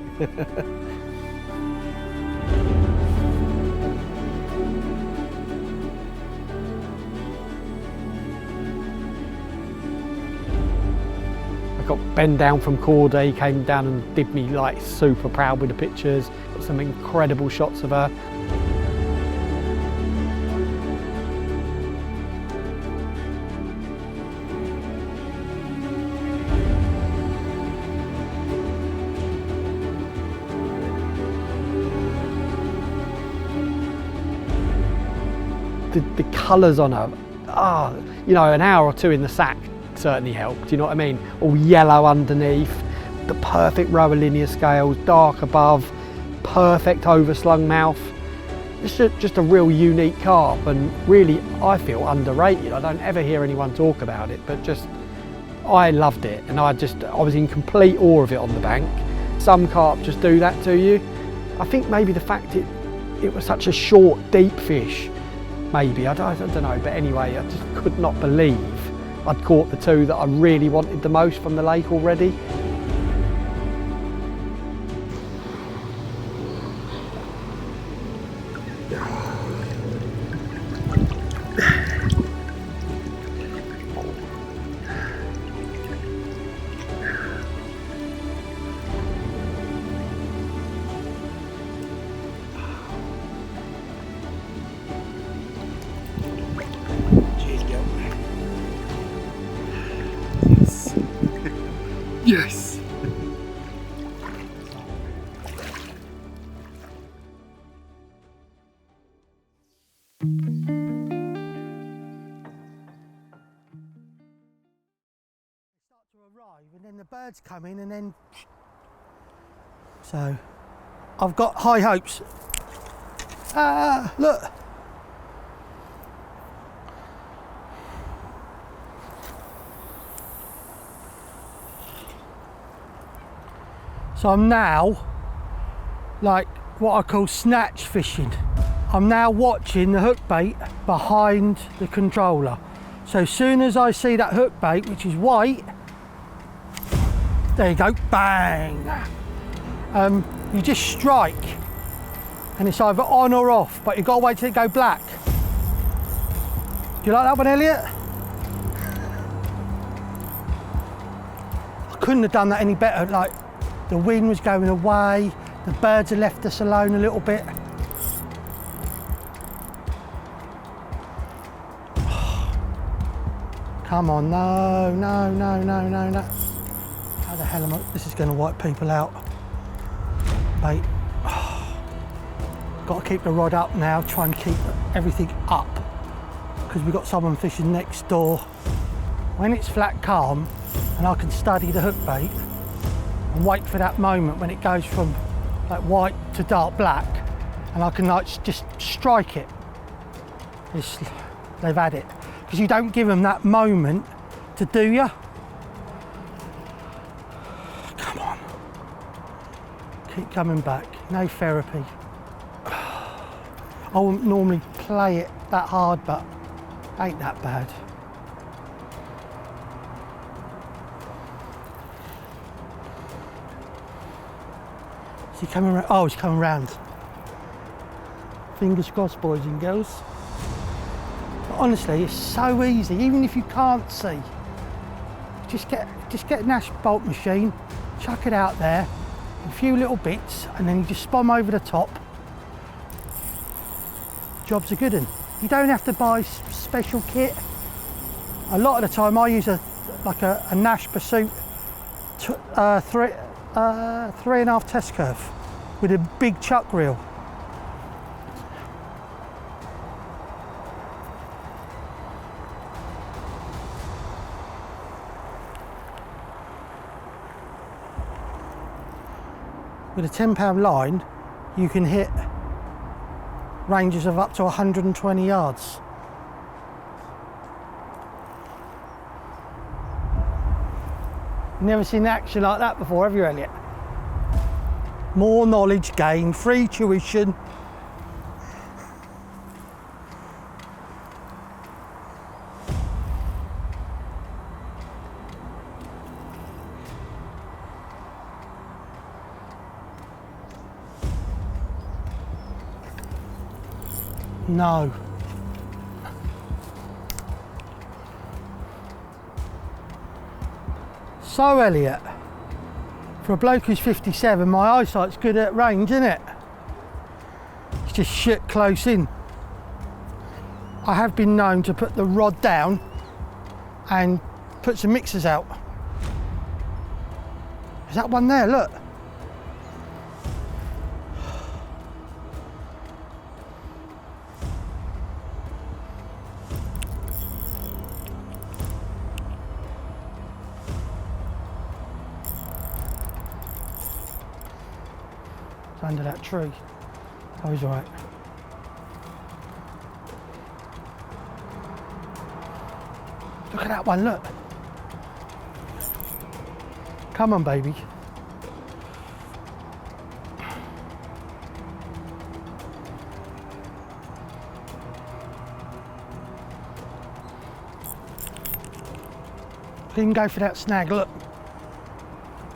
Speaker 16: got Ben down from Corda, he came down and did me like super proud with the pictures. Got some incredible shots of her. The colours on her, you know, an hour or two in the sack certainly helped, you know what I mean? All yellow underneath, the perfect row of linear scales, dark above, perfect overslung mouth. Just a real unique carp, and really I feel underrated. I don't ever hear anyone talk about it, but just I loved it, and I was in complete awe of it on the bank. Some carp just do that to you. I think maybe the fact it was such a short, deep fish, maybe, I don't know, but anyway, I just could not believe I'd caught the two that I really wanted the most from the lake already.
Speaker 22: Yes!
Speaker 15: And then the birds come in, and then so I've got high hopes. Look. So I'm now like what I call snatch fishing. I'm now watching the hook bait behind the controller. So as soon as I see that hook bait, which is white, there you go, bang. You just strike and it's either on or off, but you've got to wait till it go black. Do you like that one, Elliott? I couldn't have done that any better. Like, the wind was going away, the birds had left us alone a little bit. Come on, no. How the hell am I? This is going to wipe people out. Bait. Got to keep the rod up now, try and keep everything up, because we've got someone fishing next door. When it's flat calm and I can study the hook bait and wait for that moment when it goes from like white to dark black, and I can like just strike it. They've had it. Because you don't give them that moment to do ya. Come on. Keep coming back. No therapy. I wouldn't normally play it that hard, but ain't that bad. Is he coming around? Oh, he's coming round. Fingers crossed, boys and girls. But honestly, it's so easy, even if you can't see. Just get a Nash bolt machine, chuck it out there, a few little bits, and then you just spom over the top. Job's a good one. You don't have to buy special kit. A lot of the time I use a Nash Pursuit 3.5 test curve with a big chuck reel. With a 10-pound line, you can hit ranges of up to 120 yards. Never seen action like that before, have you, Elliott? More knowledge gained, free tuition. No. So Elliott, for a bloke who's 57, my eyesight's good at range, isn't it? It's just shit close in. I have been known to put the rod down and put some mixers out. Is that one there? Look. It's under that tree. Oh, he's all right. Look at that one, look. Come on, baby. You can go for that snag, look.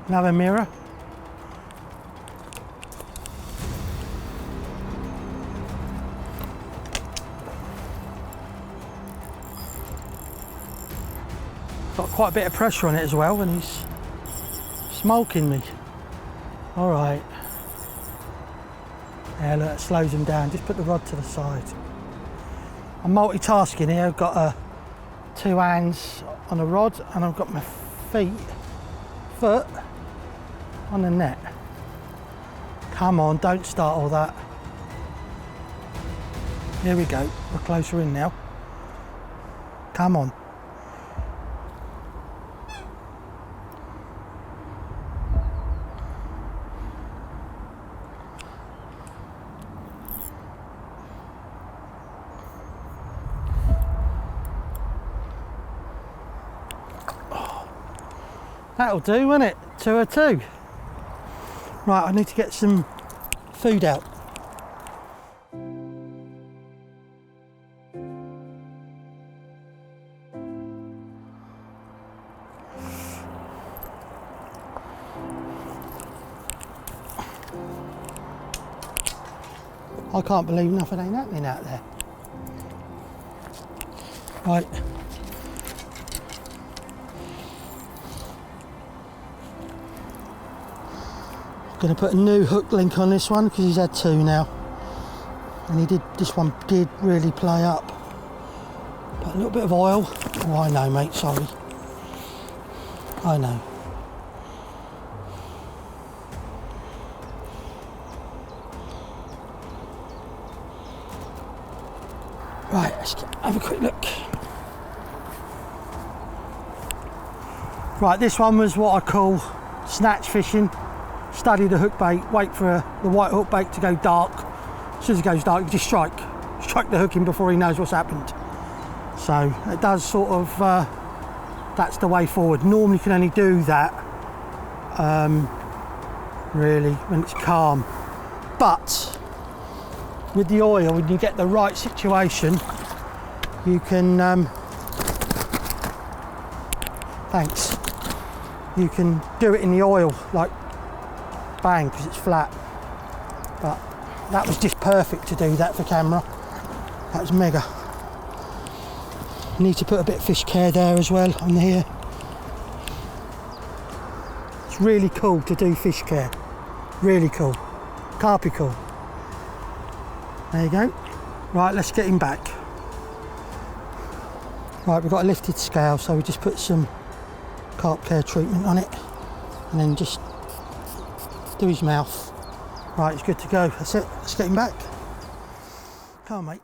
Speaker 15: Another mirror. Got quite a bit of pressure on it as well, and he's smoking me. All right. Yeah, look, it slows him down. Just put the rod to the side. I'm multitasking here. I've got two hands on the rod, and I've got my foot on the net. Come on, don't start all that. Here we go. We're closer in now. Come on. That'll do, won't it? 2 or 2. Right, I need to get some food out. I can't believe nothing ain't happening out there. Right. Going to put a new hook link on this one because he's had 2 now, and this one did really play up. Put a little bit of oil. Oh, I know, mate, sorry. I know. Right, let's have a quick look. Right, this one was what I call snatch fishing. Study the hook bait, wait for the white hook bait to go dark. As soon as it goes dark, you just strike the hook in before he knows what's happened. So it does sort of, that's the way forward. Normally you can only do that really when it's calm. But with the oil, when you get the right situation, you can, thanks, you can do it in the oil, like bang, because it's flat. But that was just perfect to do that for camera. That was mega. Need to put a bit of fish care there as well on here. It's really cool to do fish care. Really cool. Carpical. There you go. Right, let's get him back. Right, we've got a lifted scale, so we just put some carp care treatment on it and then just do his mouth. Right, it's good to go. That's it. Let's get him back. Come on, mate.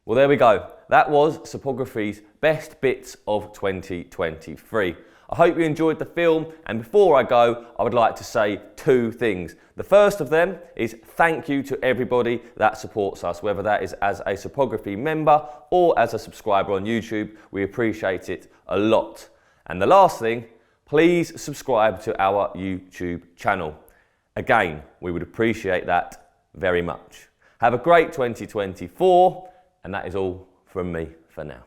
Speaker 1: Well, there we go. That was Cypography's best bits of 2023. I hope you enjoyed the film, and before I go, I would like to say 2 things. The first of them is thank you to everybody that supports us, whether that is as a Cypography member or as a subscriber on YouTube. We appreciate it a lot. And the last thing, please subscribe to our YouTube channel. Again, we would appreciate that very much. Have a great 2024, and that is all from me for now.